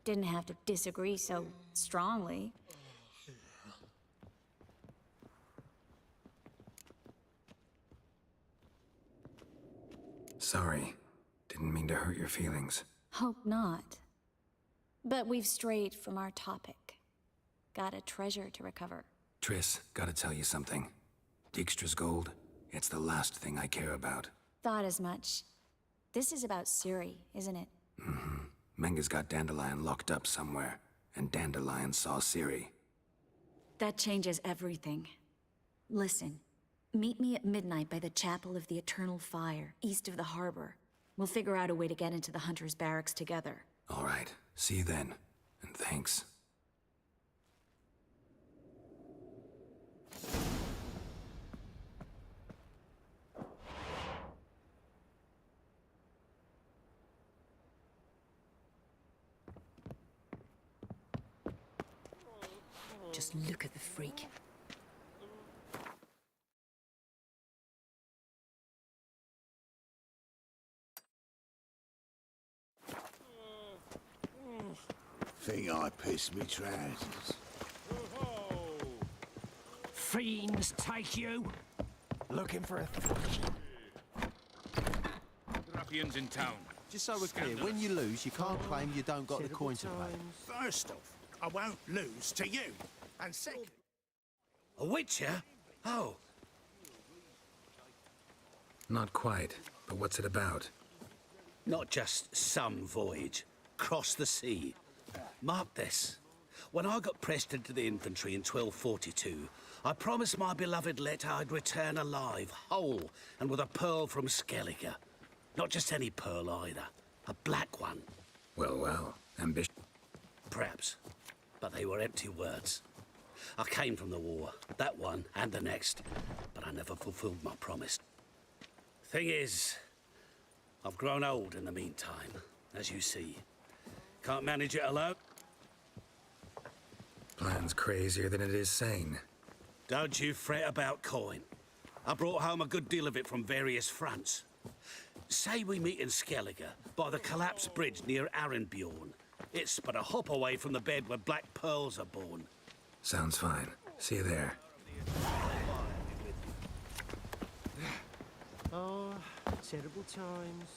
Didn't have to disagree so strongly. Sorry. Didn't mean to hurt your feelings. Hope not. But we've strayed from our topic. Got a treasure to recover. Triss, gotta tell you something. Dijkstra's gold, it's the last thing I care about. Thought as much. This is about Ciri, isn't it? Mm-hmm. Menga's got Dandelion locked up somewhere, and Dandelion saw Ciri. That changes everything. Listen, meet me at midnight by the Chapel of the Eternal Fire, east of the harbor. We'll figure out a way to get into the Hunter's Barracks together. All right, see you then, and thanks. Just look at the freak. Think I pissed me trousers. Fiends take you! Looking for a Ruffians in town. Just so we're clear, when you lose, you can't claim you don't got the coin to pay. First off, I won't lose to you. And second... A witcher? Oh. Not quite, but what's it about? Not just some voyage. Cross the sea. Mark this. When I got pressed into the infantry in 1242, I promised my beloved Let I'd return alive, whole, and with a pearl from Skellige. Not just any pearl either. A black one. Well, ambition. Perhaps. But they were empty words. I came from the war, that one and the next, but I never fulfilled my promise. Thing is, I've grown old in the meantime, as you see. Can't manage it alone. Plan's crazier than it is sane. Don't you fret about coin. I brought home a good deal of it from various fronts. Say we meet in Skellige, by the collapsed bridge near Arenbjorn. It's but a hop away from the bed where black pearls are born. Sounds fine. See you there. Oh, terrible times.